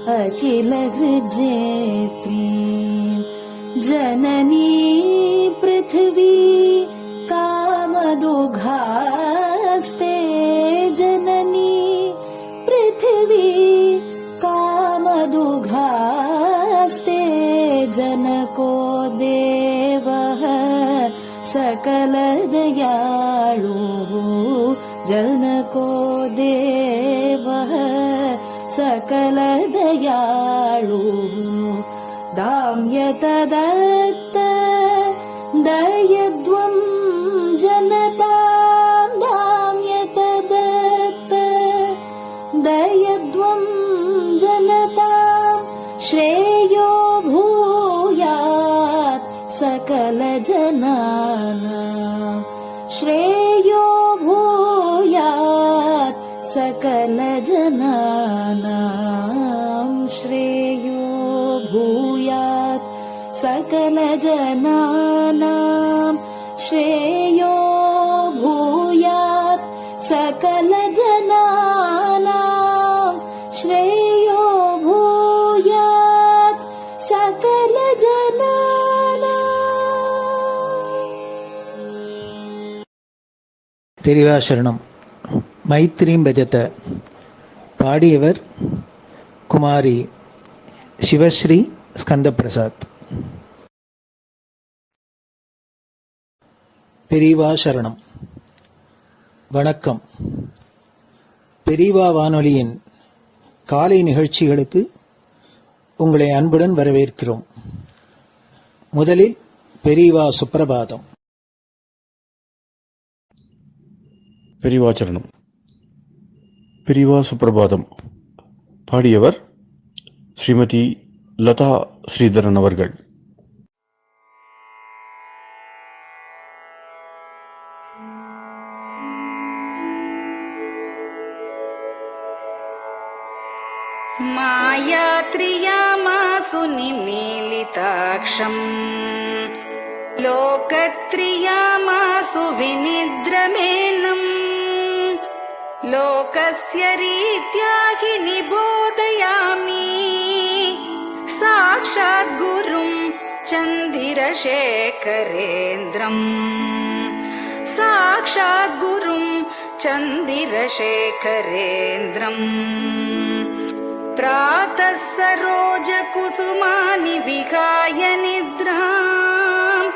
अखिल हृजेत्री जननी पृथ्वी कामदुघास्ते जननी पृथ्वी कामदुघास्ते जनको देवः सकल दयाळु जनको देवः सकल दयाळु दाम्यत दत्त दयध्वं जनतां दाम्यत दत्त दयध्वं जनतां श्रेयो भूयात् सकल जनानां श्रेयो भूयात् सकल जनानां श्रेयो भूयात् सकल जनानां श्रेयो भूयात् सकल जनानां श्रेयो भूयात् सकल जनानां. பெரிவாசரணம். மைத்ரீம் பஜத. பாடியவர் குமாரி சிவஸ்ரீ ஸ்கந்தபிரசாத். பெரியவா சரணம். வணக்கம். பெரியவா வானொலியின் காலை நிகழ்ச்சிகளுக்கு உங்களை அன்புடன் வரவேற்கிறோம். முதலில் பெரியவா சுப்பிரபாதம். பெரியவாச்சரணம். பெரியவா சுப்பிரபாதம். பாடியவர் ஸ்ரீமதி லதா ஸ்ரீதரன் அவர்கள். मायात्रियामासु निमीलिताक्षम् लोकत्रियामासु विनिद्रमेनम् लोकस्य रीत्या हि निबोधयामि साक्षात् गुरुं चन्दिरशेखरेन्द्रम् साक्षात् गुरुं चन्दिरशेखरेन्द्रम् प्रातः सरोजकुसुमानि विहाय निद्राम्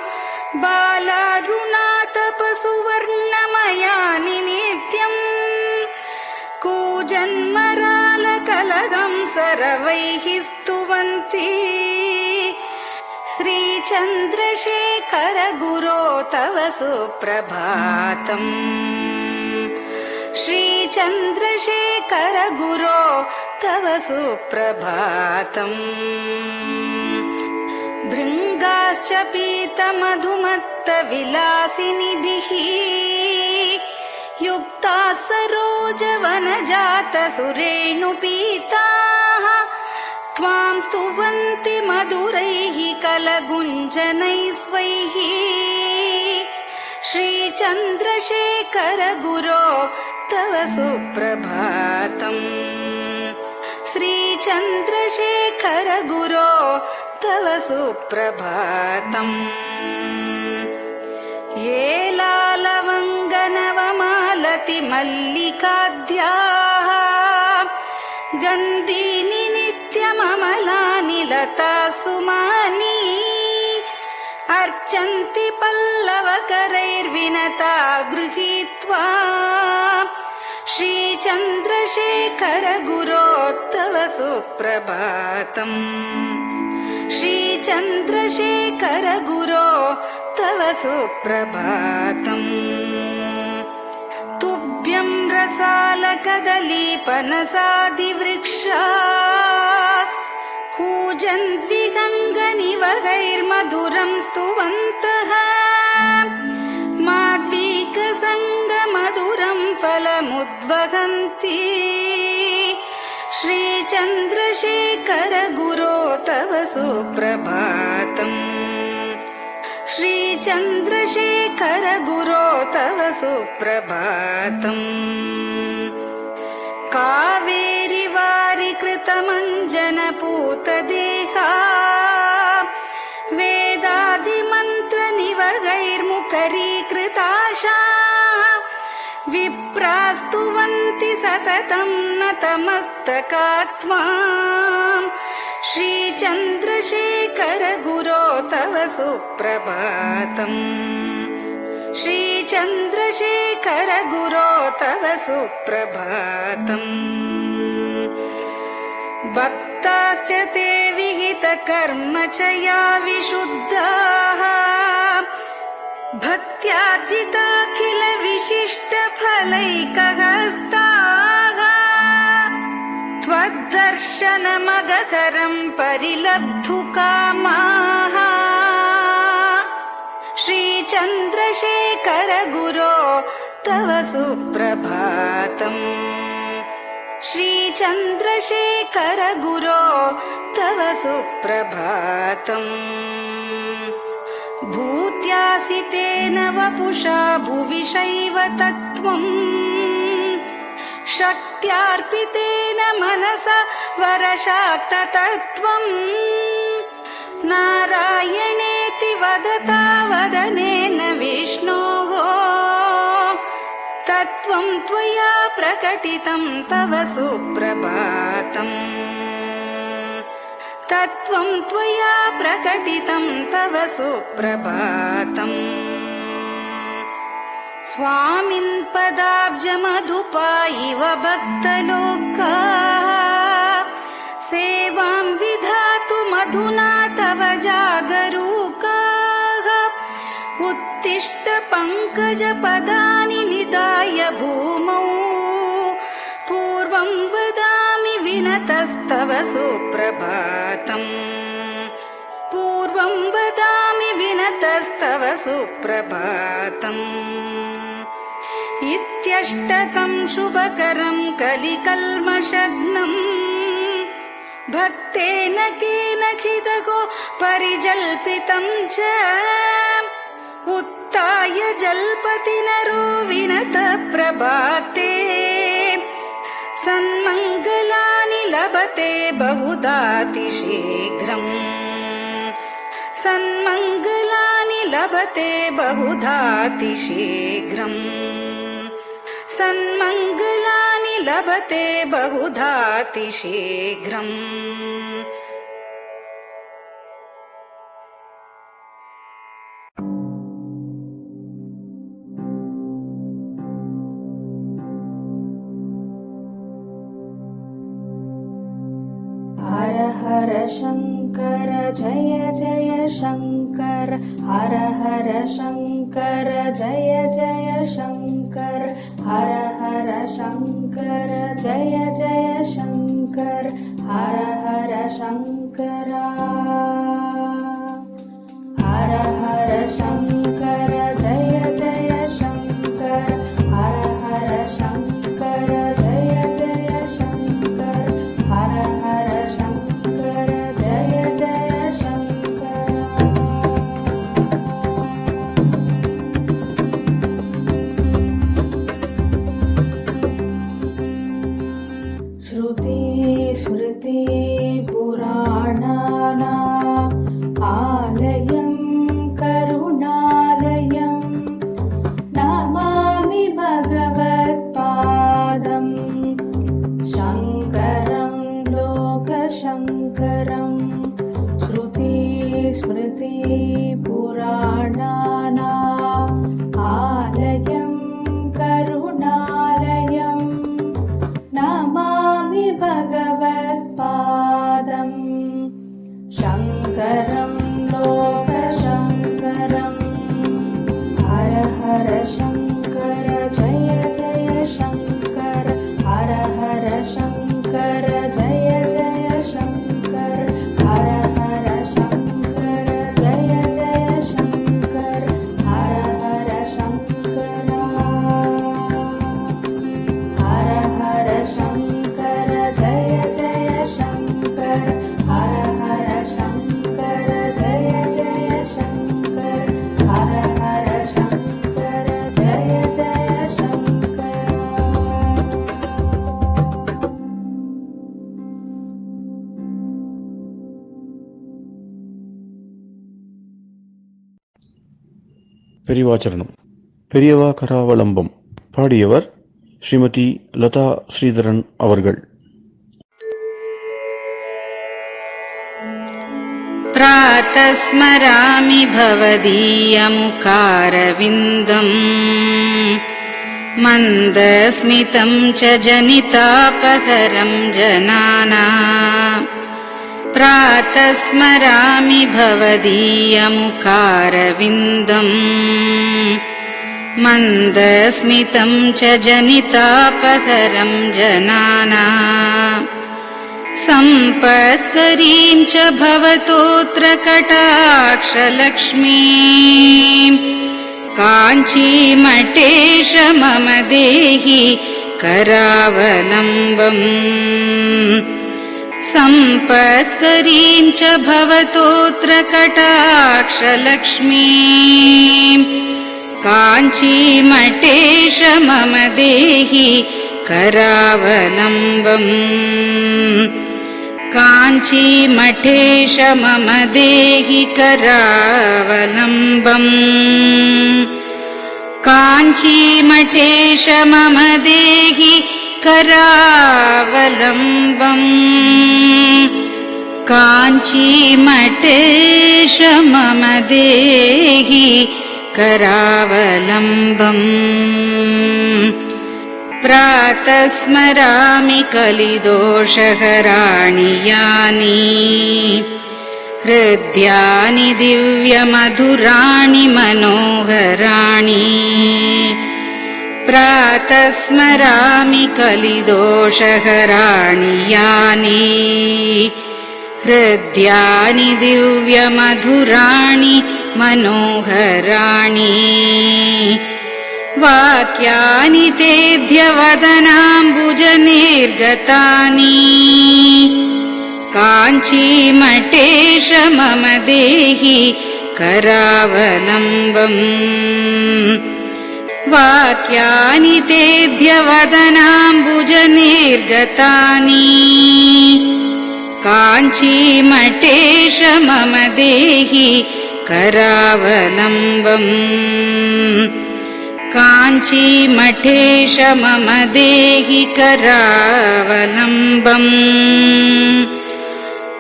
बालारुणातपसुवर्णमयानि नित्यम् कूजन्मरालकलगं सरवैः स्तुवन्ति श्रीचन्द्रशेखर गुरो तव सुप्रभातम् श्रीचन्द्रशेखर गुरो तव सुप्रभातम् भृङ्गाश्च पीतमधुमत्तविलासिनिभिः युक्ताः सरोजवनजातसुरेणुपीताः त्वां स्तुवन्ति मधुरैः कलगुञ्जनैः स्वैः श्रीचन्द्रशेखर गुरो तव सुप्रभातम् श्रीचन्द्रशेखर गुरो तव सुप्रभातम् ये लालवङ्गनवमालति मल्लिकाद्याः गन्धीनि नित्यममलानि लता सुमानि अर्चन्ति पल्लवकरैर्विनता गृहीत्वा श्रीचन्द्रशेखर गुरो तव सुप्रभातम् श्रीचन्द्रशेखर गुरो तव सुप्रभातम् तुभ्यं रसालकदलीपनसादिवृक्षा कूजन्द्विगङ्गनिवगैर्मधुरं स्तुवन्तः माद्वीकसङ्गमधुरं फलमुद्वहन्ति श्रीचन्द्रशेखर गुरो तव सुप्रभातम् श्रीचन्द्रशेखर गुरो तव सुप्रभातम् कावेरी वारिकृतमञ्जन पूतदेहा वेदादिमन्त्रनिवगैर्मुखरीकृताशाः विप्रास्तुवन्ति सततं नतमस्तकात्माम् श्रीचन्द्रशेखर गुरो तव सुप्रभातम् श्रीचन्द्रशेखर गुरो तव सुप्रभातम् भक्ताश्च ते विहितकर्मचया विशुद्धाः भक्त्यार्जिताखिल विशिष्टफलैकहस्ताः त्वद्दर्शनमगकरं परिलब्धुकामाः श्रीचन्द्रशेखर गुरो तव सुप्रभातम् श्रीचन्द्रशेखर गुरो तव सुप्रभातम् भूत्यासितेन वपुषा भुविशैव तत्त्वम् शक्त्यार्पितेन मनसा वरशाक्ततत्त्वम् नारायणेति वदता वदनेन विष्णोः तत्त्वं त्वया प्रकटितं तव सुप्रभातम् तत्त्वं त्वया प्रकटितं तव सुप्रभातम् स्वामिन् पदाब्जमधुपा इव भक्तलोकाः सेवां विधातुमधुना तव जागरूकाः उत्तिष्ठ पङ्कजपदानि निधाय भूमौ पूर्वं वदामि विनतस्तव सुप्रभातम् पूर्वं वदामि विनतस्तव सुप्रभातम् इत्यष्टकं शुभकरं कलिकल्मषघ्नम् भक्तेन केनचिदहो परिजल्पितं च उत्थाय जल्पति नरो विनत प्रभाते सन्मङ्गलानि लभते बहुधातिशीघ्रम् सन्मङ्गलानि लभते बहुधातिशीघ्रम् सन्मङ्गलानि लभते बहुधातिशीघ्रम् हर हर शङ्कर जय जय शङ्कर हर हर शङ्कर जय जय शङ्कर हर हर शङ्कर जय जय शङ्कर हर हर शङ्कर हर हर शङ्कर जय जय शङ्कर हर हर शङ्कर जय जय शङ्कर हर हर शङ्कर जय जय शङ्कर श्रुति स्मृति पुराणानाम् आलयं करुणालयं नमामि भगवत्पादम् शङ्करं लोकशङ्करं श्रुति स्मृति पुराणानाम् आलयं करुणालयं नमामि भगवत्पादम् शङ्करं लोकशङ्करम् हर हर शङ्कर जय जय शङ्कर हर हर शङ्कर जय जय शङ्कर हर हर शङ्कर जय जय शङ्कर हर हर शङ्कर हर हर शङ्कर जय जय शङ्कर हर हर शङ्कर பெரியவாச்சரணம். பெரியவா கராவலம்பம். பாடியவர் ஸ்ரீமதி லதா ஸ்ரீதரன் அவர்கள். प्रातः स्मरामि भवदीयमुखारविन्दम् मन्दस्मितं च जनितापहरं जनानाम् प्रातः स्मरामि भवदीयमुखारविन्दम् मन्दस्मितं च जनितापहरं जनानाम् सम्पत्करीं च भवतोऽत्र कटाक्षलक्ष्मीं काञ्चीमठेश मम देहि करावलम्बम् सम्पत्करीं च भवतोऽत्र कटाक्षलक्ष्मीं काञ्चीमठेश मम देहि करावलम्बम् काञ्चीमठेश मम देहि करावलम्बम् काञ्चीमठेश मम देहि करावलम्बम् काञ्चीमठेश मम देहि करावलम्बम् प्रातः स्मरामि कलिदोषहराणि यानि हृद्यानि दिव्यमधुराणि मनोहराणि प्रातः स्मरामि कलिदोषहराणि यानि हृद्यानि दिव्यमधुराणि मनोहराणि वाक्यानि तेऽद्यवदनाम्बुजनिर्गतानि काञ्चीमठेश मम देहि करावलम्बम् वाक्यानि तेऽद्यवदनाम्बुजनिर्गतानि काञ्चीमठेश मम देहि करावलम्बम् काञ्चीमठेश मम देहि करावलम्बम्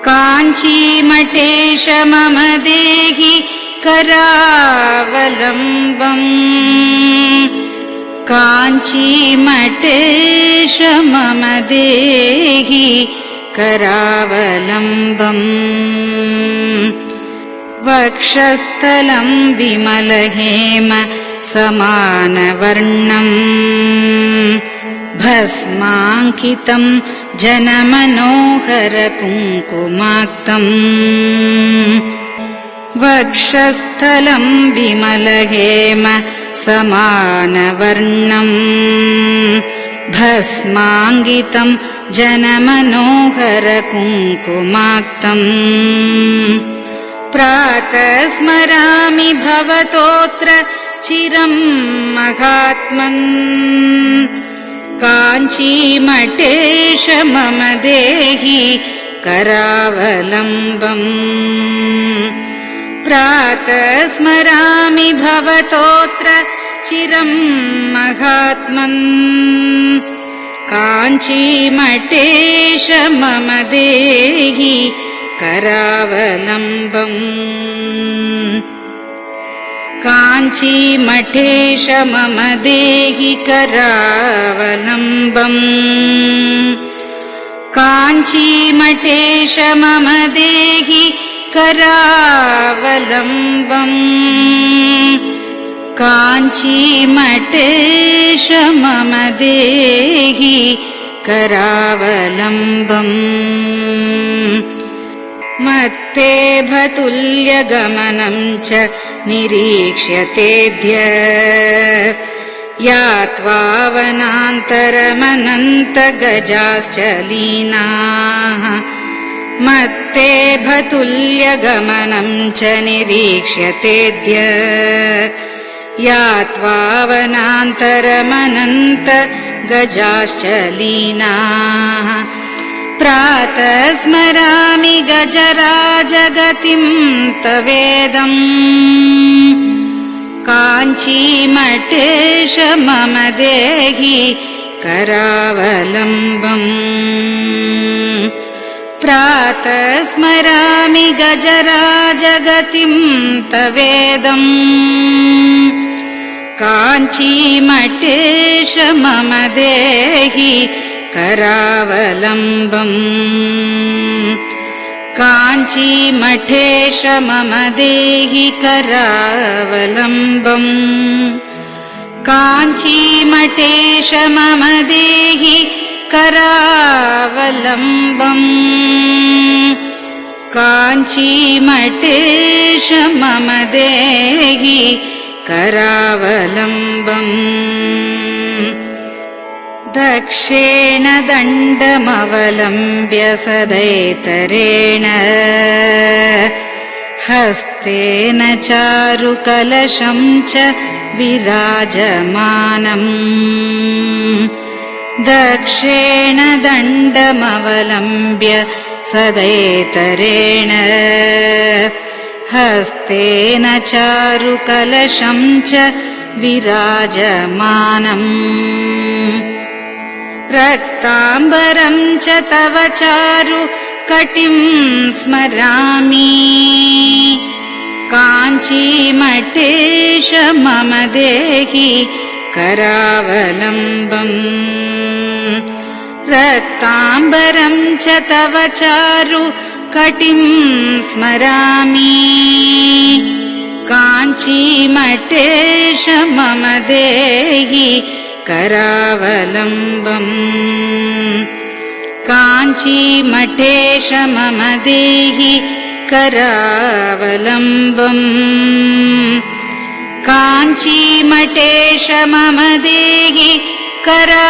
काञ्चीमठेश मम देहि करावलम्बम् काञ्चीमठेश मम देहि करावलम्बम् वक्षस्थलं विमलहेम समानवर्णम् भस्माङ्कितं जनमनोहर कुङ्कुमाक्तम् वक्षस्थलं विमलहेम समानवर्णम् भस्माङ्कितं जनमनोहर कुङ्कुमाक्तम् प्रातः स्मरामि भवतोऽत्र चिरं महात्मन् काञ्चीमठेश मम देहि करावलम्बम् प्रातः स्मरामि भवतोऽत्र चिरं महात्मन् काञ्चीमठेश मम देहि करावलम्बम् काञ्चीमठेश मम देहि करावलम्बम् काञ्चीमठेश मम देहि करावलम्बम् काञ्चीमठेश मम देहि करावलम्बम् मत्तेभतुल्यगमनं च निरीक्ष्यतेऽद्य यात्वा वनान्तरमनन्तगजाश्च लीनाः मत्तेभतुल्यगमनं च निरीक्ष्यतेऽद्य यात्वा वनान्तरमनन्तगजाश्च लीनाः प्रातः स्मरामि गजराजगतिं तवेदम् काञ्चीमठेश मम देहि करावलम्बम् प्रातः स्मरामि गजराजगतिं तवेदम् काञ्चीमठेश मम देहि करावलम्बम् काञ्चीमठेश मम देहि करावलम्बम् काञ्चीमठेश मम देहि करावलम्बम् काञ्चीमठेश मम देहि करावलम्बम् दक्षेण दण्डमवलम्ब्य सदैतरेण हस्तेन चारुकलशं च विराजमानम् दक्षेण दण्डमवलम्ब्य सदैतरेण हस्तेन चारुकलशं च विराजमानम् रक्ताम्बरं च तव चारु कटिं स्मरामि काञ्चीमठेश मम देहि करावलम्बम् रक्ताम्बरं च तव चारु कटिं स्मरामि काञ्चीमठेश मम देहि करावलम्बम् काञ्चीमठेश मम देहि करावलम्बम् काञ्चीमठेश मम देहि करावलम्बम्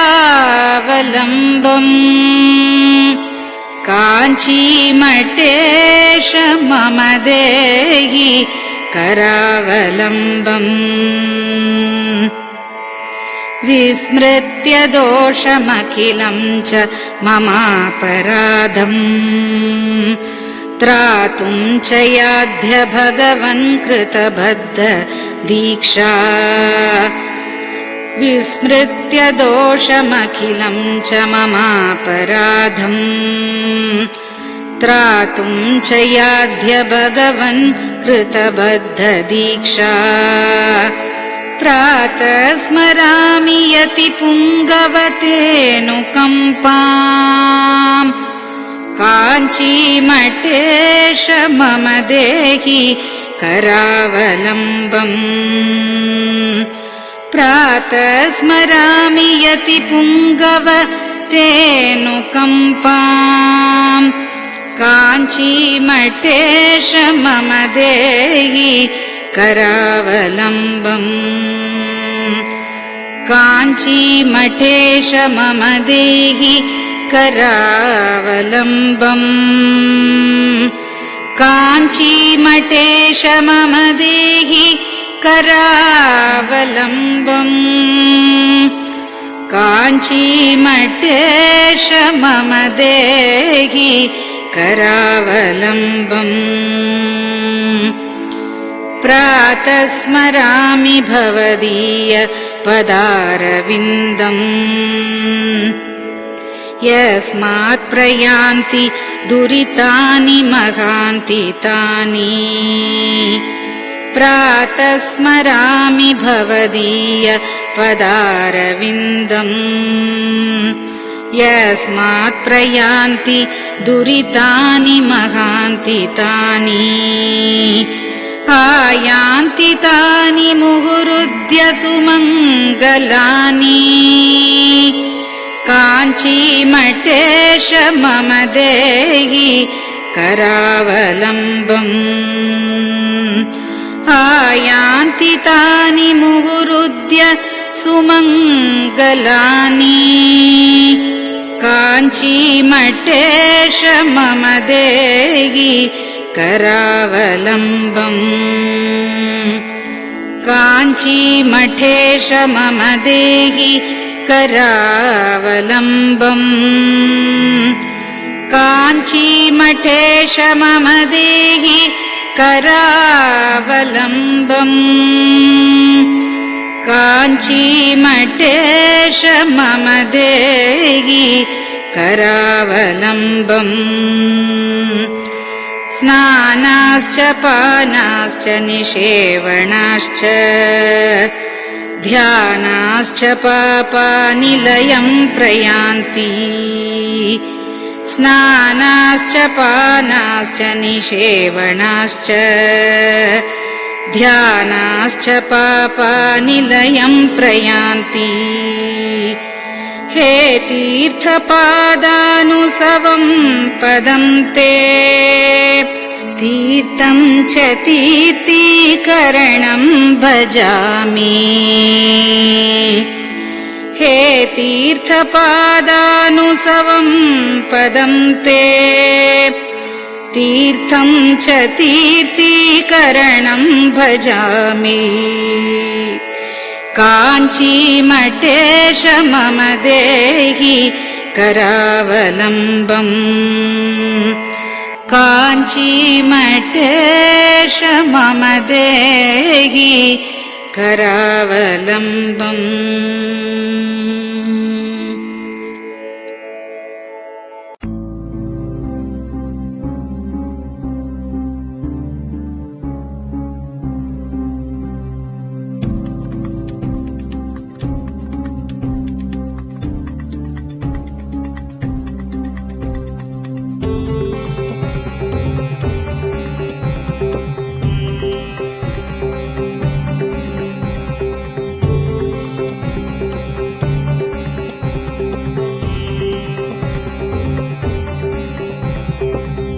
काञ्चीमठेश मम देहि करावलम्बम् विस्मृत्य दोषमखिलं च ममापराधम् त्रातुं च याध्य भगवन् कृतबद्ध दीक्षा विस्मृत्य दोषमखिलं च ममापराधम् त्रातुं च याध्य भगवन् कृतबद्ध दीक्षा प्रातः स्मरामि यति पुङ्गवतेऽनुकम्पाम् काञ्चीमठेश मम देहि करावलम्बम् प्रातः स्मरामि यति पुङ्गवतेऽनुकम्पाम् काञ्चीमठेश मम देहि करावलम्बम् काञ्चीमठेश मम देहि करावलम्बम् काञ्चीमठेश मम देहि करावलम्बम् काञ्चीमठेश मम देहि करावलम्बम् प्रातः स्मरामि भवदीय पदारविन्दम् यस्मात् प्रयान्ति दुरितानि महान्ति तानि प्रातः स्मरामि भवदीय पदारविन्दम् यस्मात् प्रयान्ति दुरितानि महान्ति तानि आयान्ति तानि मुहुरुद्य सुमङ्गलानि काञ्चीमठेश मम देहि करावलम्बम् आयान्ति तानि मुहुरुद्य सुमङ्गलानि काञ्चीमठेश मम देहि करावलम्बम् काञ्चीमठेश मम देहि करावलम्बम् काञ्चीमठेश मम देहि करावलम्बम् काञ्चीमठेश मम देहि करावलम्बम् स्नानाश्च पानाश्च निषेवणाश्च ध्यानाश्च पापानिलयं प्रयान्ति स्नानाश्च पानाश्च निषेवणाश्च ध्यानाश्च पापानिलयं प्रयान्ति हे तीर्थपादानुसवं पदं ते तीर्थं च तीर्थीकरणं भजामि हे तीर्थपादानुसवं पदं ते तीर्थं च तीर्थीकरणं भजामि काञ्चीमठेश मम देहि करावलम्बम् काञ्चीमठेश मम देहि करावलम्बम्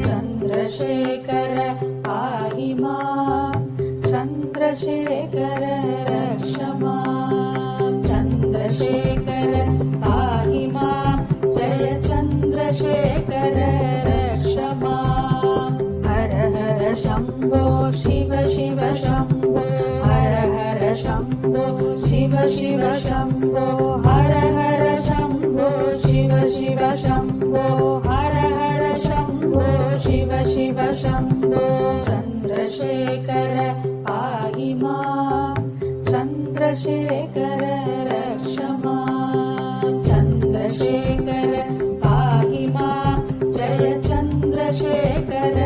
चन्द्रशेखर पाहि मां चन्द्रशेखर रक्ष मां चन्द्रशेखर पाहि मां जय चन्द्रशेखर रक्ष मां हर हर शम्भो शिव शिव शम्भो हर हर शम्भो शिव शिव शम्भो हर हर शम्भो शिव शिव शम्भो हर हर शम्भो शिव शिव शम्भो चन्द्रशेखर पाहि मां चन्द्रशेखर रक्ष मां चन्द्रशेखर पाहि मां जय चन्द्रशेखर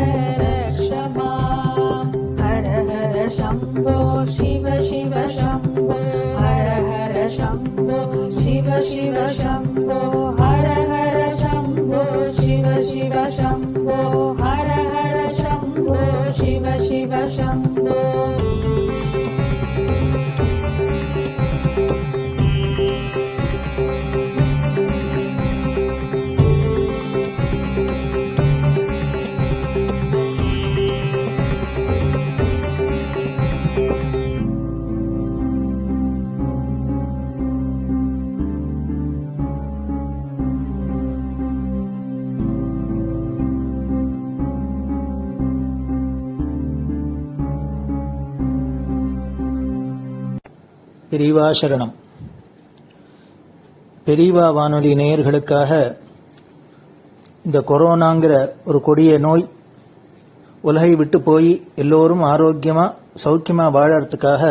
रक्ष मां हर हर शम्भो शिव शिव शम्भो हर हर शम्भो शिव शिव शम्भो हर हर शम्भो शिव शिव शम्भो हर हर शम्भो शिव शिव शम्भो பெரியவா சரணம். பெரியவா வானொலி நேயர்களுக்காக இந்த கொரோனாங்கிற ஒரு கொடிய நோய் உலகை விட்டு போய் எல்லோரும் ஆரோக்கியமா சௌக்கியமா வாழறதுக்காக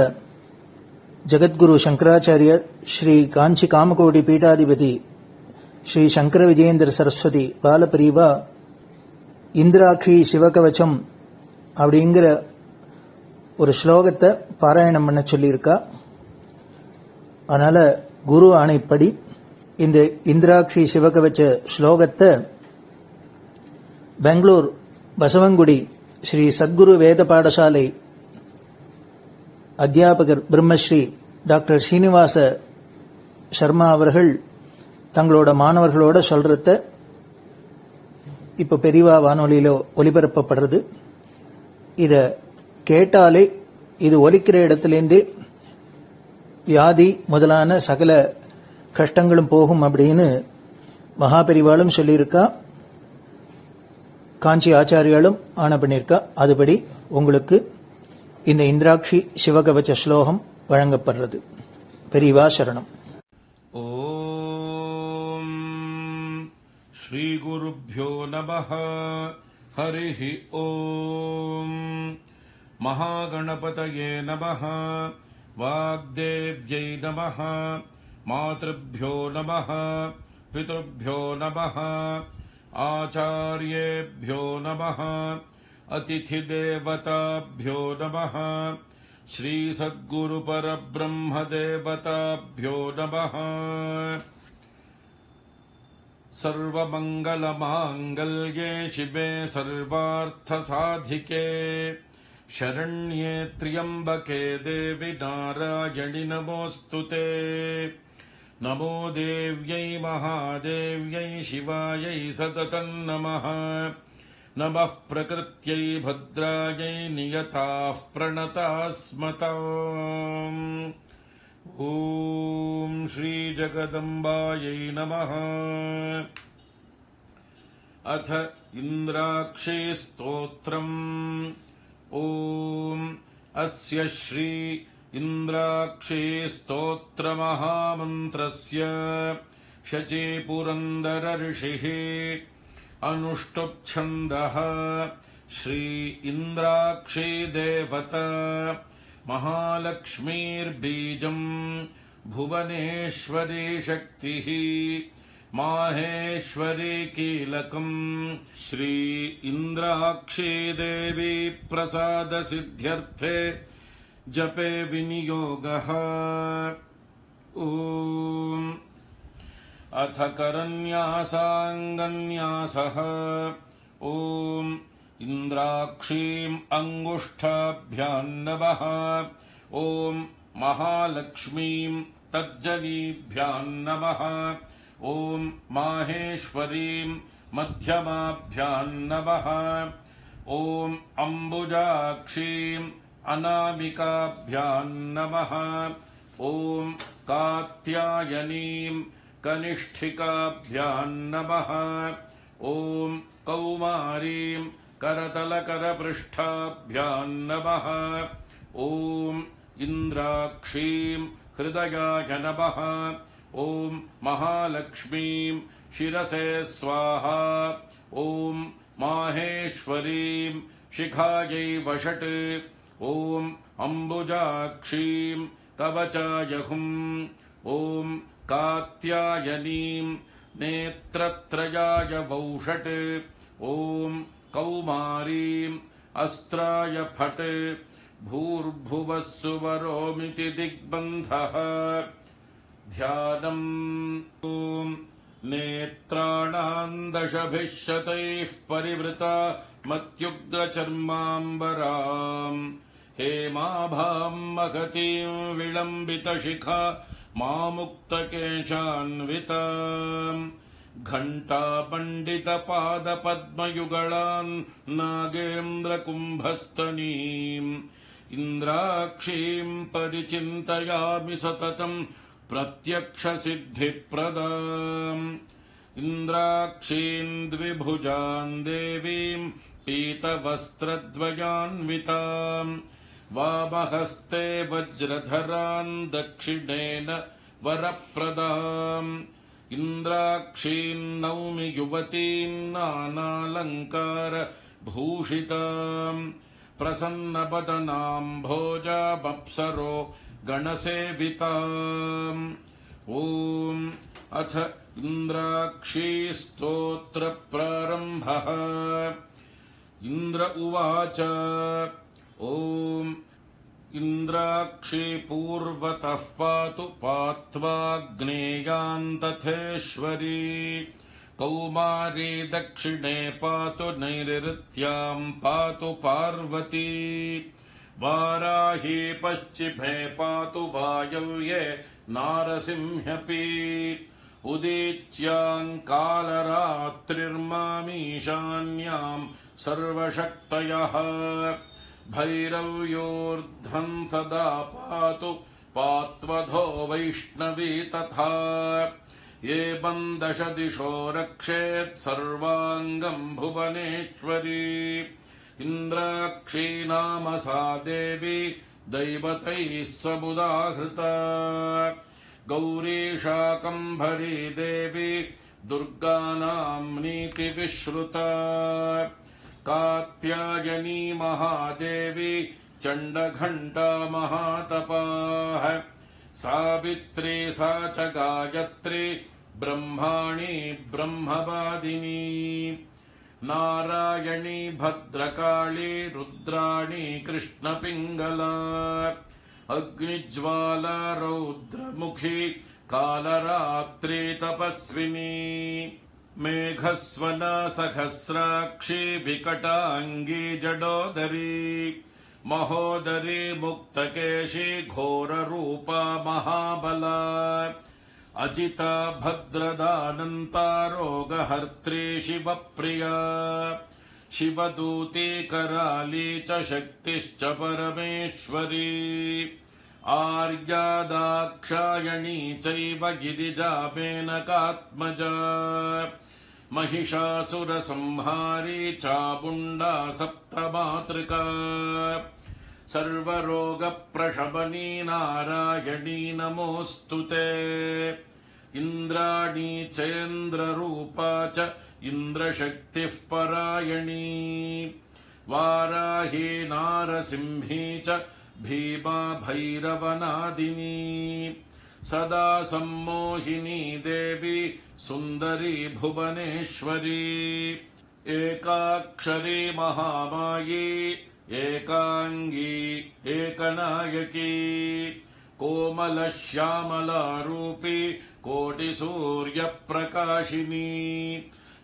ஜெகத்குரு சங்கராச்சாரியர் ஸ்ரீ காஞ்சி காமகோடி பீட்டாதிபதி ஸ்ரீ சங்கர விஜயேந்திர சரஸ்வதி பாலபிரிவா இந்திராட்சி சிவகவச்சம் அப்படிங்கிற ஒரு ஸ்லோகத்தை பாராயணம் பண்ண சொல்லியிருக்கா. அதனால குரு ஆணைப்படி இந்த இந்திராட்சி சிவகவச்ச ஸ்லோகத்தை பெங்களூர் பசவங்குடி ஸ்ரீ சத்குரு வேத பாடசாலை அத்தியாபகர் பிரம்மஸ்ரீ டாக்டர் ஸ்ரீனிவாச சர்மா அவர்கள் தங்களோட மாணவர்களோட சொல்றத இப்போ பெரியவா வானொலியில ஒலிபரப்பப்படுறது. இதை கேட்டாலே இது ஒலிக்கிற இடத்துலேருந்தே வியாதி முதலான சகல கஷ்டங்களும் போகும் அப்படின்னு மகாபெரிவாளும் சொல்லியிருக்கா, காஞ்சி ஆச்சாரியாலும் ஆண பண்ணியிருக்கா. அதுபடி உங்களுக்கு இந்த இந்திராட்சி சிவகவச்ச ஸ்லோகம் வழங்கப்படுறது. பெரியவா சரணம். ஓம் ஸ்ரீ குருப்யோ நமஹ. हरिः ॐ महागणपतये नमः वाग्देव्यै नमः मातृभ्यो नमः पितृभ्यो नमः आचार्येभ्यो नमः अतिथिदेवताभ्यो नमः श्रीसद्गुरुपरब्रह्मदेवताभ्यो नमः सर्वमङ्गलमाङ्गल्ये शिवे सर्वार्थसाधिके शरण्ये त्र्यम्बके देवि नारायणि नमोऽस्तु ते। नमो देव्यै महादेव्यै शिवायै सततं नमः। नमः प्रकृत्यै भद्रायै नियताः प्रणतास्मताम्। ॐ श्रीजगदम्बायै नमः। अथ इन्द्राक्षी स्तोत्रम्। ॐ अस्य श्री इन्द्राक्षी स्तोत्रमहामन्त्रस्य शचीपुरन्दर ऋषिः अनुष्टुप्छन्दः श्री इन्द्राक्षी देवता महालक्ष्मीर्बीजम् भुवनेश्वरी शक्तिः माहेश्वरी कीलकम् श्री इन्द्राक्षी देवी प्रसाद सिद्ध्यर्थे जपे विनियोगः। ॐ अथ करन्यासाङ्गन्यासः। ॐ इन्द्राक्षीम् अङ्गुष्ठाभ्याम् नमः। ॐ महालक्ष्मीम् तर्जनीभ्याम् नमः। ॐ माहेश्वरीम् मध्यमाभ्याम् नमः। ॐ अम्बुजाक्षीम् अनामिकाभ्याम् नमः। ॐ कात्यायनीम् कनिष्ठिकाभ्याम् नमः। ॐ कौमारीम् करतलकरपृष्ठाभ्याम् नमः। ॐ इन्द्राक्षीम् हृदयाय नमः। ॐ महालक्ष्मीम् शिरसे स्वाहा। ॐ माहेश्वरीम् शिखायै वषट्। ॐ अम्बुजाक्षीम् कवचायहुम्। ॐ कात्यायनीम् नेत्रत्रयाय वौषट्। ॐ कौमारीम् अस्त्राय फट्। भूर्भुवः सुवरोमिति दिग्बन्धः। ध्यानम्। ॐ नेत्राणाम् दशभिः शतैः परिवृता मत्युग्रचर्माम्बराम् हेमाभाम् महतीम् विलम्बितशिखा मामुक्तकेशान्विताम् घण्टापण्डितपादपद्मयुगलान् नागेन्द्रकुम्भस्तनीम् इन्द्राक्षीम् परिचिन्तयामि सततम् प्रत्यक्षसिद्धिप्रदाम्। इन्द्राक्षीम् द्विभुजाम् देवीम् पीतवस्त्रद्वयान्विताम् वामहस्ते वज्रधरान् दक्षिणेन वरप्रदाम्। इन्द्राक्षीम् नौमि युवतीम् नानालङ्कारभूषिताम् प्रसन्नवदनाम् भोजामप्सरो गणसेविताम्। ॐ अथ इन्द्राक्षी स्तोत्रप्रारम्भः। इन्द्र उवाच ॐ इन्द्राक्षी पूर्वतः पातु पात्वाग्नेयान्तथेश्वरी कौमारी दक्षिणे पातु नैऋत्याम् पातु पार्वती वाराही पश्चिमे पातु वायव्ये नारसिंह्यपी उदीच्याम् कालरात्रिर्मामीशान्याम् सर्वशक्तयः भैरव्योर्ध्वम् सदा पातु पात्वधो वैष्णवी तथा एवम् दश दिशो रक्षेत् सर्वाङ्गम् भुवनेश्वरी इन्द्राक्षी नाम सा देवी दैवतैः समुदाहृता गौरी शाकम्भरी देवी दुर्गानाम् नीतिविश्रुता कात्यायनी महादेवी चण्डघण्टा महातपाः सावित्री सा च गायत्री ब्रह्माणी ब्रह्मवादिनी नारायणी भद्रकाली रुद्राणी कृष्णपिङ्गला अग्निज्वाला रौद्रमुखी कालरात्रि तपस्विनी मेघस्वना सहस्राक्षी विकटाङ्गी जडोदरी महोदरी मुक्तकेशी घोररूपा महाबला अजिता भद्रदानन्ता रोगहर्त्री शिवप्रिया शिवदूती कराली च शक्तिश्च परमेश्वरी आर्या दाक्षायणी चैव गिरिजा मेनकात्मजा महिषासुरसंहारी चामुण्डा सप्तमातृका सर्वरोगप्रशमनी नारायणी नमोऽस्तु ते इन्द्राणी चेन्द्ररूपा च इन्द्रशक्तिः परायणी वाराही नारसिंही च भीमा भैरवनादिनी सदा सम्मोहिनी देवी सुन्दरी भुवनेश्वरी एकाक्षरी महामायी एकांगी एकनायकी कोमलश्यामलारूपी कोटिसूर्यप्रकाशिनी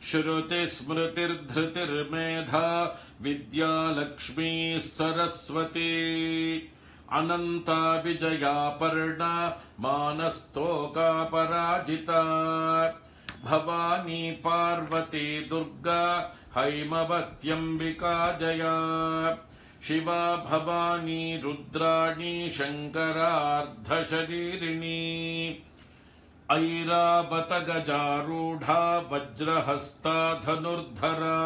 श्रुतिस्मृतिर्धृतिर्मेधा विद्यालक्ष्मी सरस्वती अनन्ता विजयापर्णा मानस्तोकापराजिता भवानी पार्वती दुर्गा हैमवत्यम्बिका जया शिवा भवानी रुद्राणी शङ्करार्धशरीरिणी ऐरावत गजारूढा वज्रहस्ता धनुर्धरा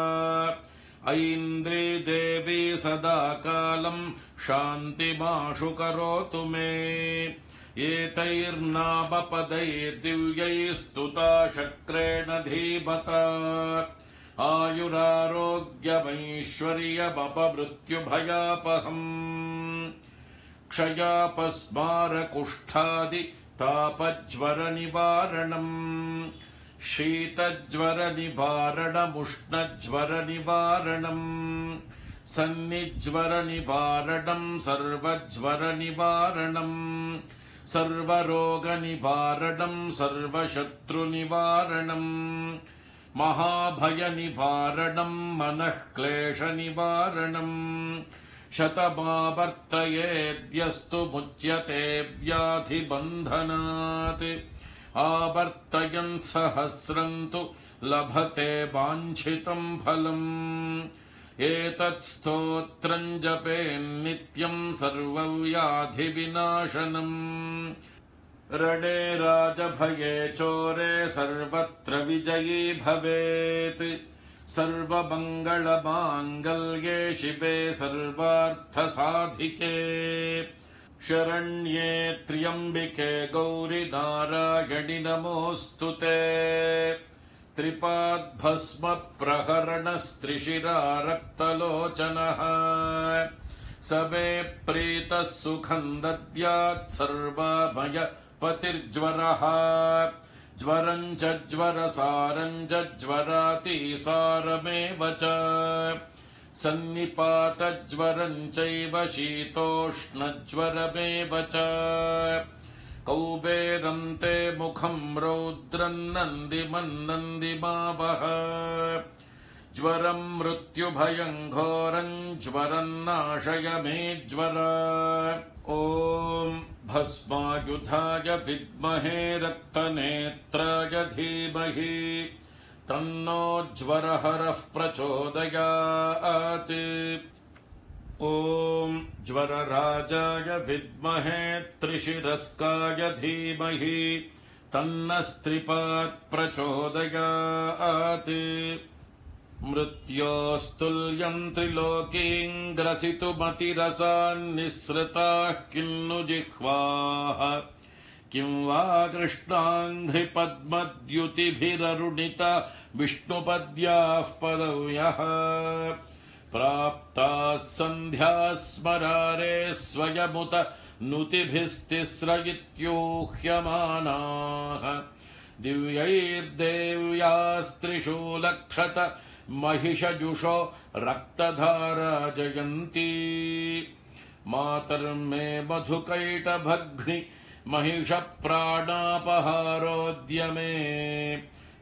ऐन्द्री देवी सदा कालम् शान्तिमाशु करोतु मे एतैर्नामपदैर्दिव्यैस्तुता शक्रेण धीमता आयुरारोग्यमैश्वर्यमपमृत्युभयापहम् क्षयापस्मारकुष्ठादि तापज्वरनिवारणम् शीतज्वरनिवारणमुष्णज्वरनिवारणम् सन्निज्वरनिवारणम् सर्वज्वरनिवारणम् सर्वरोगनिवारणम् सर्वशत्रुनिवारणम् महाभयनिवारणम् मनःक्लेशनिवारणम् शतमावर्तयेद्यस्तु मुच्यते व्याधिबन्धनात् आवर्तयन् सहस्रम् तु लभते वाञ्छितम् फलम् एतत्स्तोत्रम् जपेन्नित्यम् सर्वव्याधिविनाशनम् रणे राजभये चोरे सर्वत्र विजयी भवेत् सर्वमङ्गलमाङ्गल्ये शिवे सर्वार्थसाधिके शरण्ये त्र्यम्बिके गौरि नारायणि नमोऽस्तु ते त्रिपाद्भस्म प्रहरणस्त्रिशिरा रक्तलोचनः स मे प्रीतः सुखम् दद्यात् सर्वाभय पतिर्ज्वरः ज्वरम् च ज्वरसारम् च ज्वरातिसारमेव च सन्निपातज्वरम् चैव शीतोष्णज्वरमेव च कौबेरम् ते मुखम् रौद्रम् नन्दिमन्नन्दिमावह ज्वरम् मृत्युभयम् घोरम् ज्वरम् नाशय मे ज्वर ॐ भस्मायुधाय विद्महे रक्तनेत्राय धीमहि तन्नो ज्वरहरः प्रचोदयात् ॐ ज्वरराजाय विद्महे त्रिशिरस्काय धीमहि तन्नस्त्रिपात् प्रचोदयात् मृत्योस्तुल्यम् त्रिलोकीम् ग्रसितुमतिरसान्निःसृताः किन्नु जिह्वाः किं वा कृष्णाङ्घ्रिपद्मद्युतिभिररुणिता विष्णुपद्याः पदव्यः प्राप्ताः सन्ध्याः स्मरारे स्वयमुत नुतिभिस्तिस्र इत्यूह्यमानाः दिव्यैर्देव्यास्त्रिषु लक्षत महिषजुषो रक्तधारा जयन्ती मातर्मे मधुकैटभग्नि महिषप्राणापहारोद्यमे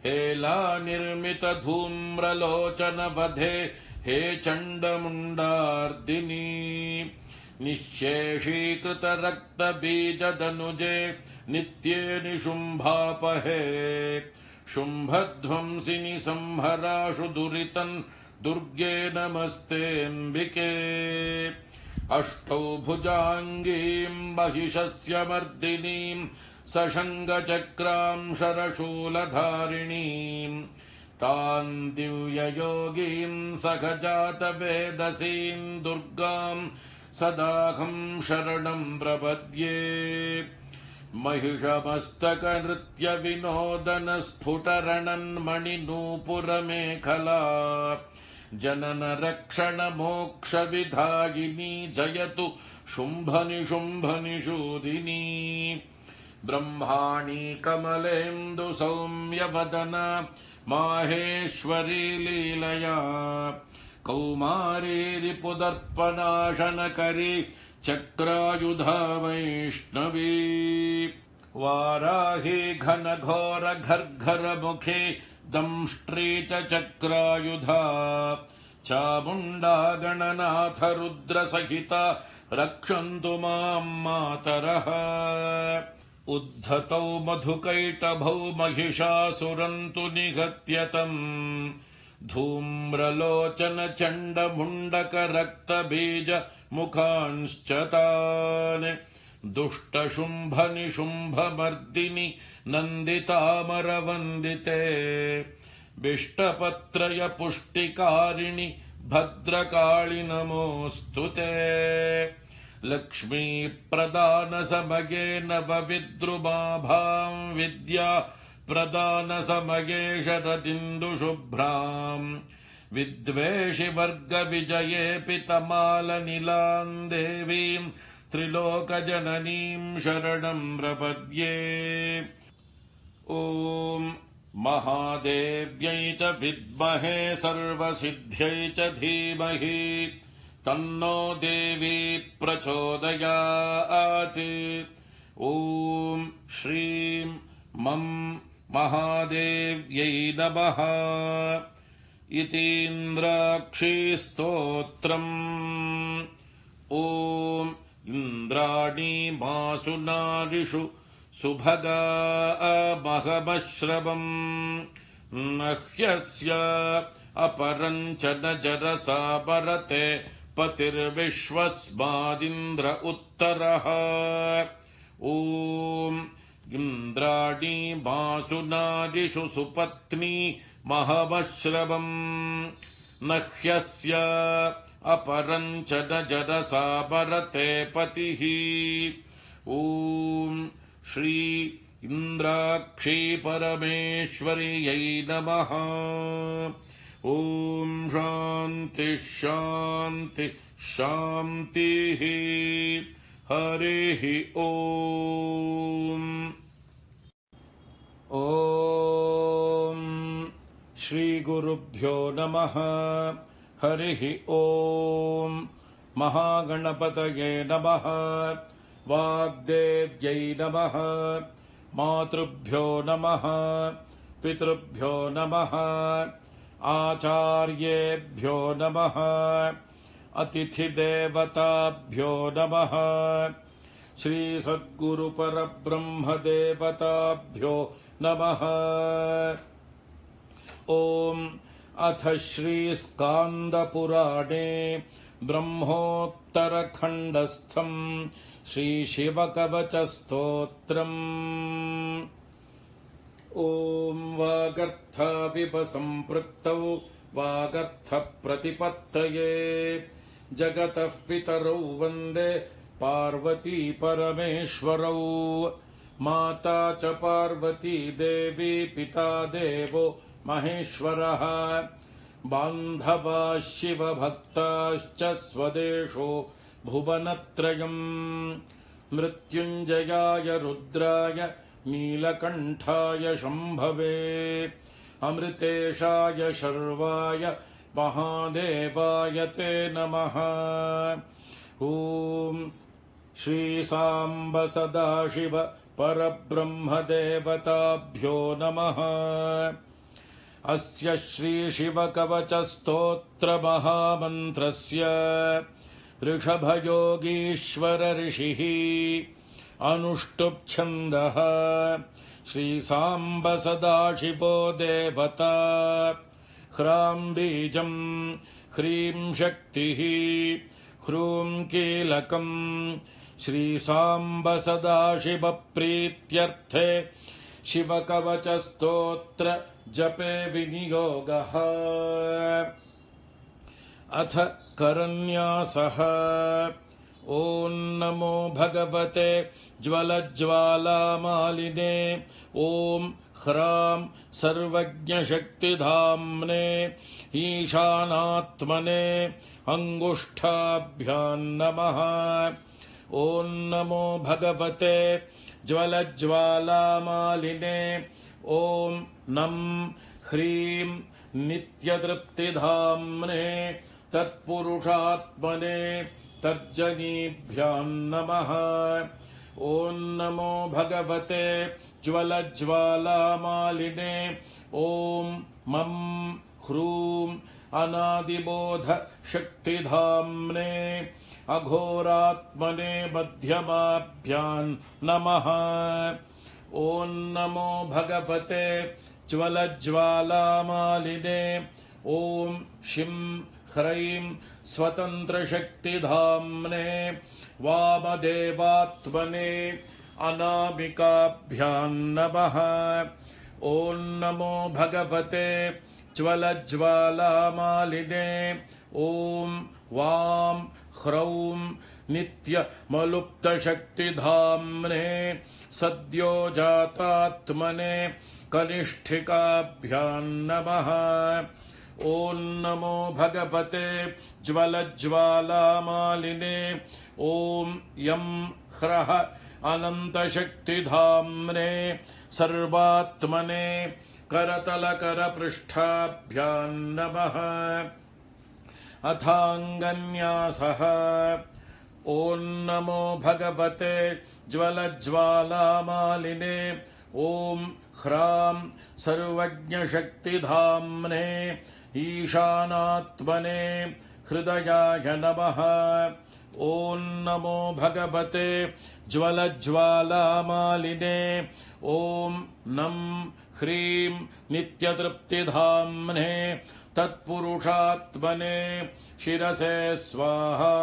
हेला निर्मित धूम्रलोचन वधे हे चण्डमुण्डार्दिनी निःशेषीकृत रक्तबीजदनुजे नित्ये निशुम्भापहे शुम्भध्वंसिनि संहराशु दुरितन् दुर्गे नमस्तेऽम्बिके अष्टौ भुजाङ्गीम् महिषस्य मर्दिनीम् सशङ्गचक्राम् शरशूलधारिणीम् तान् दिव्ययोगीम् सखजातवेदसीम् दुर्गाम् सदाहम् शरणम् प्रपद्ये महिषमस्तकनृत्यविनोदनस्फुटरणन्मणिनूपुरमेखला जननरक्षणमोक्षविधायिनी जयतु शुम्भनिशुम्भनिषूदिनी ब्रह्माणी कमलेन्दु सौम्यवदना माहेश्वरी लीलया कौमारी रिपुदर्पणाशनकरी चक्रायुधा वैष्णवी वाराही घनघोर घर्घरमुखी दंष्ट्री च चक्रायुधा चामुण्डा गणनाथ रुद्रसहिता रक्षन्तु माम् मातरः उद्धतौ मधुकैटभौ महिषासुरन्तु निहत्यतम् धूम्रलोचन चण्डमुण्डक रक्तबीज मुखांश्च तान् दुष्टशुम्भ निशुम्भमर्दिनि नन्दितामरवन्दिते बिष्टपत्रय पुष्टिकारिणि भद्रकाळि नमोऽस्तु ते लक्ष्मी प्रदान समये नवविद्रुमाभाम् विद्या प्रदान समये शरदिन्दुशुभ्राम् विद्वेषि वर्ग विजये पितमालनिलाम् देवीम् त्रिलोकजननीम् शरणम् प्रपद्ये ॐ महादेव्यै च विद्महे सर्वसिद्ध्यै च धीमहि तन्नो देवी प्रचोदयात् ॐ श्रीं मं महादेव्यै नमः इतीन्द्राक्षी स्तोत्रम् ॐ इन्द्राणी मासु नारिषु सुभगा महमश्रवम् नह्यस्य अपरम् च न जरसा परते पतिर्विश्वस्मादिन्द्र उत्तरः ॐ इन्द्राणी मासु नारिषु सुपत्नी महमश्रवम् नह्यस्य अपरम् च न जरसा परते पतिः ॐ श्री इन्द्राक्षी परमेश्वर्यै नमः ॐ शान्ति शान्ति शान्तिः हरिः ॐ ॐ श्रीगुरुभ्यो नमः हरिः ॐ महागणपतये नमः वाग्देव्यै नमः मातृभ्यो नमः पितृभ्यो नमः आचार्येभ्यो नमः अतिथिदेवताभ्यो नमः श्रीसद्गुरुपरब्रह्मदेवताभ्यो नमः ॐ अथ श्रीस्कान्दपुराणे ब्रह्मोत्तरखण्डस्थम् श्रीशिवकवचस्तोत्रम् ॐ वागर्थाविपसम्पृक्तौ वागर्थप्रतिपत्तये जगतः पितरौ वन्दे पार्वती परमेश्वरौ माता च पार्वती देवी पिता देवो महेश्वरः बान्धवाः शिवभक्ताश्च स्वदेशो भुवनत्रयम् मृत्युञ्जयाय रुद्राय नीलकण्ठाय शम्भवे अमृतेशाय शर्वाय महादेवाय ते नमः। ॐ श्रीसाम्ब सदाशिव परब्रह्मदेवताभ्यो नमः। अस्य श्रीशिवकवचस्तोत्रमहामन्त्रस्य ऋषभयोगीश्वर ऋषिः अनुष्टुप्छन्दः श्रीसाम्ब सदाशिवो देवता ह्रां बीजम् ह्रीं शक्तिः ह्रूं कीलकम् श्रीसाम्ब सदाशिव प्रीत्यर्थे शिवकवचस्तोत्र जपे विनियोगः। अथ करन्यासः। ॐ नमो भगवते ज्वलज्ज्वालामालिने ॐ ह्रां सर्वज्ञशक्तिधाम्ने ईशानात्मने अङ्गुष्ठाभ्यां नमः। ॐ नमो भगवते ज्वलज्ज्वालामालिने ॐ नं ह्रीं नित्यतृप्तिधाम्ने तत्पुरुषात्मने तर्जनीभ्यां नमः। ॐ नमो भगवते ज्वलज्ज्वालामालिने ॐ मं ह्रूं अनादिबोध शक्तिधाम्ने अघोरात्मने मध्यमाभ्यां नमः। ॐ नमो भगवते ज्वलज्ज्वालामालिने ॐ शिं ह्रैं स्वतन्त्रशक्तिधाम्ने वामदेवात्मने अनामिकाभ्यां नमः। ॐ नमो भगवते ज्वलज्ज्वालामालिने ॐ वां ह्रौं नित्यमलुप्तशक्तिधाम्ने सद्योजातात्मने कनिष्ठिकाभ्यां नमः। ॐ नमो भगवते ज्वलज्ज्वालामालिने ॐ यं ह्रः अनन्तशक्तिधाम्ने सर्वात्मने करतलकरपृष्ठाभ्यां नमः। अथाङ्गन्यासः। ॐ नमो भगवते ज्वलज्ज्वालामालिने ॐ ह्रां सर्वज्ञशक्तिधाम्ने ईशानात्मने हृदयाय नमः। ॐ नमो भगवते ज्वलज्ज्वालामालिने ॐ नं ह्रीं नित्यतृप्तिधाम्ने तत्पुरुषात्मने शिरसे स्वाहा।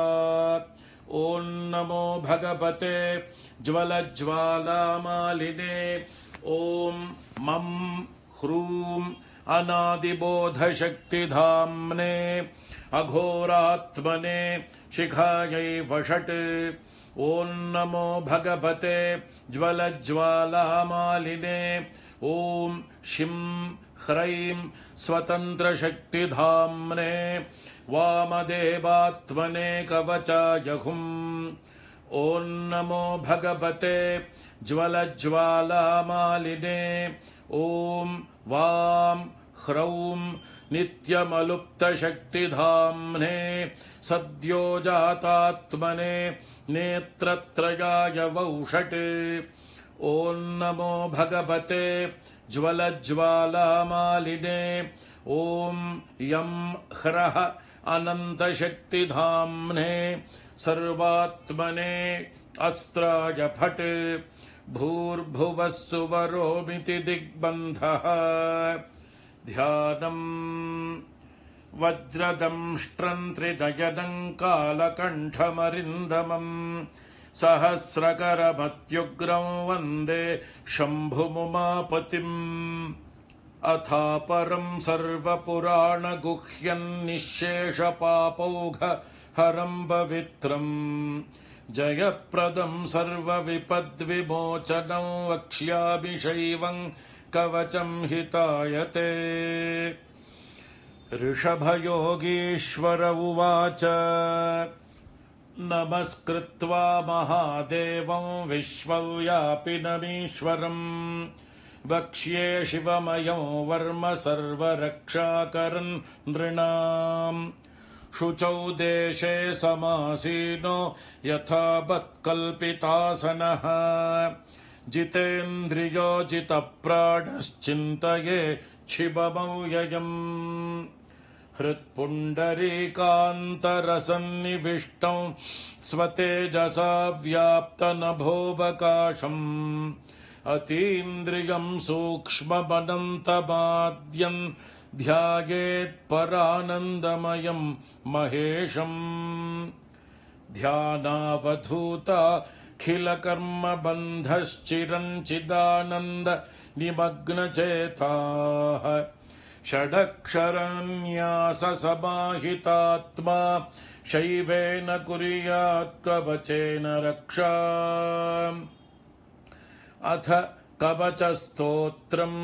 ॐ नमो भगवते ज्वलज्ज्वालामालिने ॐ मं ह्रूं अनादिबोधशक्तिधाम्ने अघोरात्मने शिखायै वषट्। ॐ नमो भगवते ज्वलज्ज्वालामालिने ॐ शिं ह्रैं स्वतन्त्रशक्तिधाम्ने वामदेवात्मने कवचाय हुम्। ॐ नमो भगवते ज्वलज्ज्वालामालिने ॐ वां ह्रौं नित्यमलुप्तशक्तिधाम्ने सद्योजातात्मने नेत्रत्रयाय वौषट्। ॐ नमो भगवते ज्वलज्ज्वालामालिने ॐ यं ह्रः अनन्तशक्तिधाम्ने सर्वात्मने अस्त्राय फट्। भूर्भुवः सुवरोमिति दिग्बन्धः। ध्यानम् वज्रदंष्ट्रं त्रिनयनं कालकण्ठमरिन्दमम् सहस्रकरमत्युग्रं वन्दे शम्भुमुमापतिम्। अथापरं सर्वपुराणगुह्यं निःशेषपापौघहरं पवित्रम् जयप्रदं सर्वविपद्विमोचनं वक्ष्यामि शैवं कवचं हितायते। ऋषभयोगीश्वर उवाच नमस्कृत्वा महादेवं विश्वव्यापिनमीश्वरम् वक्ष्ये शिवमयं वर्म सर्वरक्षाकरन् नृणाम् शुचौ देशे समासीनो यथावत्कल्पितासनः जितेन्द्रियो जितप्राणश्चिन्तये शिवमव्ययम् हृत्पुण्डरीकान्तरसन्निविष्टं स्वतेजसा व्याप्तनभोऽवकाशम् अतीन्द्रियं सूक्ष्ममनन्तमाद्यन् ध्यायेत्परानन्दमयं महेशम् ध्यानावधूताखिलकर्मबन्धश्चिरञ्चिदानन्द निमग्नचेताः षडक्षरन्याससमाहितात्मा शैवेन कुर्यात् कवचेन रक्षा अथ कवचस्तोत्रम्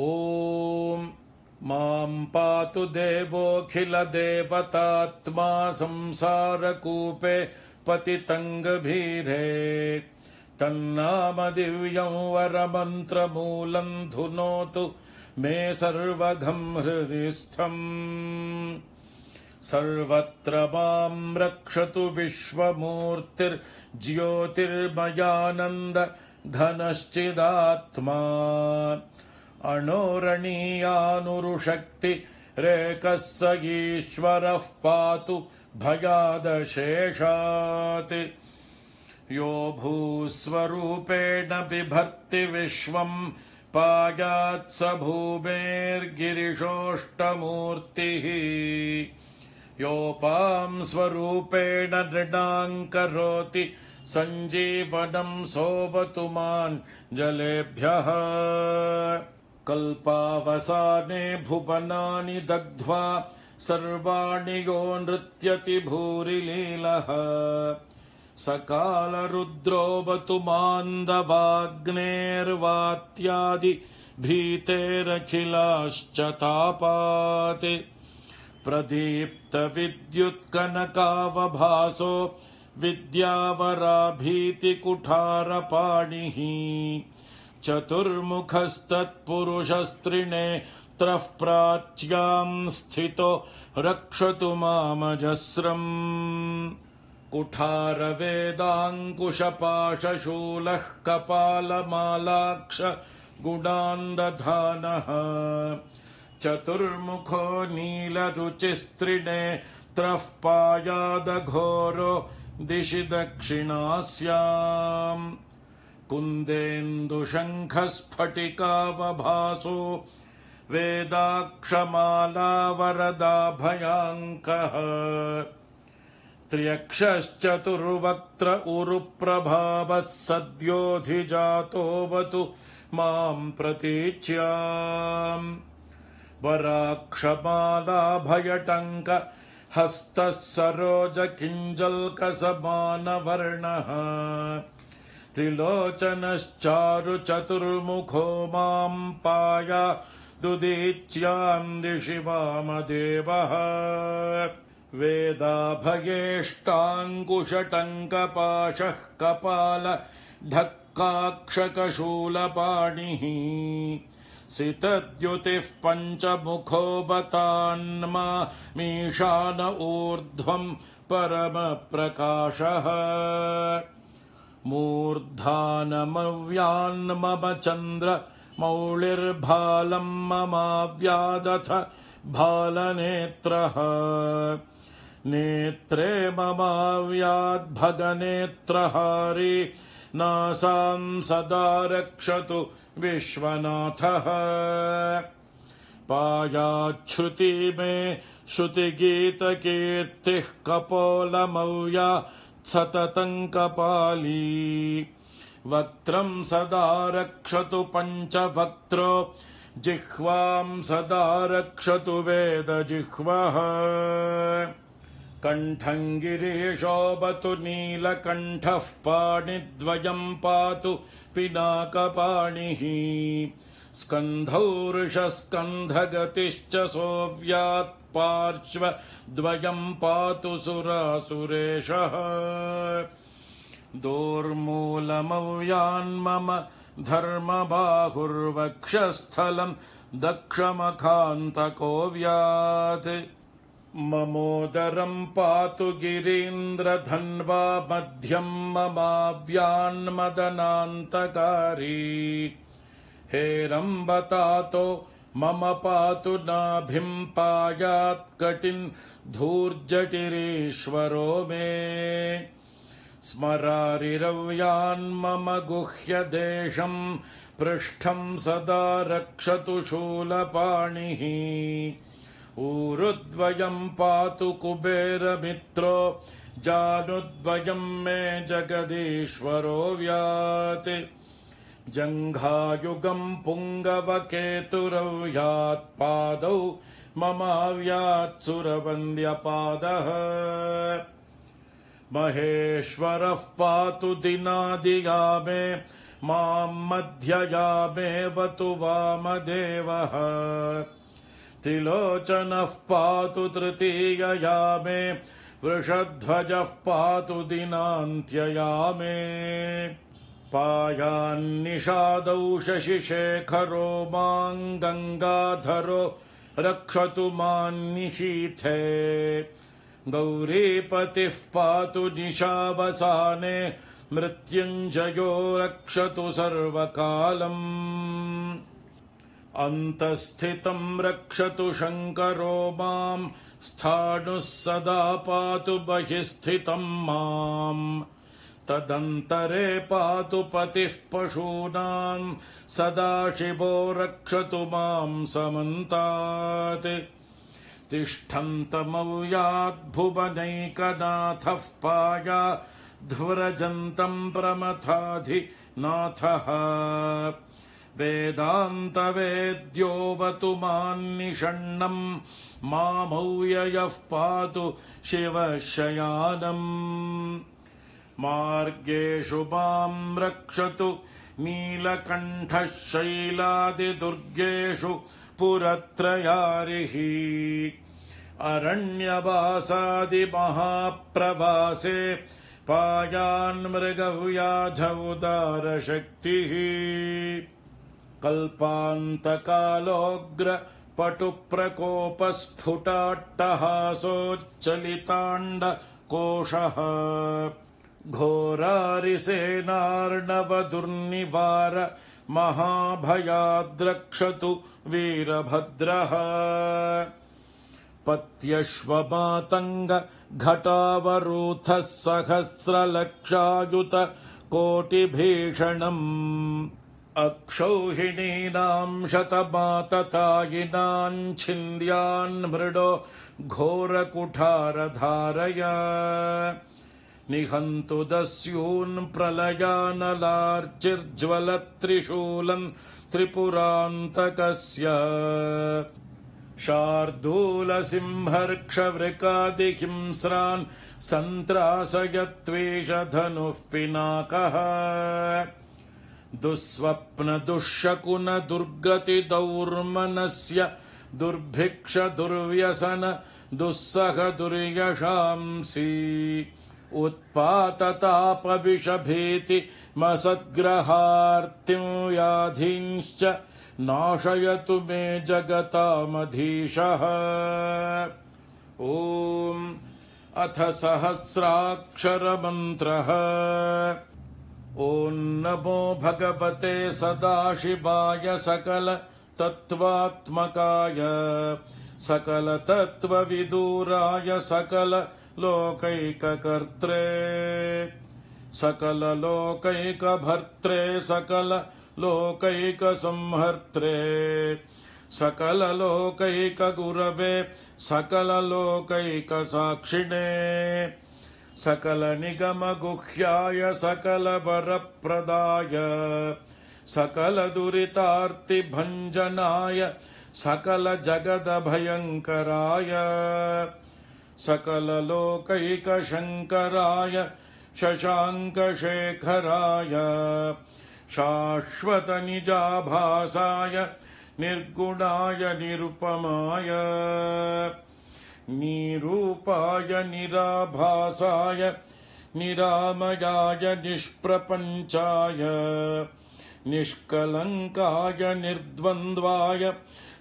ॐ मां पातु देवोऽखिलदेवतात्मा संसारकूपे पतितङ्गभीरे तन्नामदिव्यं वरमन्त्रमूलं धुनोतु मे सर्वघं हृदि स्थम् सर्वत्र मां रक्षतु विश्वमूर्तिर्ज्योतिर्मयानन्द घनश्चिदात्मा अणोरणीयानुरुशक्ति रेकः स ईश्वरः पातु भयादशेषात् यो भूस्वरूपेण बिभर्ति विश्वं पायात् स भूमेर्गिरिशोष्टमूर्तिः योपां स्वरूपेण नृणां करोति सञ्जीवनं सोऽवतु मान् जलेभ्यः कल्पावसाने भुवनानि दग्ध्वा सर्वाणि यो नृत्यति भूरिलीलः सकालरुद्रोऽवतु मान्दवाग्नेर्वात्यादि भीतेरखिलाश्च तापात् प्रदीप्तविद्युत्कनकावभासो विद्यावराभीतिकुठारपाणिः चतुर्मुखस्तत्पुरुषस्त्रिनेत्रः प्राच्यां स्थितो रक्षतु मामजस्रम् कुठारवेदाङ्कुशपाशशूलः कपालमालाक्ष गुणान्दधानः चतुर्मुखो नीलरुचिस्त्रिनेत्रः पायादघोरो दिशि दक्षिणास्याम् कुन्देन्दुशङ्खस्फटिकावभासो वेदाक्षमालावरदाभयाङ्कः त्र्यक्षश्चतुर्वक्त्र उरुप्रभावः सद्योऽधिजातोऽवतु मां प्रतीच्याम् वराक्षमालाभयटङ्क हस्तः सरोजकिञ्जल्कसमानवर्णः त्रिलोचनश्चारुचतुर्मुखो मां पायादुदीच्यां दिशि वामदेवः वेदाभयेष्टाङ्कुशटङ्कपाशः कपाल ढक्काक्षकशूलपाणिः सितद्युतिः पञ्चमुखो बतान्मा मीशान ऊर्ध्वं परमप्रकाशः मूर्धानमव्यान्मम चन्द्र मौळिर्भालं ममाव्यादथ भालनेत्रः नेत्रे ममाव्याद्भगनेत्रहारी नासां सदा रक्षतु विश्वनाथः पायाच्छ्रुति मे श्रुतिगीतकीर्तिः कपोलमव्या सततं कपाली वक्त्रं सदा रक्षतु पञ्चवक्त्रो जिह्वां सदा रक्षतु वेदजिह्वः कण्ठं गिरीशोऽवतु नीलकण्ठः पाणिद्वयं पातु पिनाकपाणिः स्कन्धौर्षस्कन्धगतिश्च सोऽव्यात् पार्श्वद्वयम् पातु सुरासुरेशः दोर्मूलमव्यान्मम धर्मबाहुर्वक्षस्थलम् दक्षमखान्तकोऽव्यात् ममोदरम् पातु गिरीन्द्रधन्वा मध्यम् ममाव्यान्मदनान्तकारी हेरम्बतातो मम पातु नाभिम् पायात् कटिन् धूर्जटिरीश्वरो मे स्मरारिरव्यान्मम गुह्यदेशम् पृष्ठम् सदा रक्षतु शूलपाणिः ऊरुद्वयम् पातु कुबेरमित्रो जानुद्वयम् मे जगदीश्वरो व्यात् जङ्घायुगम् पुङ्गवकेतुरव्यात् पादौ ममाव्यात् सुरवन्द्यपादः महेश्वरः पातु दिनादिया मे माम् मध्ययामेवतु वामदेवः त्रिलोचनः पातु तृतीयया मे वृषध्वजः पातु दिनान्त्यया मे पायान्निषादौ शशिशेखरो माम् गङ्गाधरो रक्षतु मान्निशीथे गौरीपतिः पातु निशावसाने मृत्युञ्जयो रक्षतु सर्वकालम् अन्तःस्थितम् रक्षतु शङ्करो माम् स्थाणुः सदा पातु बहिःस्थितम् माम् तदन्तरे पातु पतिः पशूनाम् सदाशिवो रक्षतु माम् समन्तात् तिष्ठन्तमव्याद्भुवनैकनाथः पाया ध्वरजन्तम् प्रमथाधिनाथः वेदान्तवेद्योऽवतु मान्निषण्णम् मामव्ययः पातु शिवशयानम् मार्गेषु माम् रक्षतु नीलकण्ठः शैलादिदुर्गेषु पुरत्रयारिः अरण्यवासादिमहाप्रवासे पायान्मृगव्याधौदारशक्तिः कल्पान्तकालोऽग्र पटुप्रकोपस्फुटाट्टहासोच्चलिताण्डकोशः घोरारिसेनार्णवदुर्निवार महाभयाद्रक्षतु वीरभद्रः पत्यश्वमातङ्ग घटावरूथः सहस्रलक्षायुत कोटिभीषणम् अक्षौहिणीनाम् शतमाततायिनाम् छिन्द्यान्मृडो घोरकुठारधारय निहन्तु दस्यून् प्रलयानलार्चिर्ज्वलत्रिशूलम् त्रिपुरान्तकस्य शार्दूलसिंहर्क्षवृकादिहिंस्रान् सन्त्रासयत्वेषधनुः पिनाकः दुःस्वप्नदुःशकुनदुर्गतिदौर्मनस्य दुर्भिक्षदुर्व्यसन दुःसह दुर्यशांसि उत्पाततापविषभीति मसद्ग्रहार्तिं व्याधींश्च नाशयतु मे जगतामधीशः ॐ अथ सहस्राक्षरमन्त्रः ॐ नमो भगवते सदाशिवाय सकल तत्त्वात्मकाय सकल तत्त्वविदूराय सकल लोकैककर्त्रे सकल लोकैकभर्त्रे सकल लोकैकसंहर्त्रे सकल लोकैकगुरवे सकल लोकैकसाक्षिणे सकल निगमगुह्याय सकल वरप्रदाय सकल दुरितार्तिभञ्जनाय सकल जगदभयङ्कराय सकल लोकैकशङ्कराय शशाङ्कशेखराय शाश्वतनिजाभासाय निर्गुणाय निरुपमाय निरूपाय निराभासाय निरामयाय निष्प्रपञ्चाय निष्कलङ्काय निर्द्वन्द्वाय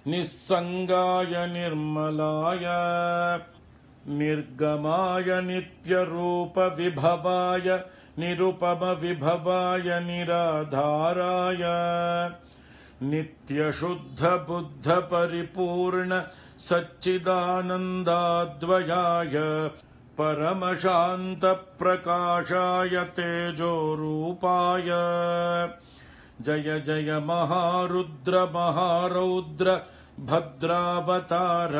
निस्सङ्गाय निर्मलाय निर्गमाय नित्यरूपविभवाय निरुपमविभवाय निराधाराय नित्यशुद्धबुद्धपरिपूर्ण सच्चिदानन्दाद्वयाय परमशान्तप्रकाशाय तेजोरूपाय जय जय महारुद्र महारौद्र भद्रावतार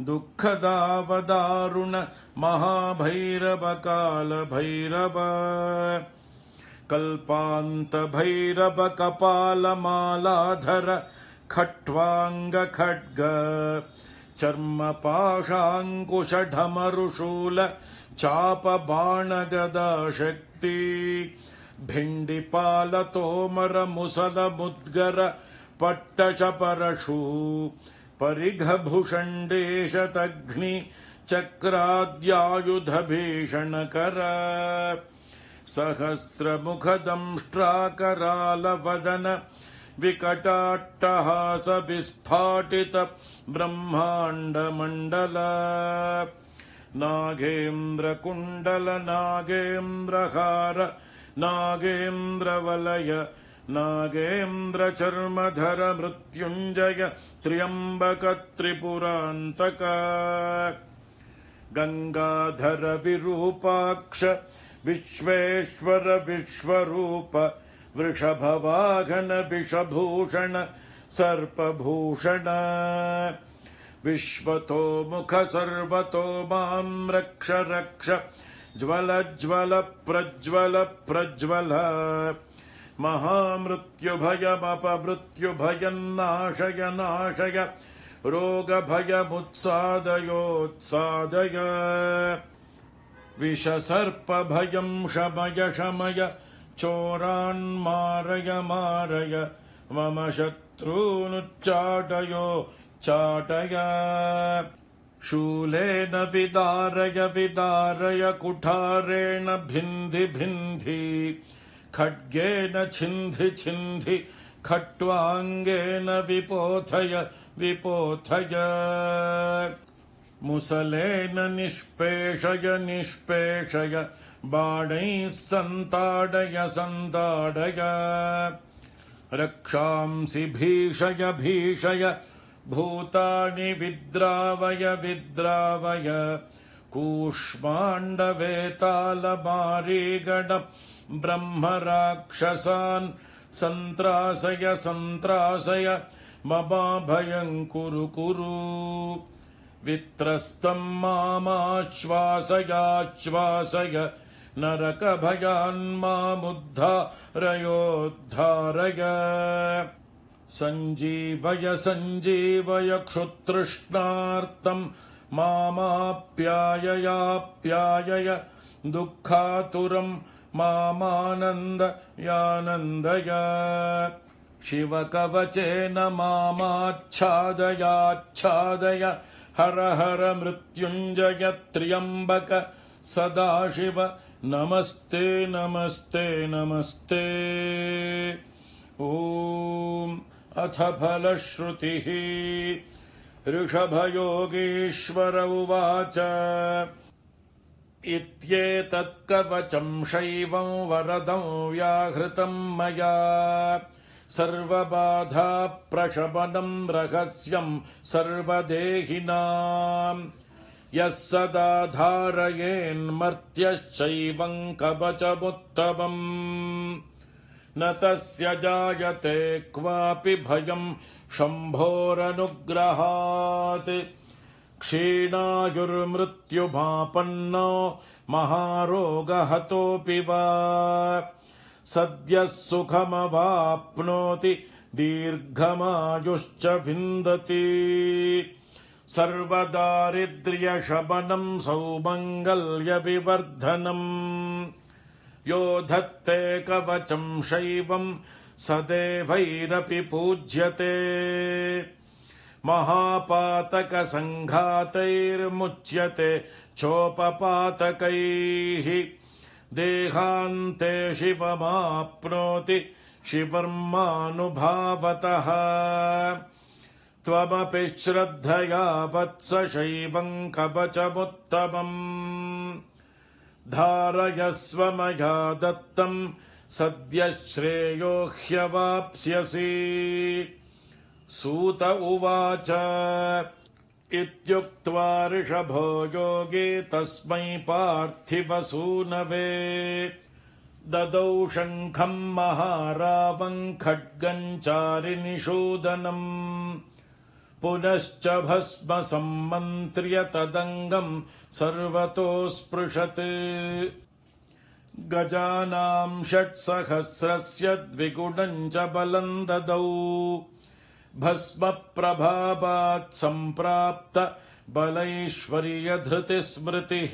दुःखदावदारुण महाभैरव कालभैरव कल्पान्तभैरव कपालमालाधर खट्वाङ्गखड्ग चर्मपाशाङ्कुशढमरुशूल चापबाणगदाशक्ति भिण्डिपालतोमरमुसलमुद्गर पट्टशपरशू परिघभुषण्डेशतघ्नि चक्राद्यायुधभीषणकर सहस्रमुखदंष्ट्राकरालवदन विकटाट्टहास विस्फाटित ब्रह्माण्डमण्डल नागेन्द्रकुण्डल नागेन्द्रहार नागेन्द्रवलय नागेन्द्रचर्मधर मृत्युञ्जय त्र्यम्बक त्रिपुरान्तक गंगाधर विरूपाक्ष विश्वेश्वर विश्वरूप वृषभवाहन विषभूषण सर्पभूषण विश्वतो मुख सर्वतो मां रक्ष रक्ष ज्वल ज्वल प्रज्वल प्रज्वल महामृत्युभयमपमृत्युभयन्नाशय नाशय रोगभयमुत्सादयोत्सादय विषसर्पभयं शमय शमय चोरान्मारय मारय मम शत्रूनुच्चाटयो चाटय शूलेन विदारय विदारय कुठारेण भिन्धि भिन्धि खड्गेन छिन्धि छिन्धि खट्वाङ्गेन विपोथय विपोथय मुसलेन निष्पेषय निष्पेषय बाणैः सन्ताडय सन्ताडय रक्षांसि भीषय भीषय भूतानि विद्रावय विद्रावय कूष्माण्डवेतालमारीगण ब्रह्मराक्षसान् सन्त्रासय सन्त्रासय ममाभयं कुरु कुरु वित्रस्तं मामाश्वासयाश्वासय नरकभयान् मामुद्धारयोद्धारय सञ्जीवय सञ्जीवय क्षुतृष्णार्तं मामाप्याययाप्यायय दुःखातुरं मामानन्दयानन्दय शिवकवचेन मामाच्छादयाच्छादय हर हर मृत्युञ्जय त्र्यम्बक सदाशिव नमस्ते नमस्ते नमस्ते ॐ अथ फलश्रुतिः ऋषभयोगीश्वर उवाच इत्येतत्कवचं शैवं वरदं व्याहृतं मया सर्वबाधाप्रशमनं रहस्यं सर्वदेहिनां यः सदा धारयेन्मर्त्यश्चैवं कवचमुत्तमम् न तस्य जायते क्वापि भयं शम्भोरनुग्रहात् क्षीणायुर्मृत्युमापन्नो महारोगहतोऽपि वा सद्यः सुखमवाप्नोति दीर्घमायुश्च विन्दति सर्वदारिद्र्यशमनं सौमङ्गल्यविवर्धनम् यो धत्ते कवचं शैवं सदेवैरपि पूज्यते महापातकसङ्घातैर्मुच्यते चोपपातकैः देहान्ते शिवमाप्नोति शिवर्मानुभावतः त्वमपि श्रद्धया वत्स शैवं कवचमुत्तमम् धारयस्व मया दत्तं सद्यः श्रेयो ह्यवाप्स्यसि सूत उवाच इत्युक्त्वा ऋषभो योगी तस्मै पार्थिवसूनवे ददौ शङ्खं महारावं खड्गं चारिनिषूदनम् पुनश्च भस्म सम्मन्त्र्य तदङ्गं सर्वतो स्पृशत् गजानां 6,000 द्विगुणं च बलं ददौ भस्म प्रभावात् सम्प्राप्त बलैश्वर्यधृतिस्मृतिः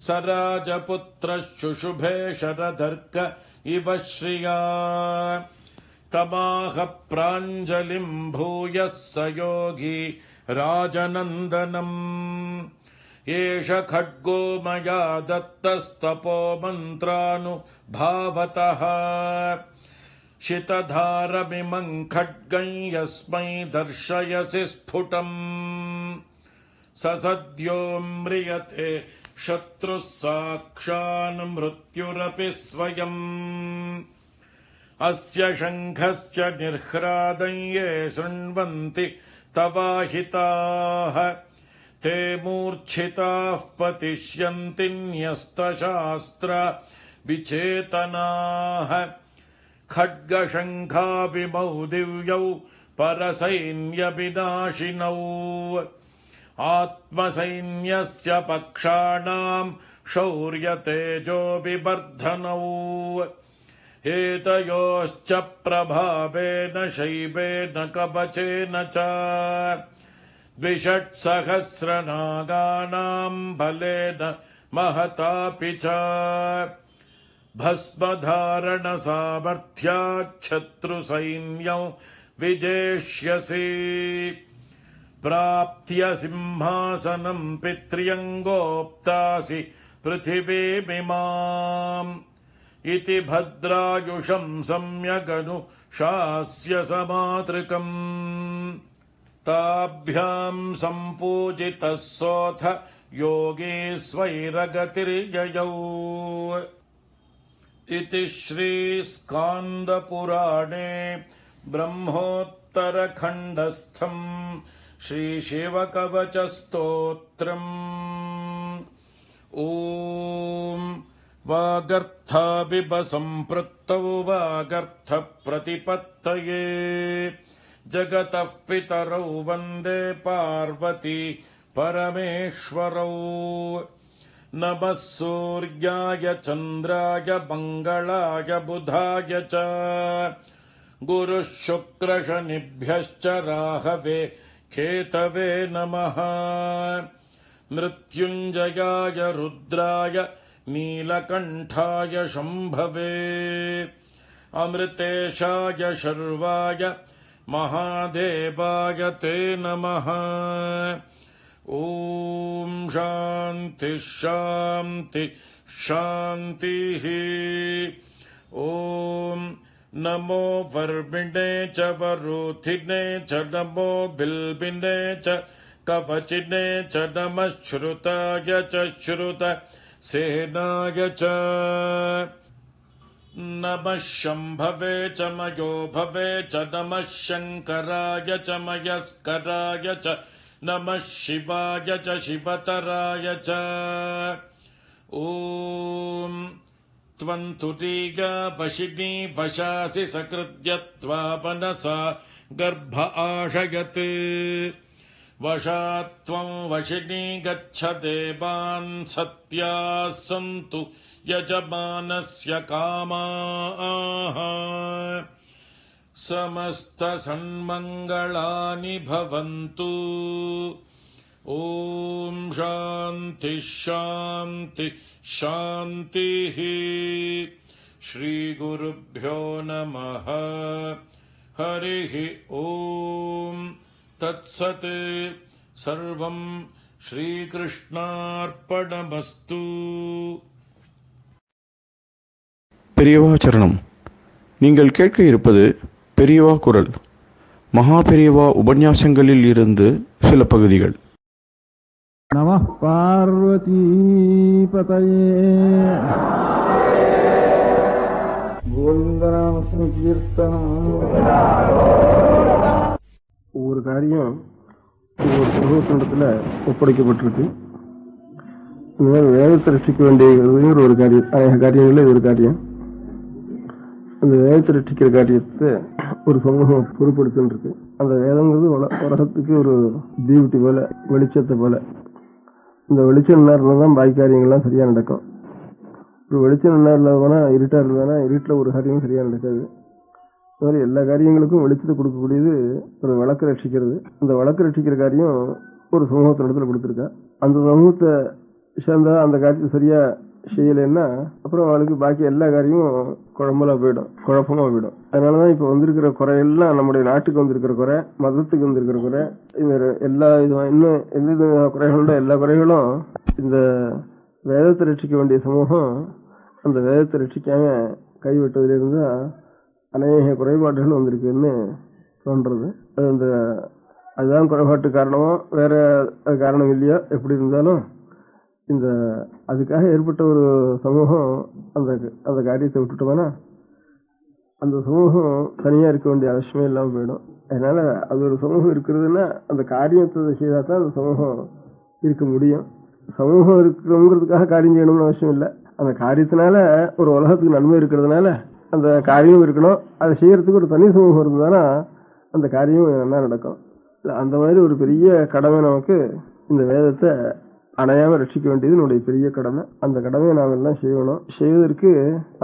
स राजपुत्रः शुशुभे शरधर्क इव श्रिया तमाह प्राञ्जलिं भूयः स योगी राजनन्दनम् एष खड्गो मया दत्तस्तपो मन्त्रानुभावतः शितधारमिमं खड्गं यस्मै दर्शयसि स्फुटम् स सद्यो म्रियते शत्रुः साक्षान् मृत्युरपि स्वयम् अस्य शङ्खस्य निर्ह्रादं ये शृण्वन्ति तवाहिताः ते मूर्छिताः पतिष्यन्ति न्यस्तशास्त्र विचेतनाः खड्गशङ्खाभिमौ दिव्यौ परसैन्यविनाशिनौ आत्मसैन्यस्य पक्षाणां शौर्यतेजोभिवर्धनौ एतयोश्च प्रभावेन शैवेन कवचेन च 2,600 नागानां बलेन महतापि च भस्मधारणसामर्थ्याच्छत्रुसैन्यं विजेष्यसि प्राप्त्य सिंहासनं पित्र्यङ्गोप्तासि पृथिवीमिमाम् इति भद्रायुषं सम्यगनुशास्य समातृकम् ताभ्यां सम्पूजितः सोऽथ योगी स्वैरगतिर्ययौ इति श्रीस्कान्दपुराणे ब्रह्मोत्तरखण्डस्थं श्रीशिवकवचस्तोत्रम् ॐ वागर्थाभिवसम्पृक्तौ वागर्थप्रतिपत्तये जगतः पितरौ वन्दे पार्वती परमेश्वरौ नमः सूर्याय चन्द्राय मङ्गलाय बुधाय च गुरुः शुक्रशनिभ्यश्च राहवे केतवे नमः मृत्युञ्जयाय रुद्राय नीलकण्ठाय शम्भवे अमृतेशाय शर्वाय महादेवाय ते नमः ॐ शान्ति शान्ति शान्तिः ॐ नमो वर्मिणे च वरूथिने च नमो बिल्बिने च कवचिने च नमः श्रुताय च श्रुत सेनाय च नमः शम्भवे च मयो भवे च नमः शङ्कराय च मयस्कराय च नमः शिवाय च शिवतराय च ॐ त्वं तुरीया वशिनी वशासि सकृद्य त्वा मनसा गर्भ आशयत् वशात् त्वं वशिनी गच्छ देवान् सत्याः सन्तु यजमानस्य कामाः समस्तसन्मङ्गलानि भवन्तु ஓம் சாந்தி ஷாந்தி ஷாந்திः. ஸ்ரீ குருभ्यो நமः. ஹரிः ஓம் தத்சத். சர்வம் ஸ்ரீகிருஷ்ணார்ப்பணமஸ்து. பெரியவா சரணம். நீங்கள் கேட்க இருப்பது பெரியவா குரல். மகா பெரியவா உபன்யாசங்களில் இருந்து சில பகுதிகள். நமः பார்வதி பதயே. கோவிந்தநாம சங்கீர்த்தனம். ஒவ்வொரு காரியம் ஒவ்வொரு சமூகத்திடத்துல ஒப்படைக்கப்பட்டிருக்கு. இந்த மாதிரி வேதத்தை ரட்சிக்க வேண்டிய ஒரு காரியம், அநேக காரியங்களில் ஒரு காரியம். அந்த வேதத்தை ரட்சிக்கிற காரியத்தை ஒரு சமூகம் பொறுப்படுத்தின்னு இருக்கு. அந்த வேதங்கிறது உலகத்துக்கு ஒரு தீவுட்டி போல, வெளிச்சத்தை போல. இந்த வெளிச்சம் நேரம் தான் பாக்கி காரியங்கள்லாம் சரியா நடக்கும். ஒரு வெளிச்சம் நேரம் போனா இருட்டா இருந்ததுன்னா இருட்டில் ஒரு காரியமும் சரியா நடக்காது. அது மாதிரி எல்லா காரியங்களுக்கும் வெளிச்சத்தை கொடுக்கக்கூடியது ஒரு விளக்கு ரட்சிக்கிறது. அந்த விளக்கு ரட்சிக்கிற காரியம் ஒரு சமூகத்தினிடத்துல கொடுத்துருக்கா. அந்த சமூகத்தை சேர்ந்தா அந்த காரியத்தை சரியா செய்யலைன்னா அப்புறம் அவளுக்கு பாக்கி எல்லா காரியமும் குழப்பமா போயிடும். அதனாலதான் இப்ப வந்திருக்கிற குறையெல்லாம் நம்முடைய நாட்டுக்கு வந்திருக்கிற குறை, மதத்துக்கு வந்திருக்கிற குறை, இந்த எல்லா இன்னும் எந்த குறைகளோட எல்லா குறைகளும் இந்த வேதத்தை ரட்சிக்க வேண்டிய சமூகம் அந்த வேதத்தை ரட்சிக்காம கைவிட்டதிலிருந்து அநேக குறைபாடுகள் வந்திருக்குன்னு தோன்றது. அதுதான் குறைபாட்டு காரணமோ வேற காரணம் இல்லையோ, எப்படி இருந்தாலும் இந்த அதுக்காக ஏற்பட்ட ஒரு சமூகம் அந்த காரியத்தை விட்டுட்டோம்னா அந்த சமூகம் தனியா இருக்க வேண்டிய அவசியமே இல்லாமல் போயிடும். அதனால அது ஒரு சமூகம் இருக்கிறதுன்னா அந்த காரியத்தை செய்தா தான் அந்த சமூகம் இருக்க முடியும். சமூகம் இருக்கிறோங்கிறதுக்காக காரியம் செய்யணும்னு அவசியம் இல்லை. அந்த காரியத்தினால ஒரு உலகத்துக்கு நன்மை இருக்கிறதுனால அந்த காரியம் இருக்கணும். அதை செய்யறதுக்கு ஒரு தனி சமூகம் இருந்ததுன்னா அந்த காரியம் என்ன நடக்கும். அந்த மாதிரி ஒரு பெரிய கடமை நமக்கு இந்த வேதத்தை அணையாம ரட்சிக்க வேண்டியது நம்முடைய பெரிய கடமை. அந்த கடமையை நாம் எல்லாம் செய்யணும். செய்வதற்கு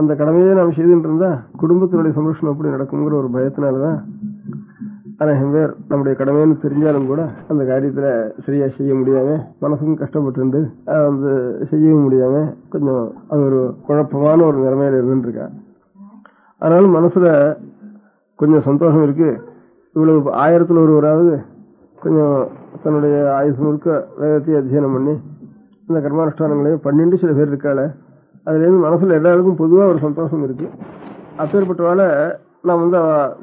அந்த கடமையை நாம் செய்துட்டு இருந்தா குடும்பத்தினுடைய சந்தோஷம் எப்படி நடக்குங்கிற ஒரு பயத்தினாலதான் அநேகம் பேர் நம்முடைய கடமைன்னு தெரிஞ்சாலும் கூட அந்த காரியத்துல சரியா செய்ய முடியாம மனசுக்கும் கஷ்டப்பட்டு செய்யவும் முடியாம கொஞ்சம் அது ஒரு குழப்பமான ஒரு நிலைமையில இருந்துருக்கா. அதனால மனசுல கொஞ்சம் சந்தோஷம் இருக்கு. இவ்வளவு 1000ல் ஒருவராவது கொஞ்சம் தன்னுடைய ஆயுசு முழுக்க வேதத்தை அத்தியனம் பண்ணி இந்த கர்மானுஷ்டானங்களையும் பண்ணிட்டு சில பேர் இருக்காள. அதுல இருந்து மனசுல எல்லாருக்கும் பொதுவா ஒரு சந்தோஷம் இருக்கு. அப்பேற்பட்டவால நாம்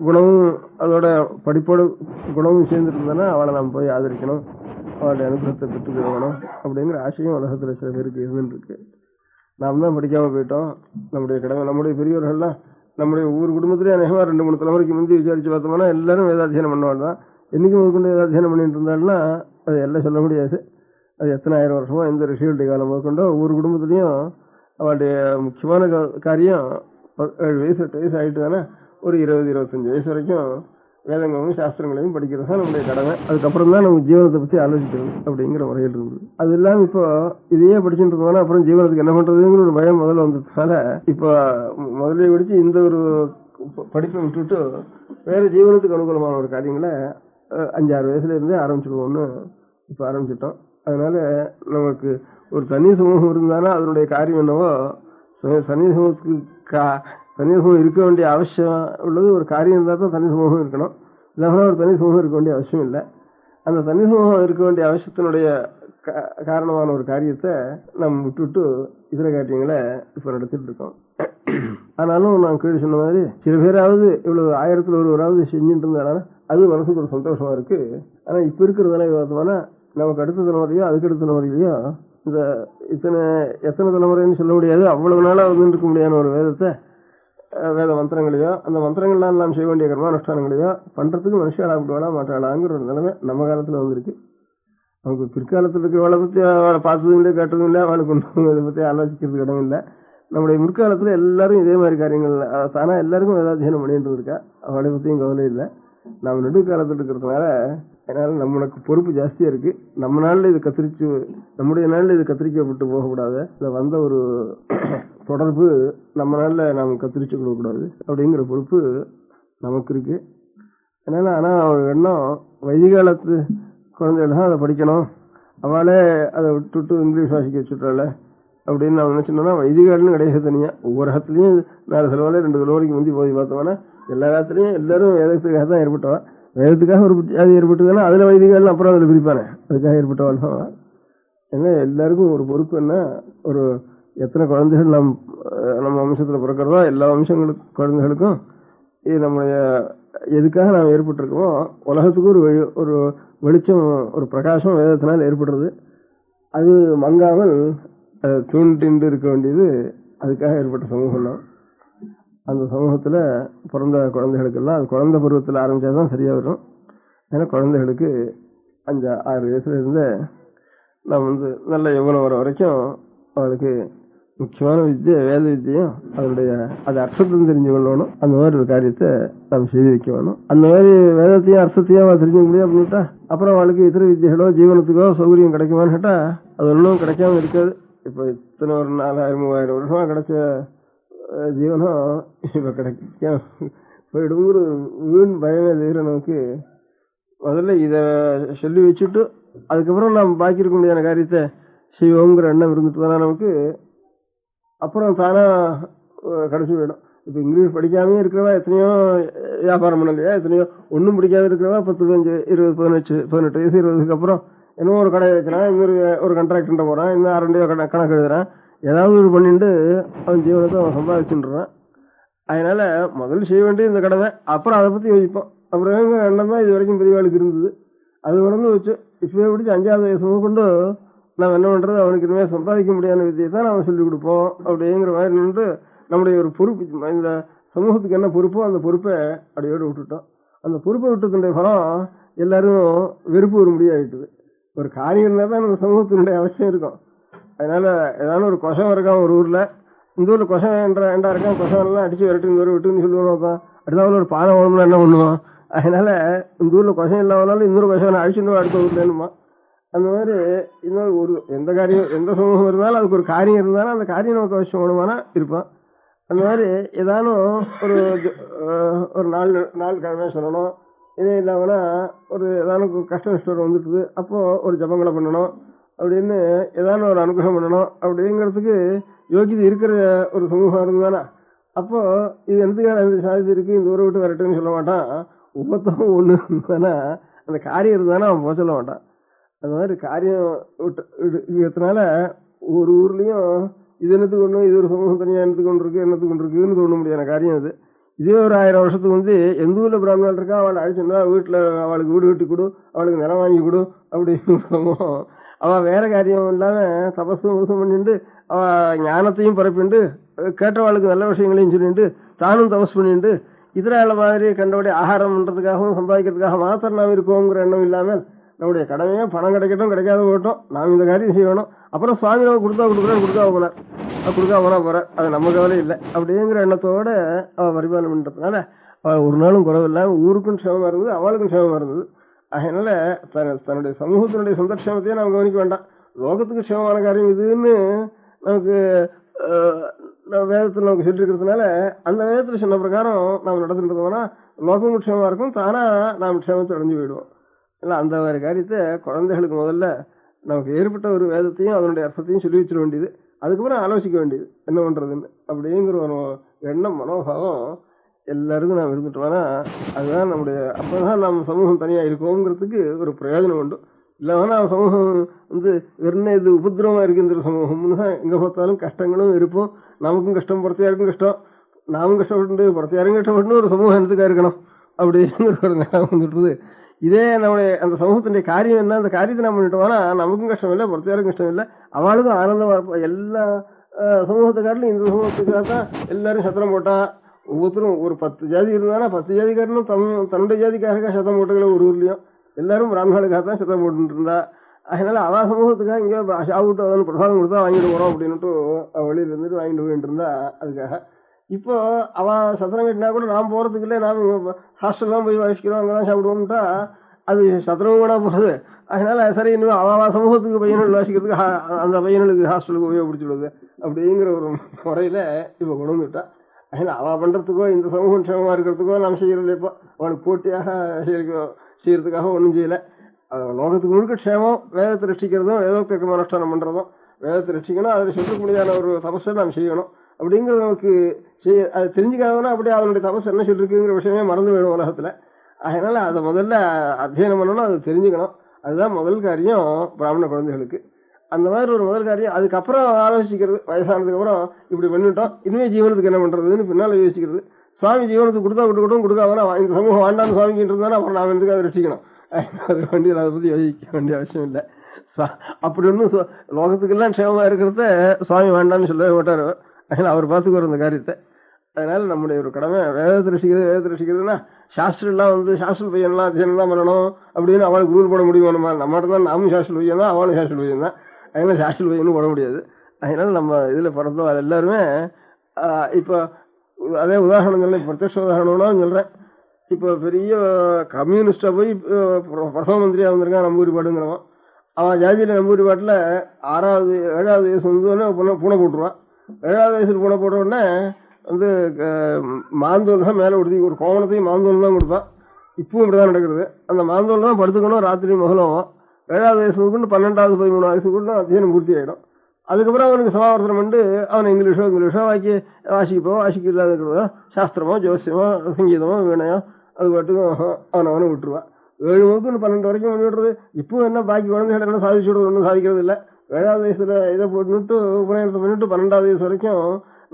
குணமும் அதோட படிப்போட குணமும் சேர்ந்துட்டு இருந்தோன்னா அவளை நாம் போய் ஆதரிக்கணும், அவளுடைய அனுகிரகத்தை பெற்று தருவணும் அப்படிங்கிற ஆசையும் உலகத்துல சில பேருக்கு இருந்துட்டு இருக்கு. நாம் தான் படிக்காம போயிட்டோம். நம்முடைய கடமை நம்முடைய பெரியவர்கள்லாம் நம்முடைய ஒவ்வொரு குடும்பத்திலேயே அநேகமா 2-3 தலைமுறைக்கு முந்தி விசாரிச்சு பார்த்தோம்னா எல்லாரும் வேதாத்தியனம் பண்ணுவாள் தான். என்னைக்கு முதற்கொண்டு வேதாத்தியனம் பண்ணிட்டு இருந்தாள்னா அது எல்லாம் சொல்ல முடியாது. அது எத்தனை 1000 வருஷமா எந்த ரிஷிகளுடைய காலம் முதற்கொண்டோ ஒவ்வொரு குடும்பத்திலையும் அவளுடைய முக்கியமான காரியம் 7 வயசு 8 வயசு ஆயிட்டு தானே ஒரு 20-25 வயசு வரைக்கும் வேதங்களையும் சாஸ்திரங்களையும் படிக்கிறது தான் நம்முடைய கடமை. அதுக்கப்புறம் தான் நம்ம ஜீவனத்தை பத்தி ஆலோசிக்கிறது அப்படிங்கிற முறையில் இருந்தது. அது இல்லாம இப்போ இதையே படிச்சுட்டு இருந்தோம்னா அப்புறம் ஜீவனத்துக்கு என்ன பண்றதுங்கிற ஒரு பயம் முதல்ல வந்ததுனால இப்போ முதல்ல படிச்சு இந்த ஒரு படிப்பை விட்டுட்டு வேற ஜீவனத்துக்கு அனுகூலமான ஒரு காரியங்களை 5-6 வயசுல இருந்தே ஆரம்பிச்சிடுவோம்னு இப்ப ஆரம்பிச்சிட்டோம். அதனால நமக்கு ஒரு தனி சமூகம் இருந்தானா அதனுடைய காரியம் என்னவோ தனி சமூகம் இருக்க வேண்டிய அவசியம் உள்ளது. ஒரு காரியம் இருந்தால் தான் தனி சமூகம் இருக்கணும், இல்லைன்னா ஒரு தனி சமூகம் இருக்க வேண்டிய அவசியம் இல்லை. அந்த தனி சமூகம் இருக்க வேண்டிய அவசியத்தினுடைய காரணமான ஒரு காரியத்தை நம்ம விட்டுவிட்டு இதர காரியங்களை இப்ப நடத்திட்டு இருக்கோம். ஆனாலும் நான் கீழே சொன்ன மாதிரி சில பேராவது இவ்வளவு 1000ல் ஒருவராவது செஞ்சுட்டு இருந்தாலும் அது மனசுக்கு ஒரு சந்தோஷமா இருக்கு. ஆனா இப்ப இருக்கிறதுனால பார்த்தோம்னா நமக்கு அடுத்த தலைமுறையோ அதுக்கு அடுத்த தலைமுறையிலையோ இந்த எத்தனை தலைமுறைன்னு சொல்ல முடியாது, அவ்வளவு நாளா வந்து இருக்க முடியாத ஒரு வேத மந்திரங்களையோ அந்த மந்திரங்கள்லாம் நாம் செய்ய வேண்டிய கர்மானுஷ்டானங்களையோ பண்றதுக்கு மனுஷாளா விடுவாளா மாட்டாளாங்கிற ஒரு நிலைமை நம்ம காலத்துல வந்திருக்கு. அவங்க பிற்காலத்தில் இருக்கிறவளை பத்தி அவளை பார்த்ததும் இல்லை கேட்டதும் இல்லை, அவளுக்கு ஒன்றும் இதை பத்தி ஆலோசிக்கிறதுக்கு இடம் இல்லை. நம்முடைய முற்காலத்துல எல்லாரும் இதே மாதிரி காரியங்கள் தானா எல்லாருக்கும் வேதாத்தியனம் பண்ணிட்டு இருக்கா. அவளை பத்தியும் கவலை இல்லை. நம்ம நெடுக்காலத்தில் இருக்கிறதுனால அதனால நம்மளுக்கு பொறுப்பு ஜாஸ்தியா இருக்கு. நம்ம நாள்ல இது நம்முடைய நாள்ல இது கத்திரிக்கப்பட்டு போகக்கூடாது. இதுல வந்த ஒரு தொடர்பு நம்ம நாள்ல நாம் கத்திரிச்சு கொடுக்கக்கூடாது அப்படிங்கிற பொறுப்பு நமக்கு இருக்கு. அதனால ஆனா ஒரு எண்ணம் வைதிகாலத்து குழந்தைகள் தான் அதை படிக்கணும், அவளே அதை விட்டுட்டு இங்கிலீஷ் வாசிக்க வச்சுட்டாள் அப்படின்னு நான் நினைச்சோம்னா வைதிகால்னு கிடையாது தனியாக. ஒவ்வொரு இடத்துலையும் 4 தலைவரை 2 தலைவரைக்கு முந்தி போய் பார்த்தோம்னா எல்லா இடத்துலையும் எல்லாரும் வேதத்துக்காக தான் ஏற்பட்டவா. வேதத்துக்காக ஒரு ஜாதி ஏற்பட்டதுன்னா அதில் வைதிகால் அப்புறம் அதில் பிரிப்பானே அதுக்காக ஏற்பட்டவாள் தான். ஏன்னா எல்லாருக்கும் ஒரு பொறுப்பு என்ன, ஒரு எத்தனை குழந்தைகள் நம்ம வம்சத்தில் பிறக்கிறதோ எல்லா வம்சங்களுக்கு குழந்தைகளுக்கும் இது நம்முடைய எதுக்காக நாம் ஏற்பட்டிருக்கோமோ உலகத்துக்கு ஒரு வெளிச்சம் ஒரு பிரகாசம் வேதத்தினால் ஏற்படுறது. அது மங்காமல் தூண்டின்று இருக்க வேண்டியது அதுக்காக ஏற்பட்ட சமூகம் தான். அந்த சமூகத்தில் பிறந்த குழந்தைகளுக்கெல்லாம் அது குழந்தை பருவத்தில் ஆரம்பித்தாதான் சரியாக வரும். ஏன்னா குழந்தைகளுக்கு 5-6 வயசுல இருந்து நாம் நல்ல யௌவனம் வர வரைக்கும் அவளுக்கு முக்கியமான வித்தியை வேத வித்தியும் அது அர்த்தத்தையும் தெரிஞ்சு கொள்ளணும். அந்த மாதிரி ஒரு காரியத்தை நாம் செய்து வைக்க வேணும். அந்த மாதிரி வேதத்தையும் அர்த்தத்தையும் அவள் தெரிஞ்சுக்க முடியும் அப்படின்ட்டா அப்புறம் அவளுக்கு இதர வித்தியகளோ ஜீவனத்துக்கோ சௌகரியம் கிடைக்குமான்னு கேட்டா அது ஒன்றும் கிடைக்காம இருக்காது. இப்போ இத்தனை ஒரு 4000-3000 வருஷமா கிடைச்ச ஜீவனம் இப்போ கிடைக்க போயிடுங்கிற வீண் பயமே தவிர நமக்கு முதல்ல இதை சொல்லி வச்சுட்டு அதுக்கப்புறம் நாம் பாக்கி இருக்க முடியாத காரியத்தை செய்வோங்கிற எண்ணம் இருந்துட்டு தானே நமக்கு அப்புறம் தானா கடைசி போயிடும். இப்போ இங்கிலீஷ் படிக்காமே இருக்கிறவா எத்தனையோ வியாபாரம் பண்ணலையா, எத்தனையோ ஒன்றும் பிடிக்காம இருக்கிறவா 10, 15, 20, 18 வயசு 20க்கு அப்புறம் இன்னும் ஒரு கடை வைக்கிறான், ஒரு கான்ட்ராக்டர் போறான், இன்னும் 2 கணக்கு எழுதுறான், ஏதாவது ஒரு பண்ணிட்டு அவன் ஜீவனத்தை அவன் சம்பாதிச்சுன்றான். அதனால முதல்ல செய்ய வேண்டிய இந்த கடமை, அப்புறம் அதை பத்தி யோசிப்போம். அப்புறம் எண்ணம் தான் இது வரைக்கும் பெரியவாளுக்கு இருந்தது. அது வளர்ந்து வச்சு இப்பவே பிடிச்சி 5வது வயசு கொண்டு நாம் என்ன பண்றது, அவனுக்கு இனிமேல் சம்பாதிக்க முடியாத வித்தியை தான் நம்ம சொல்லிக் கொடுப்போம் அப்படிங்கிற மாதிரி நின்று நம்முடைய ஒரு பொறுப்பு, இந்த சமூகத்துக்கு என்ன பொறுப்போ அந்த பொறுப்பை அடியோடு விட்டுட்டோம். அந்த பொறுப்பை விட்டதுடைய பலம் எல்லாரும் வெறுப்பு ஒரு முடியாயிட்டுது. ஒரு காரியம் இருந்தால் தான் அந்த சமூகத்தினுடைய அவசியம் இருக்கும். அதனால ஏதாவது ஒரு கொசம் இருக்கான் ஒரு ஊர்ல, இந்த ஊர்ல கொசம் ஏண்டா இருக்கான், கொசம் எல்லாம் அடிச்சு விரட்டு இந்த ஊர் விட்டுன்னு சொல்லுவான். அடுத்த ஒரு பானை உடம்புல என்ன பண்ணுவான். அதனால இந்த ஊர்ல கொசம் இல்லாதனாலும் இன்னொரு கொசம் அழிச்சுட்டு அடுத்த ஊர்ல என்னமா. அந்த மாதிரி இன்னொரு ஒரு எந்த காரியம் எந்த சமூகம் இருந்தாலும் அதுக்கு ஒரு காரியம் இருந்தாலும் அந்த காரியம் நமக்கு அவசியம் வேணுமானா இருப்பான். அந்த மாதிரி ஏதானும் ஒரு நாலு கிழமை சொல்லணும். இதே இல்லாமனா ஒரு ஏதானும் கஷ்ட நஷ்டம் வந்துட்டுது, அப்போ ஒரு ஜபங்களை பண்ணணும் அப்படின்னு ஏதானும் ஒரு அனுகிரகம் பண்ணணும் அப்படிங்கிறதுக்கு யோகிதை இருக்கிற ஒரு சமூகம் இருந்தானா அப்போ இது எந்தக்கான சாதித்து இருக்கு, இந்த ஊரை விட்டு வரட்டுன்னு சொல்ல மாட்டான். ஒவ்வொருத்தரும் ஒண்ணு இருந்தானா அந்த காரியம் இருந்தானா அவன் போக சொல்ல மாட்டான். அந்த மாதிரி காரியம் விட்டதுனால ஒரு ஊர்லயும் இது என்னத்துக்கு ஒண்ணு, இது ஒரு சமூகம் தனியா என்னத்துக்கு கொண்டு இருக்கு என்னத்துக்கு கொண்டு இருக்குன்னு தோண முடியாத காரியம் அது. இதே ஒரு 1000 வருஷத்துக்கு எந்த ஊர்ல பிராமணால் இருக்கா அவளை அழிச்சுன்னா வீட்டுல அவளுக்கு வீடு கட்டி கொடு, அவளுக்கு நிலம் வாங்கி கொடு அப்படின்னு அவன் வேற காரியம் இல்லாம தபசும் பண்ணிட்டு அவ ஞானத்தையும் பரப்பிண்டு கேட்டவாளுக்கு நல்ல விஷயங்களையும் சொல்லிட்டு தானும் தபஸ் பண்ணிட்டு இதர மாதிரி கண்டபடி ஆகாரம் பண்றதுக்காகவும் சம்பாதிக்கிறதுக்காக மாத்திரம் நாம் இருக்கோங்கிற எண்ணம் இல்லாமல் நம்முடைய கடமையே பணம் கிடைக்கட்டும் கிடைக்காத போட்டோம், நாம் இந்த காரியம் செய்யணும். அப்புறம் சுவாமி நம்ம கொடுக்காம போற அது நம்ம கவலை இல்லை அப்படிங்கிற எண்ணத்தோட அவ பரிபாலனம் பண்றதுனால அவ ஒரு நாளும் குறவில்லாம ஊருக்கும் க்ஷேமமா இருந்தது, அவளுக்கும் க்ஷேமமா இருந்தது. அதனால தன்னுடைய சமூகத்தினுடைய சொந்த க்ஷேமத்தையே நாம் கவனிக்க வேண்டாம். லோகத்துக்கு க்ஷேமமான காரியம் இதுன்னு நமக்கு வேதத்தில் நமக்கு சொல்லி இருக்கிறதுனால அந்த வேதத்தில் சொன்ன பிரகாரம் நாம் நடந்துட்டோம்னா லோகமும் க்ஷேமமா இருக்கும், தானா நாம் க்ஷேமத்தை அடைஞ்சு போயிடுவோம். இல்லை அந்த மாதிரி காரியத்தை குழந்தைகளுக்கு முதல்ல நமக்கு ஏற்பட்ட ஒரு வேதத்தையும் அதனுடைய அர்த்தத்தையும் சொல்லி வச்சிட வேண்டியது, அதுக்கப்புறம் ஆலோசிக்க வேண்டியது என்ன பண்றதுன்னு அப்படிங்கிற ஒரு எண்ணம் மனோபாவம் எல்லாருக்கும் நாம் இருந்துட்டோம்னா அதுதான் நம்முடைய அப்பதான் நம்ம சமூகம் தனியா இருக்கோங்கிறதுக்கு ஒரு பிரயோஜனம் உண்டு. இல்லைன்னா சமூகம் வெறும் இது உபதிரவமா இருக்குங்கிற சமூகம்னு தான் எங்க பார்த்தாலும் கஷ்டங்களும் இருப்போம், நமக்கும் கஷ்டம் புறத்தையாருக்கும் கஷ்டம், நாமும் கஷ்டப்பட்டு புறத்தையாரும் கஷ்டப்பட்டு ஒரு சமூகம் என்னத்துக்கா இருக்கணும் அப்படிங்கிற ஒரு நிலம் வந்துட்டுருது. இதே நம்முடைய அந்த சமூகத்தினுடைய காரியம் என்ன, அந்த காரியத்தை நம்ம பண்ணிட்டோம்னா நமக்கும் கஷ்டம் இல்லை புறத்தையாருக்கும் கஷ்டம் இல்லை, அவளுக்கும் ஆனந்தமா இருப்போம். எல்லா சமூகத்துக்காரிலும் இந்த சமூகத்துக்காக தான் எல்லாரும் சத்திரம் போட்டான். ஒவ்வொருத்தரும் ஒரு 10 ஜாதி இருந்தானா 10 ஜாதிக்காரனும் தன்னுடைய ஜாதிக்காக சத்தம் போட்டுக்கல. ஒரு ஊர்லயும் எல்லாரும் பிராமணர்களுக்காக தான் சத்தம் போட்டு இருந்தா. அதனால அவ சமூகத்துக்காக இங்கே சாப்பிட்டு பிரசாதம் கொடுத்தா வாங்கிட்டு போறோம் அப்படின்னுட்டு வெளியில இருந்துட்டு வாங்கிட்டு போயிட்டு இருந்தா. அதுக்காக இப்போ அவ சத்திரம் கட்டினா கூட நாம் போறதுக்கு இல்லை, நாம் ஹாஸ்டல் தான் போய் வசிக்கிறோம், அங்கதான் சாப்பிடுவோம்ட்டா அது சத்திரமும் கூட போகுது. அதனால சரி இன்னும் அவ சமூகத்துக்கு பையன்கள் வாசிக்கிறதுக்கு அந்த பையன்களுக்கு ஹாஸ்டலுக்கு உபயோகப்படுத்திடுவது அப்படிங்கிற ஒரு முறையில இப்ப கொண்டு வந்துட்டா. அதனால அவ பண்றதுக்கோ இந்த சமூகம் க்ஷேமமா இருக்கிறதுக்கோ நாம் செய்யறது இப்போ அவளுக்கு போட்டியாக செய்யறதுக்காக ஒன்றும் செய்யல. லோகத்துக்கு முழுக்க க்ஷேமம், வேதத்தை ரட்சிக்கிறதும் வேதோக்தமான அனுஷ்டானம் பண்றதும். வேதத்தை ரட்சிக்கணும், அதில் சொல்ல முடியாத ஒரு தபஸை நாம் செய்யணும் அப்படிங்கிறது நமக்கு அது தெரிஞ்சுக்காதனா அப்படியே அதனுடைய தபஸ் என்ன சொல்லிருக்குங்கிற விஷயமே மறந்து போயிடும் உலகத்துல. அதனால அதை முதல்ல அத்தியனம் பண்ணணும், அதை தெரிஞ்சுக்கணும். அதுதான் முதல் காரியம் பிராமண குழந்தைகளுக்கு. அந்த மாதிரி ஒரு முதல் காரியம். அதுக்கப்புறம் ஆலோசிக்கிறது, வயசானதுக்கு அப்புறம் இப்படி பண்ணிட்டோம், இனிமே ஜீவனத்துக்கு என்ன பண்றதுன்னு பின்னால யோசிக்கிறது. சுவாமி ஜீவனத்துக்கு கொடுத்தா கொடுக்கட்டும், கொடுக்காதனா இந்த சமூகம் வேண்டான்னு சுவாமிக்கு இருந்தாலும் அப்புறம் நான் எனக்கு அதை ரசிக்கணும். அது வண்டி அதை பத்தி யோசிக்க வேண்டிய அவசியம் இல்லை. அப்படி ஒன்றும் லோகத்துக்கெல்லாம் க்ஷேமமா இருக்கிறத சுவாமி வேண்டான்னு சொல்லவே மாட்டாரு. அதனால அவர் பார்த்துக்குவார் அந்த காரியத்தை. அதனால நம்முடைய ஒரு கடமை வேதத்தை ரசிக்கிறதுனா சாஸ்திரம் எல்லாம் சாஸ்திர பையன்லாம் அத்தியனம் தான் பண்ணணும் அப்படின்னு அவளுக்கு ரூல் போட முடியும். நம்மகிட்ட தான் நாமும் சாஸ்திர பையன் தான், அவளும் சாஸ்திர பையன் தான். அதனால சாஸ்திர பையனும் போட முடியாது. அதனால நம்ம இதுல பிறந்தோம் அது எல்லாருமே இப்போ அதே உதாரணங்கள்ல பிரத்யட்ச உதாரணம்னா சொல்றேன். இப்போ பெரிய கம்யூனிஸ்டா போய் பிரதம மந்திரியா வந்திருக்கான் நம்பூரிப்பாடுங்கிறவன். அவன் ஜாதியில நம்பூரிப்பாட்டில் 7வது 7வது வயசு வந்து பூனை போட்டுருவான். 7வது வயசுல பூனை போட்ட உடனே மாந்தோல் தான் மேலே உடுத்தி ஒரு கோவணத்தையும் மாந்தோல் தான் கொடுப்பான். இப்பவும் இப்படிதான் நடக்கிறது. அந்த மாந்தோல் தான் படுத்துக்கணும், ராத்திரி மகளும். 7வது வயசுக்கு 12வது 13 வயசுக்குள்ள அத்தியனம் பூர்த்தி ஆகிடும். அதுக்கப்புறம் அவனுக்கு சமாவர்த்தனம் பண்ணி அவனை இங்கிலீஷோ வாசிக்கப்போ வாசிக்க இல்லாத இருக்கிறதோ சாஸ்திரமோ ஜோசியமோ சங்கீதமோ வீணையோ அது பாட்டுக்கும் அவனை விட்டுருவான். 7 முதல் 12 வரைக்கும் பண்ணி விடுறது. இப்பவும் என்ன பாக்கி குழந்தைகள் என்ன சாதிச்சு விடுறது, ஒன்றும் சாதிக்கிறது இல்லை. 7வது வயசுல இதை போட்டுட்டு உபநயனத்தை பண்ணிட்டு 12வது வயசு வரைக்கும்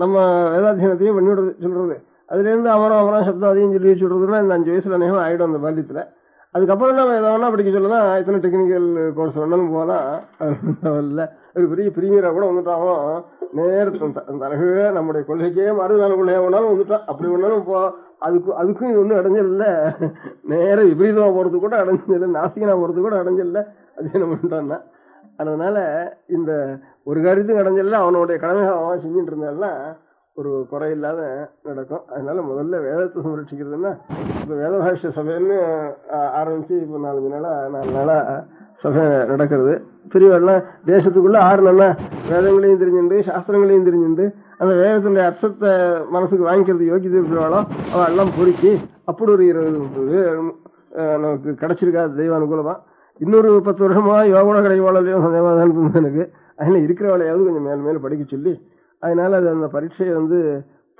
நம்ம வேதாத்தியனத்தையும் பண்ணி விடுறது சொல்றது. அதுலேருந்து அமரம் சப்தம் அதையும் சொல்லி வச்சு விடுறதுன்னா இந்த 5 வயசுல அநேகம் ஆகிடும் அந்த பால்யத்தில். அதுக்கப்புறம் நம்ம எதை வேணா படிக்க சொல்லலாம், இத்தனை டெக்னிக்கல் கோர்ஸ் வேணாலும் போகலாம். இல்லை ஒரு பெரிய பிரிமியரா கூட வந்துட்டாலும் நேரத்தை அந்த அழகு நம்முடைய கொள்கைக்கே மறுதான கொள்கையா வேணாலும் வந்துட்டான். அப்படி வேணாலும் அதுக்கும் இது ஒன்றும் அடைஞ்சல் இல்லை. நேர விபரீதமா போறது கூட அடைஞ்சல் இல்லை, நாஸ்திகனா போறது கூட அடைஞ்சல் இல்லை. அது என்ன பண்ணிட்டான்னா அதனால இந்த ஒரு காரியத்துக்கும் அடைஞ்சல அவனுடைய கடமை அவன் செஞ்சுட்டு இருந்தாலாம் ஒரு குறையில்லாத நடக்கும். அதனால முதல்ல வேதத்தை சம்ரட்சிக்கிறதுன்னா இப்போ வேதபாஷ்ய சபைன்னு ஆரம்பிச்சு இப்போ 4 நாளா சபை நடக்கிறது. பெரியவெல்லாம் தேசத்துக்குள்ள 6 நாளா வேதங்களையும் தெரிஞ்சுட்டு சாஸ்திரங்களையும் தெரிஞ்சுட்டு அந்த வேதத்தினுடைய அர்த்தத்தை மனசுக்கு வாங்கிக்கிறது யோகியதை இருக்கிறாளோ அவள் எல்லாம் பொறுக்கி அப்படி ஒரு 20-30 நமக்கு கிடைச்சிருக்கா தெய்வ அனுகூலமா. இன்னொரு 10 வருஷமா யோகோட கிடைக்கவாளையும் சந்தேகமாக தான் எனக்கு. அதனால இருக்கிறவளையாவது கொஞ்சம் மேல் மேலே படிக்க சொல்லி அதனால அது அந்த பரீட்சையை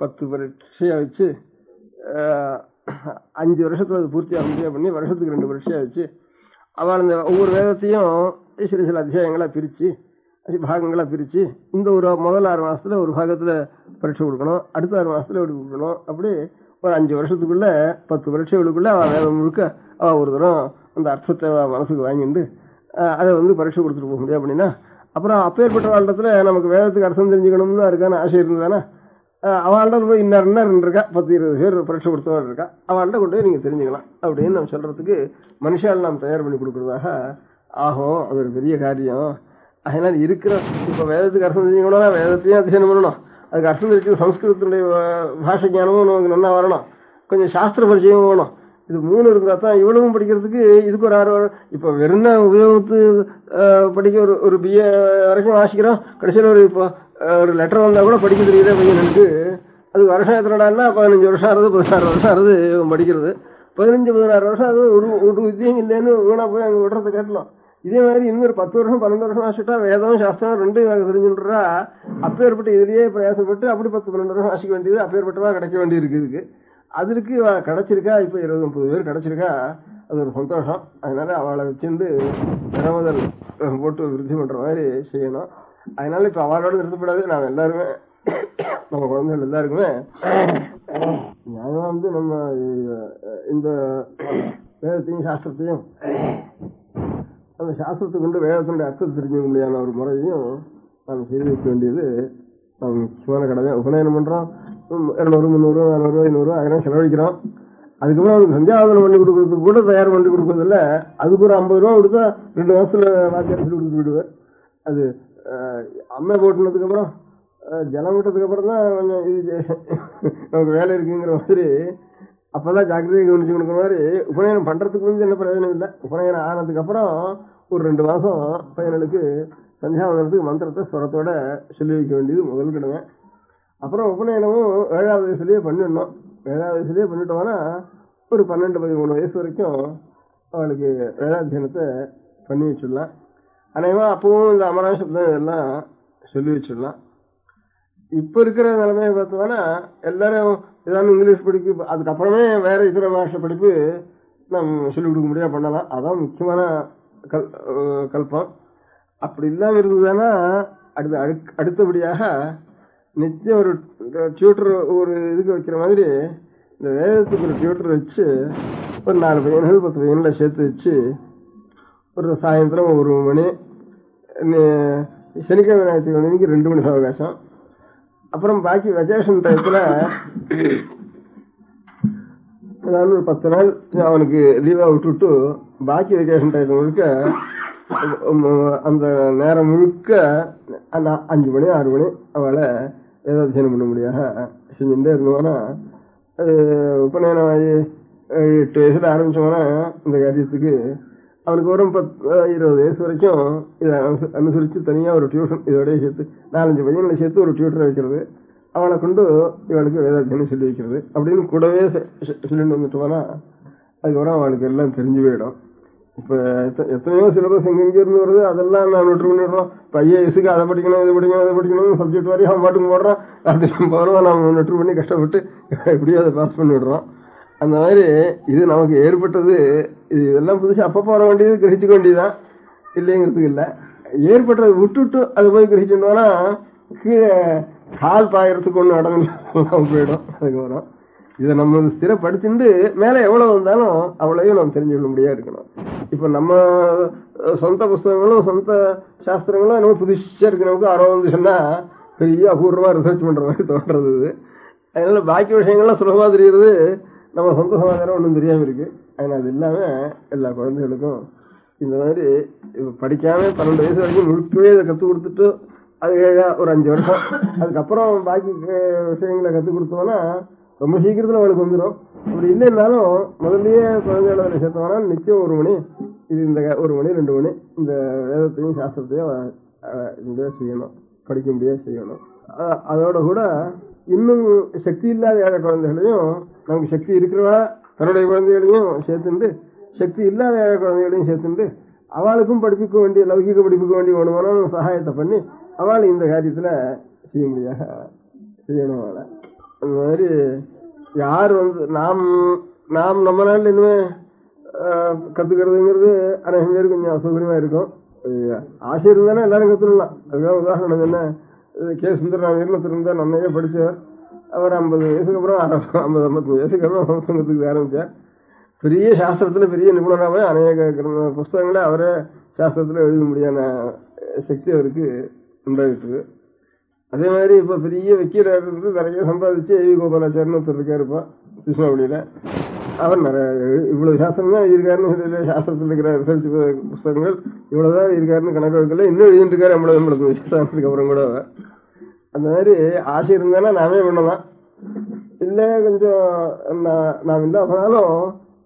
10 பரீட்சையா வச்சு 5 வருஷத்துல அது பூர்த்தியாக பண்ணி வருஷத்துக்கு 2 பரீட்சையா வச்சு அவள் அந்த ஒவ்வொரு வேதத்தையும் சில அத்தியாயங்களா பிரிச்சு பாகங்களா பிரிச்சு இந்த ஒரு முதல் 6 மாசத்துல ஒரு பாகத்துல பரீட்சை கொடுக்கணும், அடுத்த 6 மாசத்துல எப்படி கொடுக்கணும். அப்படி ஒரு 5 வருஷத்துக்குள்ள 10 பரீட்சைகளுக்குள்ள அவள் வேதம் முழுக்க அவள் ஒரு தரம் அந்த அர்த்தத்தை மனசுக்கு வாங்கிட்டு அதை பரீட்சை கொடுத்துட்டு போக முடியும். அப்படின்னா அப்புறம் அப்பேற்பட்ட வாழ்டத்துல நமக்கு வேதத்துக்கு அர்த்தம் தெரிஞ்சுக்கணும்னு இருக்கான்னு ஆசை இருந்ததானே அவள்கிட்ட போய் இன்னும் இருக்கா 10-20 பேர் பரீட்சை கொடுத்தவள் இருக்கா, அவள்கிட்ட கொண்டு போய் நீங்க தெரிஞ்சுக்கலாம் அப்படின்னு நம்ம சொல்றதுக்கு மனுஷால் நாம் தயார் பண்ணி கொடுக்கறதாக ஆகும். அது ஒரு பெரிய காரியம். அதனால இருக்கிற இப்ப வேதத்துக்கு அர்த்தம் தெரிஞ்சுக்கணும்னா வேதத்தையும் அத்தியனம் பண்ணணும். அதுக்கு அர்த்தம் தெரிஞ்சு சம்ஸ்கிருதத்தினுடைய பாஷை ஞானமும் நமக்கு நல்லா வரணும், கொஞ்சம் சாஸ்திர பரிச்சயமும் வேணும். இது 3 இருந்தா தான் இவ்வளவும் படிக்கிறதுக்கு இதுக்கு ஒரு 6 வருஷம். இப்ப வெறும் உபயோகத்து படிக்க ஒரு BA வரைக்கும் வாசிக்கிறோம். கடைசியில் இப்போ ஒரு லெட்டர் வந்தா கூட படிக்க தெரியுதே பையனுக்கு. அதுக்கு வருஷம் எத்தனைடான்னா 15 வருஷம் ஆகுது, 16 வருஷம் ஆகுது படிக்கிறது. 15-16 வருஷம் அது ஒரு வித்தியம் இல்லைன்னு வீணா போய் அங்கே விடுறதை கேட்டலாம். இதே மாதிரி இன்னொரு 10 வருஷம் 12 வருஷம் வாசிட்டா வேதம் சாஸ்திரம் 2 தெரிஞ்சுன்றா அப்பேற்பட்ட இதுலயே பிரயாசப்பட்டு அப்படி 10-12 வருஷம் வாசிக்க வேண்டியது அப்பேற்பட்டவா கிடைக்க வேண்டியிருக்கு. இதுக்கு அதுக்கு கிடைச்சிருக்கா இப்ப 20-30 பேர் கிடைச்சிருக்கா, அது ஒரு சந்தோஷம். அதனால அவளை வச்சுட்டு திறமதல் போட்டு விருத்தி பண்ற மாதிரி செய்யணும். அதனால இப்ப அவளோட நிறுத்தப்படாது. நாம எல்லாருமே நம்ம குழந்தைகள் எல்லாருக்குமே நியாயமா நம்ம இந்த வேதத்தையும் சாஸ்திரத்தையும் அந்த சாஸ்திரத்தை கொண்டு வேதத்தினுடைய அர்த்தத்தை தெரிஞ்சுக்க முடியாத ஒரு முறையையும் நாம் செய்து வைக்க வேண்டியது நம்ம முக்கியமான கடமை. உபநயனம் பண்றோம், 200, 300, 400, 500 அதெல்லாம் செலவழிக்கிறோம். அதுக்கப்புறம் அவனுக்கு சந்தியாவதனம் பண்ணி கொடுக்கறதுக்கு கூட தயார் பண்ணி கொடுக்கறதில்ல. அதுக்கு ஒரு 50 ரூபா கொடுத்தா 2 மாசத்துல வாத்தியார் சொல்லி கொடுத்து விடுவேன். அது அம்மை போட்டுனதுக்கு அப்புறம் ஜலம் விட்டதுக்கு அப்புறம் தான் கொஞ்சம் இது நமக்கு வேலை இருக்குங்கிற மாதிரி அப்பதான் ஜாக்கிரதையை கவனிச்சு கொடுக்குற மாதிரி. உபநயனம் பண்றதுக்கு வந்து என்ன பிரயோஜனம் இல்லை. உபநயனம் ஆனதுக்கு அப்புறம் ஒரு 2 மாசம் பையனுக்கு சந்தியாவதனத்துக்கு மந்திரத்தை ஸ்வரத்தோட சொல்லி வைக்க வேண்டியது முதல் கடமை. அப்புறம் உபநயனமும் 7வது வயசுலயே பண்ணிடணும். 7வது வயசுலயே பண்ணிட்டோம்னா ஒரு 12-13 வயசு வரைக்கும் அவளுக்கு வேதாத்தியனத்தை பண்ணி வச்சிடலாம். அநேகமாக அப்பவும் இந்த அமரா சப்தம் இதெல்லாம் சொல்லி வச்சிடலாம். இப்போ இருக்கிற நிலைமையை பார்த்தோம்னா எல்லாரும் ஏதாவது இங்கிலீஷ் படிப்பு அதுக்கப்புறமே வேற இதர பாஷை படிப்பு நம்ம சொல்லிக் கொடுக்க முடியாது, பண்ணலாம். அதான் முக்கியமான கல்பம். அப்படி இல்லாமல் இருந்ததுன்னா அடுத்தபடியாக நிச்சயம் ஒரு டியூட்டர் ஒரு இதுக்கு வைக்கிற மாதிரி இந்த வேதத்துக்கு ஒரு டியூட்டர் வச்சு ஒரு 4 பையன்கள் 10 பையன்களை சேர்த்து வச்சு ஒரு சாயந்தரம் 1 மணி, சனிக்கிழமை ஞாயிற்றுக்கிழமைக்கு 2 மணி அவகாசம், அப்புறம் பாக்கி வெக்கேஷன் டயத்தில் ஏதாவது ஒரு 10 நாள் அவனுக்கு லீவாக விட்டுவிட்டு பாக்கி வெக்கேஷன் டயத்தில் முழுக்க அந்த நேரம் முழுக்க 5 மணி 6 மணி அவளை வேதாத்தியனம் பண்ண முடியாத செஞ்சுட்டே இருந்தோன்னா உபநயனம் ஆகி 8 வயசுல ஆரம்பிச்சோம்னா இந்த காரியத்துக்கு அவனுக்கு வரும் 20 வயசு வரைக்கும் இதை அனுசரித்து தனியாக ஒரு டியூஷன் இதோடய சேர்த்து 4-5 பையன்களை சேர்த்து ஒரு டியூட்டரை வைக்கிறது, அவளை கொண்டு இவளுக்கு வேதாத்தியனம் சொல்லி வைக்கிறது அப்படின்னு கூடவே சொல்லிட்டு வந்துட்டோம்னா அதுக்கப்புறம் அவளுக்கு எல்லாம் தெரிஞ்சு போயிடும். இப்போ எத்தனையோ சிலபஸ் எங்கெங்கிருந்து வருது, அதெல்லாம் நான் விட்டு பண்ணிடுறோம். இப்போ ஐஏஎஸ்க்கு அதை படிக்கணும் இதை படிக்கணும் அதை படிக்கணும் சப்ஜெக்ட் வரையும் அவன் பாட்டுக்கு போடுறான். அது போகிறோம் நம்ம நெட்ரு பண்ணி கஷ்டப்பட்டு எப்படியோ அதை பாஸ் பண்ணிவிடுறோம். அந்த மாதிரி இது நமக்கு ஏற்பட்டது. இது இதெல்லாம் புதுசு அப்பப்போ வர வேண்டியது கிரகிச்சிக்க வேண்டியதுதான், இல்லைங்கிறதுக்கு இல்லை. ஏற்பட்டதை விட்டுட்டு அது போய் கிரகிச்சுட்டோம்னா கீழே கால் பாயறதுக்கு ஒன்று அடங்கு போயிடும். அதுக்கு வரும் இதை நம்ம ஸ்திரப்படுத்திட்டு மேலே எவ்வளோ வந்தாலும் அவ்வளோயும் நம்ம தெரிஞ்சுக்கொள்ள முடியாது இருக்கணும். இப்போ நம்ம சொந்த புஸ்தகங்களும் சொந்த சாஸ்திரங்களும் நம்ம புதுசாக இருக்கிறவங்க ஆர்வம் வந்துச்சுன்னா பெரிய அபூர்வமாக ரிசர்ச் பண்ணுற மாதிரி தோன்றது. அதனால பாக்கி விஷயங்கள்லாம் சுலபமாக தெரிகிறது, நம்ம சொந்த சமாதானம் ஒன்றும் தெரியாமல் இருக்குது. அதனால் அது இல்லாமல் எல்லா குழந்தைகளுக்கும் இந்த மாதிரி இப்போ படிக்காமல் 12 வயசு வரைக்கும் முழுக்கவே இதை கற்றுக் கொடுத்துட்டு அது ஒரு 5 வருஷம் அதுக்கப்புறம் பாக்கி விஷயங்களை கற்றுக் கொடுத்தோம்னா ரொம்ப சீக்கிரத்தில் அவளுக்கு வந்துடும். அப்படி இல்லைன்னாலும் முதல்லயே குழந்தைகளை சேர்த்தோம்னா நிச்சயம் 1 மணி இது இந்த 1 மணி 2 மணி இந்த வேதத்தையும் சாஸ்திரத்தையும் இந்த செய்யணும், படிக்க முடியாது செய்யணும். அதோட கூட இன்னும் சக்தி இல்லாத ஏழை குழந்தைகளையும் நமக்கு சக்தி இருக்கிறவா தன்னுடைய குழந்தைகளையும் சேர்த்துண்டு சக்தி இல்லாத ஏழை குழந்தைகளையும் சேர்த்துண்டு அவளுக்கும் படிப்புக்க வேண்டிய லௌகிக படிப்புக்க வேண்டிய வேணுமான சகாயத்தை பண்ணி அவள் இந்த காரியத்தில் செய்ய முடியாது செய்யணும். அவளை அந்த மாதிரி யார் நாம் நம்ம நாட்டில் இனிமே கற்றுக்கிறதுங்கிறது அநேகம் பேர் கொஞ்சம் அசௌகரியமாக இருக்கும். ஆசை இருந்தானே எல்லாரும் கற்றுக்கலாம். அதுக்காக உதாரணம் என்ன, கே சுந்தரராமன் இருந்தால் நன்னையே படித்தவர். அவர் 50 வயசுக்கு அப்புறம் 50-55 வயசுக்கு அப்புறம் சங்கத்துக்கு ஆரம்பித்தார். பெரிய சாஸ்திரத்தில் பெரிய நிபுணராகவே அநேக புஸ்தகங்களை அவரே சாஸ்திரத்தில் எழுத முடியாத சக்தி அவருக்கு உண்டாகிட்டு. அதே மாதிரி இப்போ பெரிய வக்கீலாக இருந்து நிறைய சம்பாதிச்சு ஏவி கோபாலாச்சாரியன்னு ஒருத்தர் இருக்காரு இப்போ கிருஷ்ணாவளியில். அவர் நிறைய இவ்வளவு சாஸ்திரம் தான் இருக்காருன்னு சொல்லி சாஸ்திரத்தில் இருக்கிற ரிசர்ச் புஸ்தகங்கள் இவ்வளோதான் இருக்காருன்னு கணக்கு வைக்கல, இன்னும் எழுதிட்டு இருக்காரு 50 வயசுக்கு அப்புறம் கூட. அந்த மாதிரி ஆசை இருந்தானா நாமே பண்ணலாம், இல்லை கொஞ்சம் நாம் இல்லாமனாலும்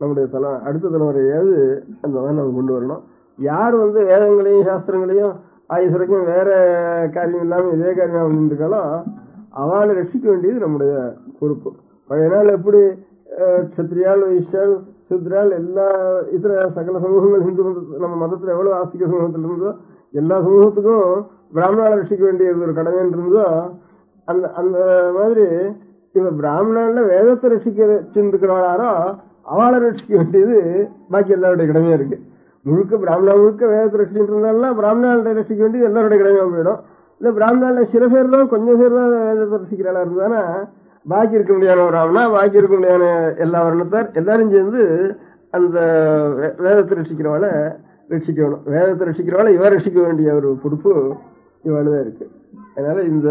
நம்முடைய அடுத்த தலைமுறையாவது அந்த மாதிரி நம்ம கொண்டு வரணும். யார் வேதங்களையும் சாஸ்திரங்களையும் ஆயுசு வரைக்கும் வேற காரியம் இல்லாமல் இதே காரியம் பண்ணிருக்காளோ அவளை ரட்சிக்க வேண்டியது நம்முடைய பொறுப்பு. பழைய நாள் எப்படி சத்திரியால் வைஷ்யால் சூத்ரால் எல்லா இதர சகல சமூகங்கள் ஹிந்து நம்ம மதத்தில் எவ்வளோ ஆஸ்திக சமூகத்தில் இருந்தோ எல்லா சமூகத்துக்கும் பிராமணாவை ரட்சிக்க வேண்டியது ஒரு கடமைன்னு இருந்தோ அந்த அந்த மாதிரி இவ பிராமணால வேதத்தை ரட்சிக்கிறவளாரோ அவளை ரட்சிக்க வேண்டியது பாக்கி எல்லாருடைய கடமையா இருக்கு. முழுக்க பிராமணா முழுக்க வேதத்தை ரட்சிச்சுட்டு இருந்தாலும் பிராமணால ரட்சிக்க வேண்டியது எல்லாருடைய கடமையா போயிடும். இல்லை பிராமணால சில பேர் தான் கொஞ்சம் பேர் தான் வேதத்தை ரட்சிக்கிறாளா இருந்தானா பாக்கி இருக்க முடியாத பிராமணா பாக்கி இருக்க முடியாத எல்லா வர்ணத்தார் எல்லாரும் சேர்ந்து அந்த வேதத்தை ரட்சிக்கிறவளை ரட்சிக்கணும். வேதத்தை ரட்சிக்கிறவளை இவ ரட்சிக்க வேண்டிய ஒரு பொறுப்பு இவளுதான் இருக்கு. அதனால இந்த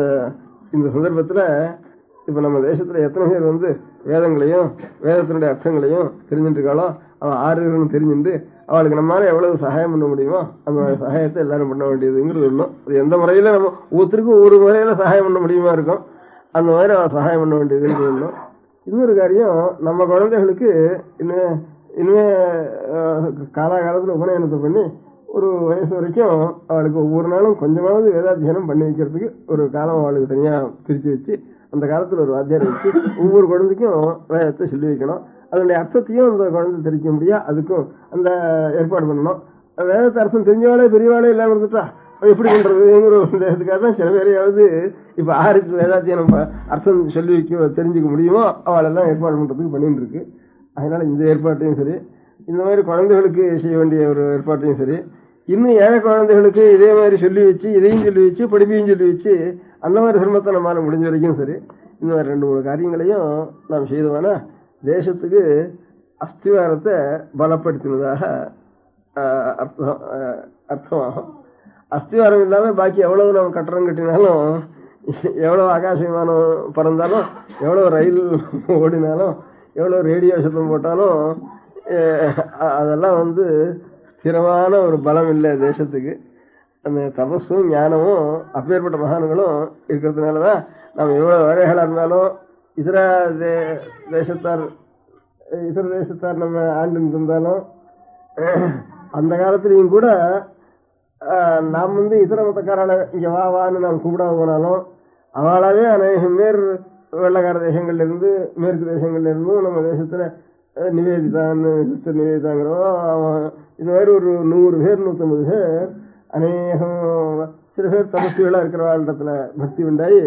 இந்த சந்தர்ப்பத்தில் இப்போ நம்ம தேசத்தில் எத்தனை பேர் வேதங்களையும் வேதத்தினுடைய அர்த்தங்களையும் தெரிஞ்சுட்டு இருக்காளோ அவள் ஆறுகளும் தெரிஞ்சுட்டு அவளுக்கு நம்மளால எவ்வளவு சகாயம் பண்ண முடியுமோ அந்த சகாயத்தை எல்லாரும் பண்ண வேண்டியதுங்கிறது ஒன்றும். அது எந்த முறையில் நம்ம ஒவ்வொருத்தருக்கும் ஒவ்வொரு முறையில் சகாயம் பண்ண முடியுமா இருக்கும், அந்த மாதிரி அவள் சகாயம் பண்ண வேண்டியதுங்கிறது ஒன்றும். இன்னொரு காரியம், நம்ம குழந்தைகளுக்கு இனிமே காலாகாலத்தில் உபநயனத்தை பண்ணி ஒரு வயசு வரைக்கும் அவளுக்கு ஒவ்வொரு நாளும் கொஞ்சமாவது வேதாத்தியனம் பண்ணி வைக்கிறதுக்கு ஒரு காலம் அவளுக்கு தனியாக பிரித்து வச்சு அந்த காலத்துல ஒரு வாத்தியாரை வச்சு ஒவ்வொரு குழந்தைக்கும் வேதத்தை சொல்லி வைக்கணும். அதனுடைய அர்த்தத்தையும் அந்த குழந்தை தெரிவிக்க முடியும். அதுக்கும் அந்த ஏற்பாடு பண்ணணும். வேதத்தை அர்த்தம் தெரிஞ்சவாளே பெரியவாளே இல்லாம இருந்துட்டா எப்படி பண்றதுங்கிற இதுக்காக தான் சில பேரையாவது இப்ப ஆருக்கு வேதாத்தையும் நம்ம அர்த்தம் சொல்லி வைக்க தெரிஞ்சுக்க முடியுமோ அவளெல்லாம் ஏற்பாடு பண்றதுக்கு பண்ணிட்டு இருக்கு. அதனால இந்த ஏற்பாட்டையும் சரி, இந்த மாதிரி குழந்தைகளுக்கு செய்ய வேண்டிய ஒரு ஏற்பாட்டையும் சரி, இன்னும் ஏழை குழந்தைகளுக்கு இதே மாதிரி சொல்லி வச்சு இதையும் சொல்லி வச்சு படிப்பையும் சொல்லி வச்சு அந்த மாதிரி சிரமத்தை நம்மளால முடிஞ்ச வரைக்கும் சரி இந்த மாதிரி 2-3 காரியங்களையும் நாம் செய்தோம்னா தேசத்துக்கு அஸ்திவாரத்தை பலப்படுத்தினதாக அர்த்தமாகும். அஸ்திவாரம் இல்லாம பாக்கி எவ்வளவு நம்ம கட்டடம் கட்டினாலும், எவ்வளவு ஆகாச விமானம் பறந்தாலும், எவ்வளவு ரயில் ஓடினாலும், எவ்வளவு ரேடியோ சத்தம் போட்டாலும் அதெல்லாம் ஸ்திரமான ஒரு பலம் இல்லை தேசத்துக்கு. அந்த தபஸும் ஞானமும் அப்பேற்பட்ட மகான்களும் இருக்கிறதுனாலதான் நம்ம எவ்வளவு வேலைகளா இருந்தாலும் இதர தேசத்தார் நம்ம ஆண்டு இருந்தாலும் அந்த காலத்திலையும் கூட நாம் இதர மதக்காரால இங்க வான்னு நாம் கூப்பிடாம போனாலும் அவளாவே அநேகம் பேர் வெள்ளக்கார தேசங்கள்ல இருந்து மேற்கு தேசங்கள்ல இருந்தும் நம்ம தேசத்துல நிவேதிதாங்கிறோம் இந்த மாதிரி ஒரு 100 பேர் 150 பேர் அநேகம் சில பேர் தபஸ்விகளா இருக்கிற வாழ்டத்துல பக்தி உண்டாயி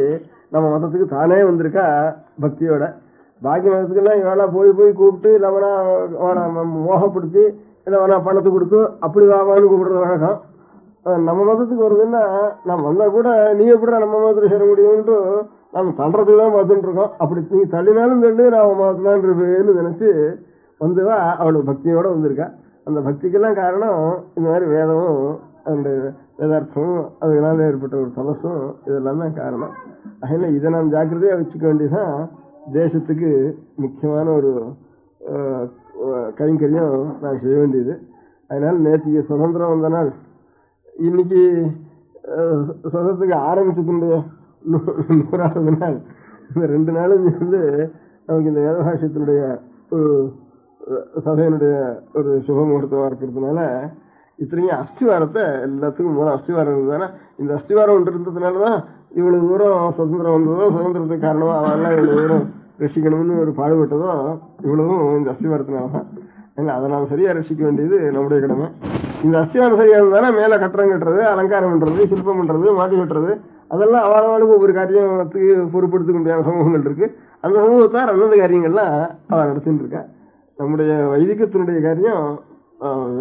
நம்ம மதத்துக்கு தானே வந்திருக்கா பக்தியோட. பாக்கி மதத்துக்கெல்லாம் இவளா போய் கூப்பிட்டு இல்லவனா மோகப்படுத்தி இல்லவனா பணத்தை கொடுத்து அப்படி வாவான்னு கூப்பிடுறது வழக்கம். நம்ம மதத்துக்கு வருதுன்னா நம்ம வந்தா கூட நீ எப்படி நம்ம மதத்துல சேர முடியும்னு நம்ம தள்ளுறதுக்கு தான் பார்த்துட்டு இருக்கோம். அப்படி நீ தள்ளினாலும் தள்ளி நான் மதத்துலான் இருப்பேன்னு நினைச்சு வந்துவா அவளுக்கு பக்தியோட வந்திருக்கா. அந்த பக்திக்கெல்லாம் காரணம் இந்த மாதிரி வேதமும் அதனுடைய வேதார்த்தமும் அதனால ஏற்பட்ட ஒரு தபசும் இதெல்லாம் தான் காரணம். அதனால இதை நாம் ஜாக்கிரதையா வச்சுக்க வேண்டியதுதான் தேசத்துக்கு முக்கியமான ஒரு கைங்கரியம் நான் செய்ய வேண்டியது. அதனால நேற்றுக்கு சுதந்திரம் வந்த நாள், இன்னைக்கு சுதந்திரத்துக்கு ஆரம்பிச்சதுடைய 100வது நாள். இந்த 2 நாளும் நமக்கு இந்த வேதபாஷ்யத்தினுடைய ஒரு சபையினுடைய ஒரு சுப முகூர்த்தமா இருக்கிறதுனால இத்தனையும் அஸ்திவாரத்தை எல்லாத்துக்கும் மூலம் அஸ்திவாரம் இருந்ததுன்னா இந்த அஸ்திவாரம் ஒன்று இருந்ததுனாலதான் இவ்வளவு தூரம் சுதந்திரம் வந்ததோ, சுதந்திரத்துக்கு காரணமா அவெல்லாம் இவ்வளவு தூரம் ரசிக்கணும்னு ஒரு பாடுபட்டதோ இவ்வளவும் இந்த அஸ்திவாரத்தினாலதான். அதை நாம் சரியா ரசிக்க வேண்டியது நம்முடைய கடமை. இந்த அஸ்திவாரம் சரியா இருந்தானா மேல கட்டடம் கட்டுறது, அலங்காரம் பண்றது, சிற்பம் பண்றது, மாட்டி கட்டுறது அதெல்லாம் அவளுக்கு ஒவ்வொரு காரியத்துக்கு பொறுப்படுத்த முடியாத சமூகங்கள் இருக்கு. அந்த சமூகத்தார் அந்தந்த காரியங்கள்லாம் அவள் நடத்திட்டு இருக்கா. நம்முடைய வைதிகத்தினுடைய காரியம்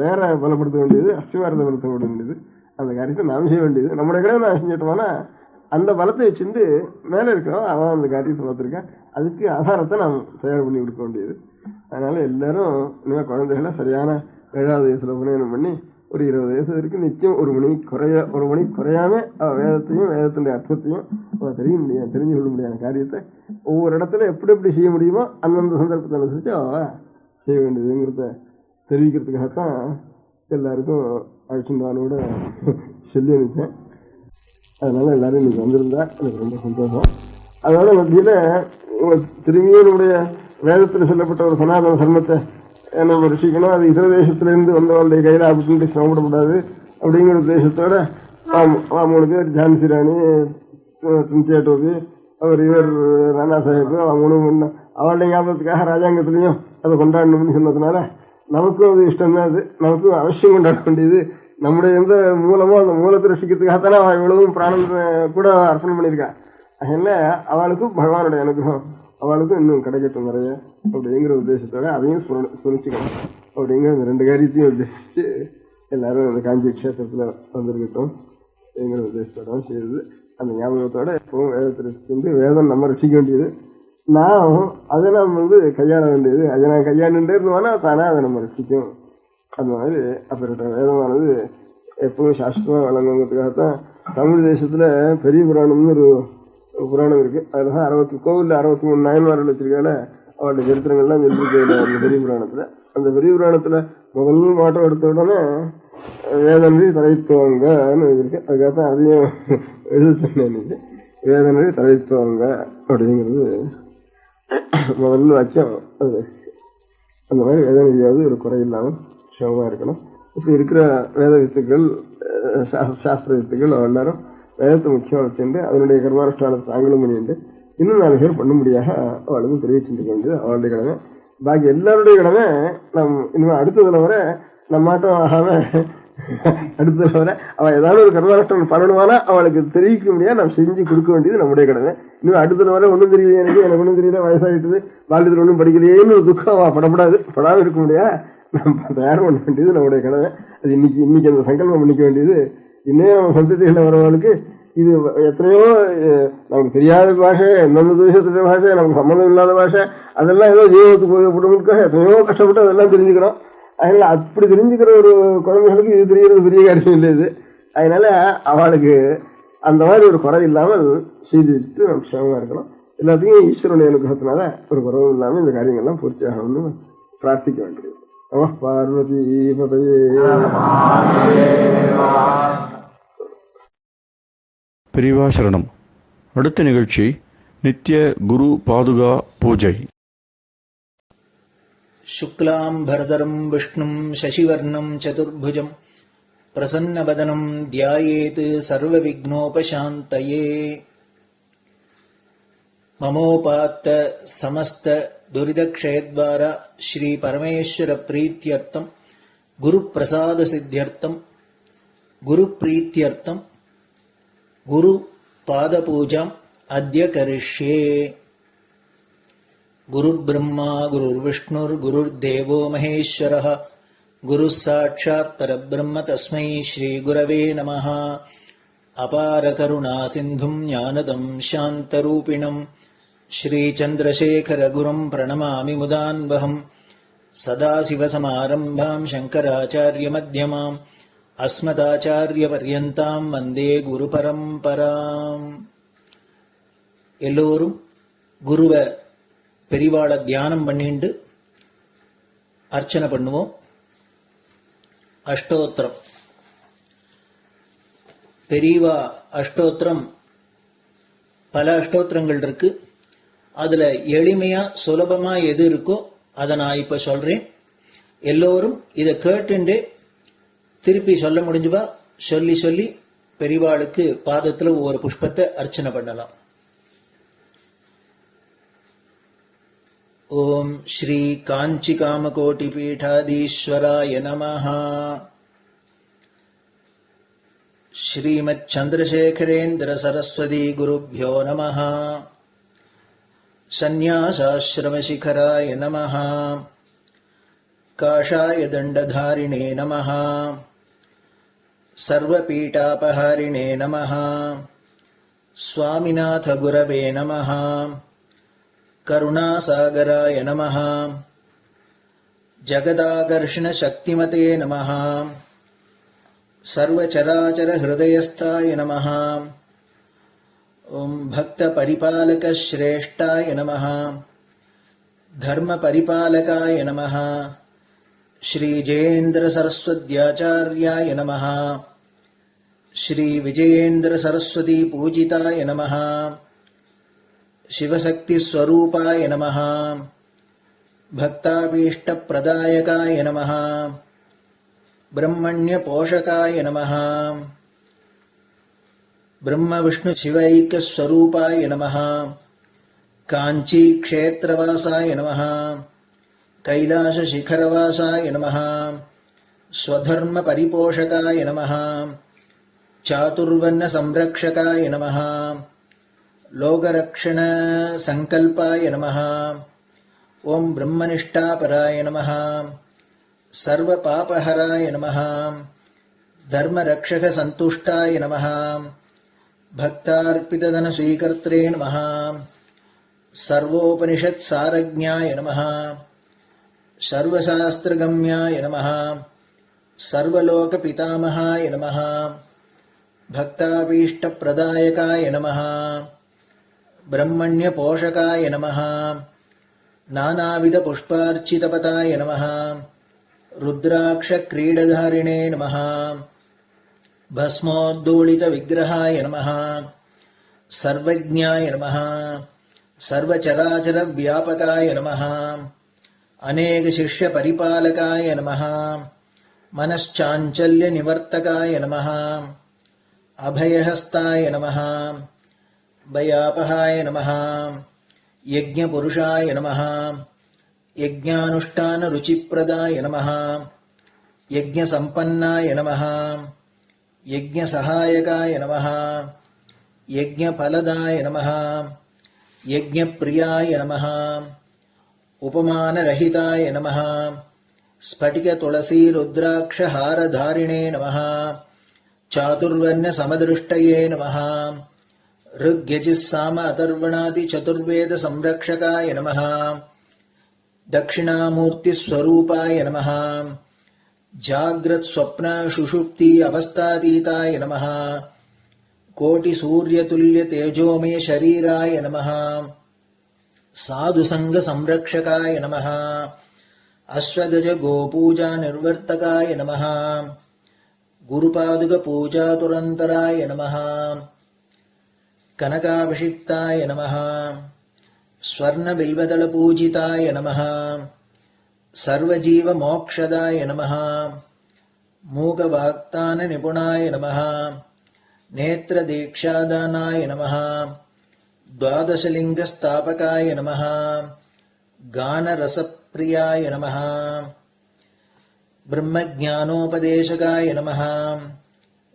வேற பலப்படுத்த வேண்டியது, அஸ்திவாரத்தை பலப்படுத்த வேண்டியது. அந்த காரியத்தை நாம் செய்ய வேண்டியது. நம்முடைய கடமை நான் செஞ்சிட்டோம்னா அந்த பலத்தை வச்சிருந்து மேல இருக்கிறோம் அவன் அந்த காரியத்தை பார்த்துருக்கான். அதுக்கு ஆதாரத்தை நாம் தயார் பண்ணி கொடுக்க வேண்டியது. அதனால எல்லாரும் இனிமே குழந்தைகளை சரியான 7வது வயசுல உபநயனம் பண்ணி ஒரு 20 வயசு வரைக்கும் நிச்சயம் ஒரு மணி குறையாம வேதத்தையும் வேதத்தினுடைய அர்த்தத்தையும் தெரிஞ்சு கொள்ள முடியாத காரியத்தை ஒவ்வொரு இடத்துல எப்படி செய்ய முடியுமோ அந்தந்த சந்தர்ப்பத்தை அனுசரிச்சு அவ செய்ய வேண்டியதுங்கிறத தெரிவிக்கிறதுக்காகத்தான் எல்லாருக்கும் அழைச்சுட்டான்னு கூட சொல்லி அனுப்பிச்சேன். அதனால எல்லாரும் இன்னைக்கு வந்திருந்தா எனக்கு ரொம்ப சந்தோஷம். அதனால மத்தியில திரும்பியும் நம்முடைய வேதத்தில் சொல்லப்பட்ட ஒரு சனாதன தர்மத்தை நம்ம ரசிக்கணும். அது இதர தேசத்திலிருந்து வந்தவங்களுடைய கையில அப்படின்னு சிரமப்படக்கூடாது அப்படிங்கிற உத்தேசத்தோட 3 பேர் ஜான்சி ராணி, டோபி, இவர் ராணா சாஹிப், அவளுடைய ஞாபகத்துக்காக ராஜாங்கத்திலையும் அதை கொண்டாடணும்னு சொன்னதுனால நமக்கும் அது இஷ்டம் தான். அது நமக்கும் அவசியம் கொண்டாட வேண்டியது. நம்முடைய எந்த மூலமோ அந்த மூலத்தை ரசிக்கிறதுக்காகத்தானே அவள் இவ்வளவும் பிராணம் கூட அர்ப்பணம் பண்ணியிருக்கா. அதனால அவளுக்கும் பகவானுடைய அனுகிரகம் அவளுக்கும் இன்னும் கிடைக்கட்டும் நிறைய அப்படிங்கிற உத்தேசத்தோட அதையும் சுனிச்சுக்கணும் அப்படிங்கிற இந்த 2 காரியத்தையும் உத்தேசிச்சு எல்லாரும் அந்த காஞ்சி கஷேத்திரத்துல வந்திருக்கட்டும் அப்படிங்கிற உத்தேசத்தோட செய்யுது. அந்த ஞாபகத்தோட எப்பவும் வேதத்தை ரசிச்சு வேதம் நம்ம ரசிக்க வேண்டியது. நான் அதை நாம் கையாள வேண்டியது. அதை நான் கையாண்டுட்டே இருந்தோம்னா தானே அதை நம்ம ரசிக்கும். அந்த மாதிரி அப்படிப்பட்ட வேதமானது எப்பவும் சாஸ்திரமா வழங்குங்கிறதுக்காகத்தான் தமிழ் தேசத்துல பெரிய புராணம்னு ஒரு புராணம் இருக்கு. அதுலதான் 60 கோவில்ல 63 நாயன்மார்கள் வச்சிருக்கால அவருடைய சரித்திரங்கள்லாம் சொல்லிருக்கு அந்த பெரிய புராணத்துல. அந்த பெரிய புராணத்துல முதல் மாட்டம் எடுத்த உடனே வேதனரி தலைத்துவங்கன்னு இருக்கு. அதுக்காகத்தான் அதையும் எழுத சொன்னேன். வேதனரி தலைத்துவங்க அப்படிங்கிறது முதல்ல வாக்கியம். அது அந்த மாதிரி வேதநெறியாவது ஒரு குறையில்லாமல் சிவமா இருக்கணும். இப்படி இருக்கிற வேத வித்துக்கள், சாஸ்திர வித்துக்கள் எல்லாரும் வேதத்தை முக்கியம் வச்சுட்டு அதனுடைய கர்மானுஷ்டானத்தை தாங்களும் பண்ணிட்டு இன்னும் 4 பேர் பண்ணும்படியாக அவளுக்கு தெரிவிச்சுட்டு வேண்டியது அவளுடைய கடமை. பாக்கி எல்லாருடைய கடமை இனிமே அடுத்ததுல வர நம்மாட்டம் ஆகாம அடுத்ததுல வர அவள் ஏதாவது ஒரு கர்மானுஷ்டானம் பண்ணணுமானா அவளுக்கு தெரிவிக்க முடியாது, நாம் செஞ்சு கொடுக்க வேண்டியது நம்முடைய கடமை. இன்னும் அடுத்ததுல வர ஒன்றும் தெரியல, எனக்கு ஒன்றும் தெரியல, வயசாகிட்டது, வாழ்க்கையில் ஒன்றும் படிக்கலையேன்னு ஒரு துக்கம் அவள் படப்படாது, படாம இருக்க முடியாது. நம்ம தயார் பண்ண வேண்டியது நம்முடைய கடமை. அது இன்னைக்கு அந்த சங்கல்பம் பண்ணிக்க வேண்டியது. இன்னும் சந்ததிகளில் வரவங்களுக்கு இது எத்தனையோ நமக்கு தெரியாத பாஷை, எந்தெந்த தேசத்துடைய பாஷை, நமக்கு சம்மந்தம் இல்லாத பாஷை, அதெல்லாம் ஏதோ ஜீவத்துக்கு போகப்படுவதற்காக எத்தனையோ கஷ்டப்பட்டு அதெல்லாம் தெரிஞ்சுக்கிறோம். அதனால அப்படி தெரிஞ்சுக்கிற ஒரு குழந்தைகளுக்கு இது தெரியறது பெரிய காரியம் இல்லை. இது அதனால அவளுக்கு அந்த மாதிரி ஒரு குறை இல்லாமல் செய்துட்டு நம்ம சிரமமா இருக்கணும். எல்லாத்தையும் ஈஸ்வரனுடைய அனுகிரகத்தினால ஒரு குறவும் இல்லாமல் இந்த காரியங்கள்லாம் பூர்த்தி ஆகணும்னு பிரார்த்திக்க வேண்டியது. பார்வதி பதையே. பெரியவா சரணம். அடுத்த நிகழ்ச்சி நித்திய குரு பாதுகா பூஜை. शुक्लां भरदरं विष्णुं शशिवर्णं चतुर्भुजं प्रसन्नवदनं ध्यायेत् सर्वविघ्नोपशान्तये. ममोपात्त समस्त दुरितक्षयद्वारा श्री परमेश्वर प्रीत्यर्थं गुरुप्रसाद सिद्ध्यर्थं गुरुप्रीत्यर्थं गुरुपादपूजाम् अद्य करिष्ये. गुरुर्ब्रह्मा गुरुर्विष्णुर्गुरुर्देवो महेश्वरः गुरुः साक्षात् परब्रह्म तस्मै श्रीगुरवे नमः. अपारकरुणा सिन्धुं ज्ञानदं शान्तरूपिणं श्रीचन्द्रशेखरगुरुं प्रणमामि मुदान्वहम्. सदाशिवसमारम्भां शङ्कराचार्यमध्यमाम् अस्मदाचार्यपर्यन्तां वन्दे गुरुपरम्पराम्. எல்லோரும் குருவை பெரிவாளை தியானம் பண்ணிண்டு அர்ச்சனை பண்ணுவோம். அஷ்டோத்திரம். பெரியவா அஷ்டோத்திரம் பல அஷ்டோத்திரங்கள் இருக்கு. அதுல எளிமையா சுலபமா எது இருக்கோ அதை நான் இப்ப சொல்றேன். எல்லோரும் இதை கேட்டுண்டே திருப்பி சொல்ல முடிஞ்சுவா சொல்லி சொல்லி பெரிவாளுக்கு பாதத்துல ஒவ்வொரு புஷ்பத்தை அர்ச்சனை பண்ணலாம். ओम श्री कांची कामकोटि पीठाधीश्वराय नमः. श्रीमच्चंद्रशेखरेन्द्र सरस्वती गुरुभ्यो नमः. सन्यासाश्रम शिखराय नमः. काषाय दंडधारिणे नमः. सर्वपीठापहारिणे नमः. स्वामिनाथ गुरवे नमः. करुणासागराय नमः. जगदाकर्षण शक्तिमते नमः. सर्वचराचर हृदयस्थाय नमः. ओम भक्त परिपालक श्रेष्ठाय नमः. धर्म परिपालकाय नमः. श्री जयेन्द्र सरस्वत्याचार्याय नमः. श्री विजयेन्द्र सरस्वती पूजिताय नमः. शिवशक्ति स्वरूपाय नमः. भक्ताभीष्ट प्रदायकाय नमः. ब्रह्मण्य पोषकाय नमः. ब्रह्म विष्णु शिवैक्य स्वरूपाय नमः. कांची क्षेत्रवासाय नमः. कैलाश शिखरवासाय नमः. स्वधर्म परिपोषकाय नमः. चातुर्वर्ण संरक्षकाय नमः. लोकरक्षण संकल्पाय नमः. ओम ब्रह्मनिष्ठापराय नमः. सर्वपापहराय नमः. धर्मरक्षक संतुष्टाय नमः. भक्तार्पितधन स्वीकर्त्रे नमः. सर्वोपनिषत् सारज्ञाय नमः. सर्वशास्त्रगम्याय नमः. सर्वलोक पितामहाय नमः. भक्ताभीष्ट प्रदायकाय नमः. ब्रह्मण्य पोषकाय नमः. नानाविध पुष्पार्चितपताय नमः. रुद्राक्ष क्रीडधारिणे नमः. भस्मोद्दोलित विग्रहाय नमः. सर्वज्ञाय नमः. सर्वचराचर व्यापकाय नमः. अनेक शिष्य परिपालकाय नमः. मनश्चाञ्चल्य निवर्तकाय नमः. अभयहस्ताय नमः. भयापहाय नमः यज्ञपुरुषाय नमः यज्ञानुष्ठानरुचिप्रदाय नमः यज्ञसम्पन्नाय नमः यज्ञसहायकाय नमः यज्ञफलदाय नमः यज्ञप्रियाय नमः उपमानरहिताय नमः स्फटिकतुलसीरुद्राक्षहारधारिणे नमः चातुर्वर्ण्यसमदृष्टये नमः ऋग्यजुस्साम अथर्वणादिचतुर्वेदसंरक्षकाय नमः दक्षिणामूर्तिस्वरूपाय नमः जाग्रत्स्वप्नसुषुप्ति अवस्थातीताय नमः कोटिसूर्यतुल्यतेजोमय शरीराय नमः साधुसङ्गसंरक्षकाय नमः अश्वगजगोपूजानिर्वर्तकाय नमः गुरुपादुकपूजातुरन्तराय नमः कनकाभिषिक्ताय नमः स्वर्णबिल्वदलपूजिताय नमः सर्वजीवमोक्षदाय नमः मूकवाक्ताननिपुणाय नमः नेत्रदीक्षादानाय नमः द्वादशलिङ्गस्थापकाय नमः गानरसप्रियाय नमः ब्रह्मज्ञानोपदेशकाय नमः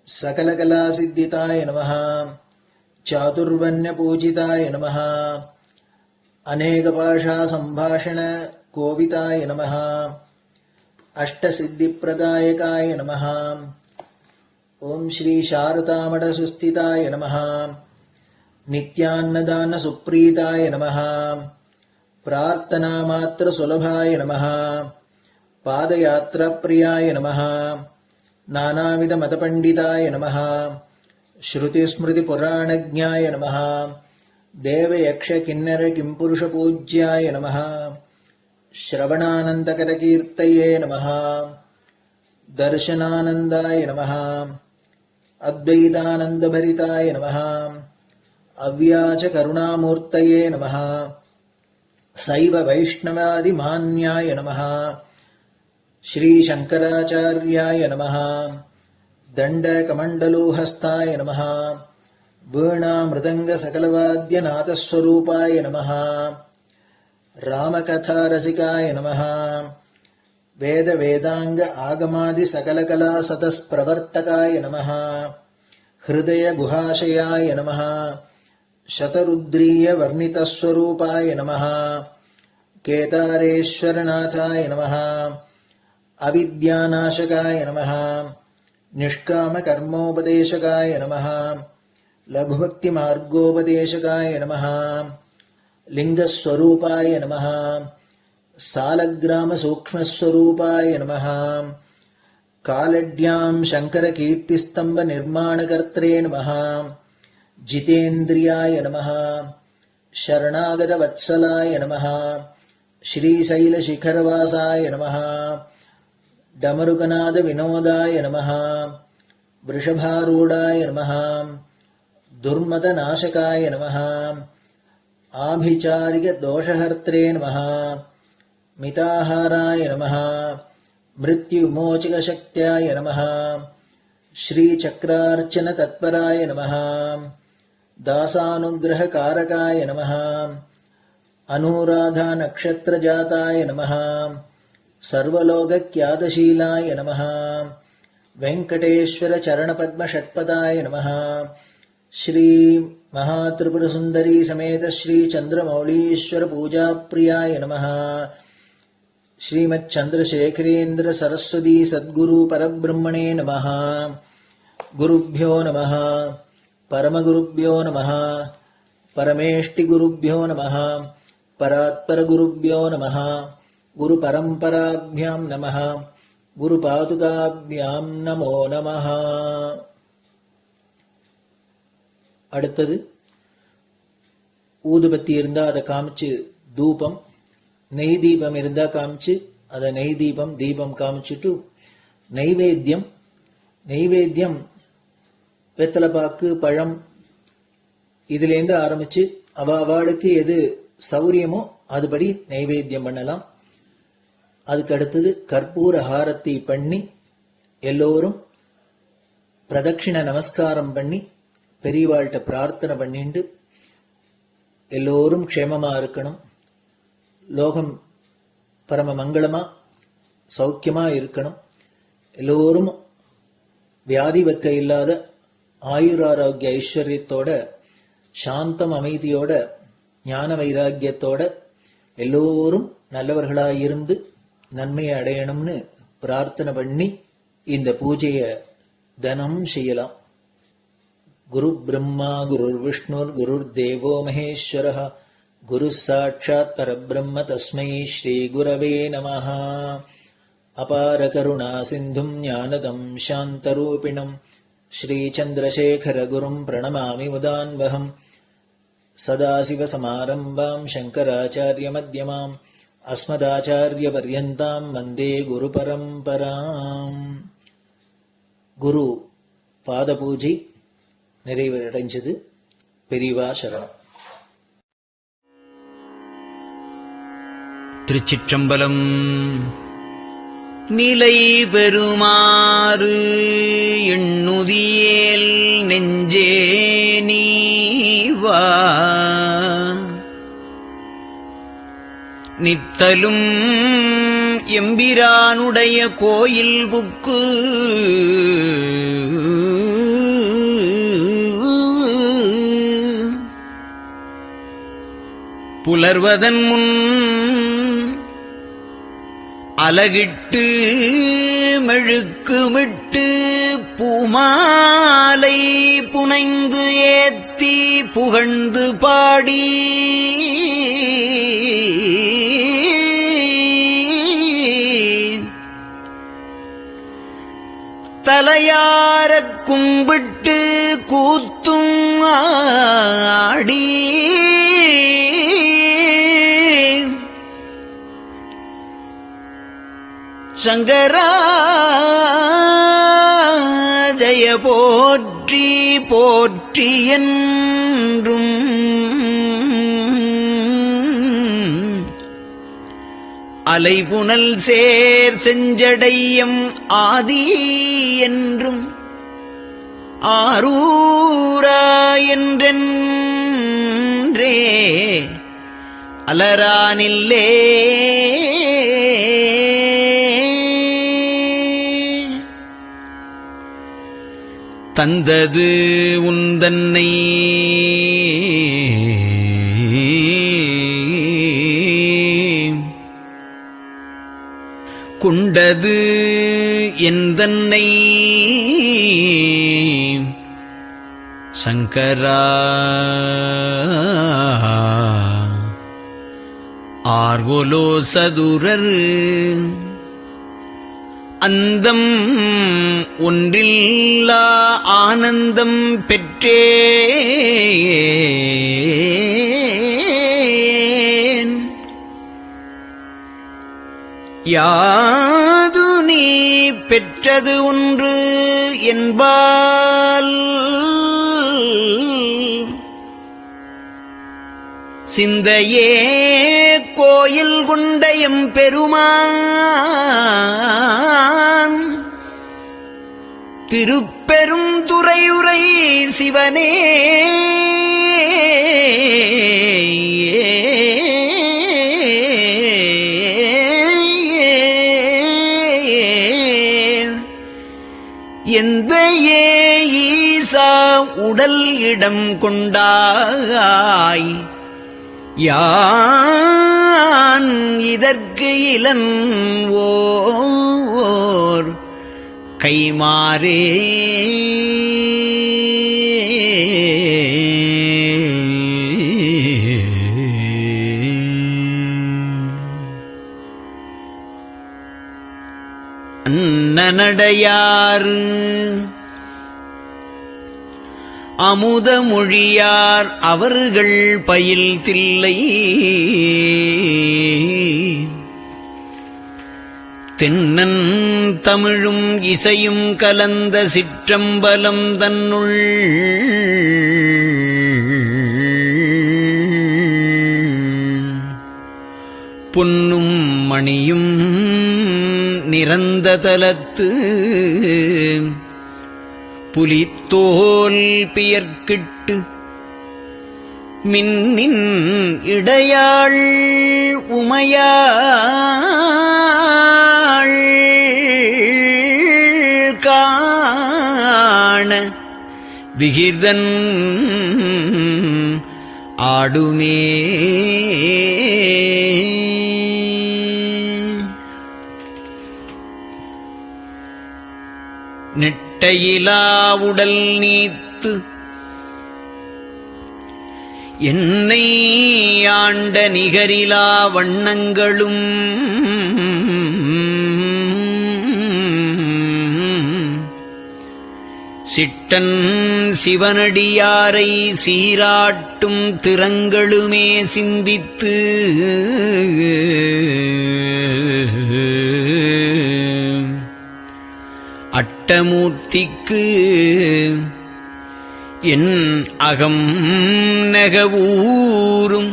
सकलकलासिद्धिताय नमः चातुर्वर्ण्यपूजिताय नमः अनेकभाषासम्भाषणकोविताय नमः अष्टसिद्धिप्रदायकाय नमः ओम श्री शारदामठसुस्थिताय नमः नित्यान्नदानसुप्रीताय नमः प्रार्थनामात्रसुलभाय नमः पादयात्राप्रियाय नमः नानाविधमतपण्डिताय नमः श्रुतिस्मृतिपुराणज्ञाय नमः देवयक्षकिन्नरकिंपुरुषपूज्याय नमः श्रवणानन्दकरकीर्तये नमः दर्शनानन्दाय नमः अद्वैतानन्दभरिताय नमः अव्याचकरुणामूर्तये नमः शैव वैष्णवादिमान्याय नमः श्रीशङ्कराचार्याय नमः दण्डकमण्डलोहस्ताय नमः वीणामृदङ्गसकलवाद्यनाथस्वरूपाय नमः रामकथारसिकाय नमः वेदवेदाङ्ग आगमादिसकलकलासतस्प्रवर्तकाय नमः हृदयगुहाशयाय नमः शतरुद्रीयवर्णितस्वरूपाय नमः केदारेश्वरनाथाय नमः अविद्यानाशकाय नमः निष्कामकर्मोपदेशकाय नमः लघुभक्तिमार्गोपदेशकाय नमः लिङ्गस्वरूपाय नमः सालग्रामसूक्ष्मस्वरूपाय नमः कालड्यां शङ्करकीर्तिस्तम्भनिर्माणकर्त्रे नमः जितेन्द्रियाय नमः शरणागतवत्सलाय नमः श्रीशैलशिखरवासाय नमः डमरुकनादविनोदाय नमः वृषभारूढाय नमः दुर्मदनाशकाय नमः आभिचारिकदोषहर्त्रे नमः मिताहाराय नमः मृत्युमोचकशक्त्याय नमः श्रीचक्रार्चनतत्पराय नमः दासानुग्रहकारकाय नमः अनुराधानक्षत्रजाताय नमः सर्वलोकख्यातशीलाय नमः वेङ्कटेश्वरचरणपद्मषट्पदाय नमः श्री महात्रिपुरसुन्दरी समेत श्री चन्द्रमौलीश्वर पूजाप्रियाय नमः श्रीमच्चन्द्रशेखरेन्द्र सरस्वती सद्गुरु परब्रह्मणे नमः गुरुभ्यो नमः परमगुरुभ्यो नमः परमेष्टिगुरुभ्यो नमः परात्परगुरुभ्यो नमः गुरुपरम्पराभ्यां नमः गुरुपादुकाभ्यां नमो नमः. அடுத்தது ஊதுபத்தி இருந்தா அதை காமிச்சு தூபம், நெய் தீபம் இருந்தா காமிச்சு அதை நெய் தீபம் தீபம் காமிச்சுட்டு நைவேத்தியம் வெத்தலைப்பாக்கு பழம் இதுலேருந்து ஆரம்பிச்சு அவாளுக்கு எது சௌரியமோ அதுபடி நைவேத்தியம் பண்ணலாம். அதுக்கு அடுத்தது கற்பூர ஹாரத்தி பண்ணி எல்லோரும் பிரதட்சிண நமஸ்காரம் பண்ணி பெரியவாள்கிட்ட பிரார்த்தனை பண்ணிட்டு எல்லோரும் க்ஷேமமா இருக்கணும், லோகம் பரம மங்களமா சௌக்கியமா இருக்கணும், எல்லோரும் வியாதி வெக்க இல்லாத ஆயுராரோக்கிய ஐஸ்வர்யத்தோட சாந்தம் அமைதியோட ஞான வைராக்கியத்தோட எல்லோரும் நல்லவர்களாயிருந்து நன்மையை அடையணும்னு பிரார்த்தனை பண்ணி இந்த பூஜையை தினம் செய்யலாம். குரு பிரம்மா குருர் விஷ்ணுர் குருர் தேவோ மகேஸ்வரः குரு சாட்சாத் பரபிரம்ம தஸ்மை ஸ்ரீ குரவே நமः. அபார கருணா சிந்தும் ஞானதம் சாந்தரூபிணம் ஸ்ரீ சந்திரசேகர குரும் பிரணமாமி முதான்வகம். சதாசிவசமாரம்பாம் சங்கராச்சார்ய மத்யமாம் அஸ்மதாச்சார்ய பர்யந்தாம் வந்தே குரு பரம்பராம். குரு பாத பூஜை நிறைவடைஞ்சது. பெரியவா சரணம். திருச்சிற்றம்பலம். நிலை பெறுமாறு எண்ணுதியேல் நெஞ்சே நீவா, நித்தலும் எம்பிரானுடைய கோயில் புக்கு புலர்வதன் முன் அலகிட்டு மெழுக்குமிட்டு பூமாலை புனைந்து ஏத்தி புகழ்ந்து பாடி தலையாரக் கும்பிட்டு கூத்தும் ஆடி சங்கரா ஜய போற்றி போற்றி என்றும் அலைபுனல் சேர் செஞ்சடையம் ஆதி என்றும் ஆரூரா என்றென்றே அலரானில்லே தந்தது உந்தன்னை கொண்டது எந்தன்னை சங்கரா ஆர்கோலோ சதுரர் அந்தம் ஒன்றில்லா ஆனந்தம் பெற்றேன். யாது நீ பெற்றது ஒன்று என்பால் சிந்தையே கோயில் கொண்டயம் பெருமான் திருப்பெரும் துறையுரை சிவனே எந்த ஈசா உடல் இடம் கொண்டாய் யான் இதற்கு இலன் ஓர் கைமாறே அன்னநடையார் அமுத மொழியார் அவர்கள் பயில் தில்லை தென்னன் தமிழும் இசையும் கலந்த சிற்றம்பலம் தன்னுள் பொன்னும் மணியும் நிறந்த தலத்து புலித்தோல் பியர்க்கிட்டு மின்னின் இடையாள் உமையாள் காண விகிர்தன் ஆடுமே. நெட்டையிலா உடல் நீத்து என்னை ஆண்ட நிகரிலா வண்ணங்களும் சிட்டன் சிவனடியாரை சீராட்டும் திறங்களுமே சிந்தித்து அட்டமூர்த்திக்கு என் அகம் நெகவூரும்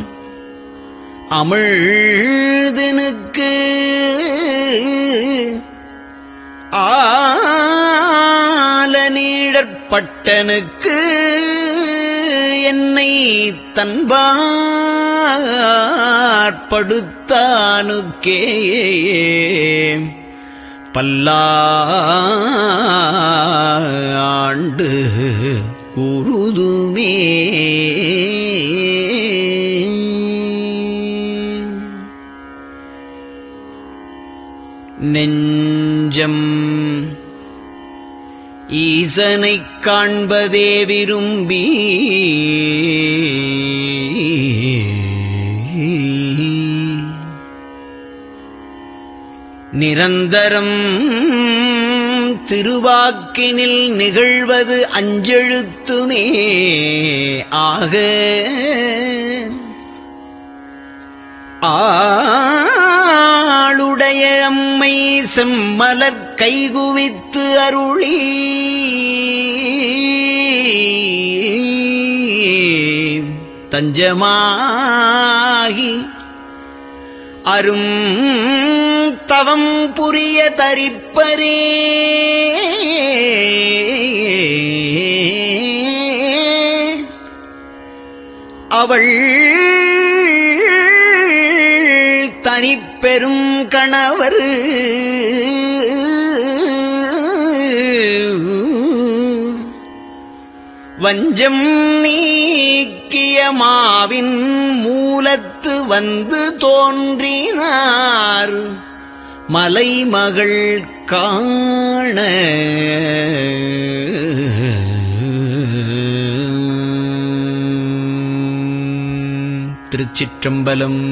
அமிழ்தனுக்கு ஆலநீழற்பட்டனுக்கு என்னை தன்பாற்படுத்தானுக்கே பல்லாண்டு குருதுமே. நெஞ்சம் ஈசனைக் காண்பதே விரும்பி நிரந்தரம் திருவாக்கினில் நிகழ்வது அஞ்செழுத்துமே ஆக ஆளுடைய அம்மை செம்மலர் கைகுவித்து அருளி தஞ்சமாகி அரும் தவம் புரிய தரிப்பரே. அவள் தனிப்பெரும் கணவர் வஞ்சம் நீக்கிய மாவின் மூலத்து வந்து தோன்றினார் மலைமகள் காண. திருச்சிற்றம்பலம்.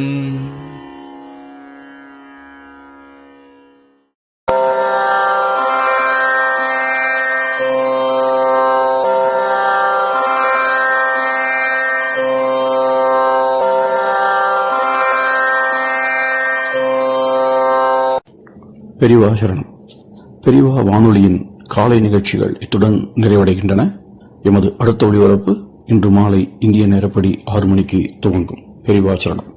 பெரியவா சரணம். பெரியவா வானொலியின் காலை நிகழ்ச்சிகள் இத்துடன் நிறைவடைகின்றன. எமது அடுத்த ஒளிபரப்பு இன்று மாலை இந்திய நேரப்படி 6 மணிக்கு துவங்கும். பெரியவா சரணம்.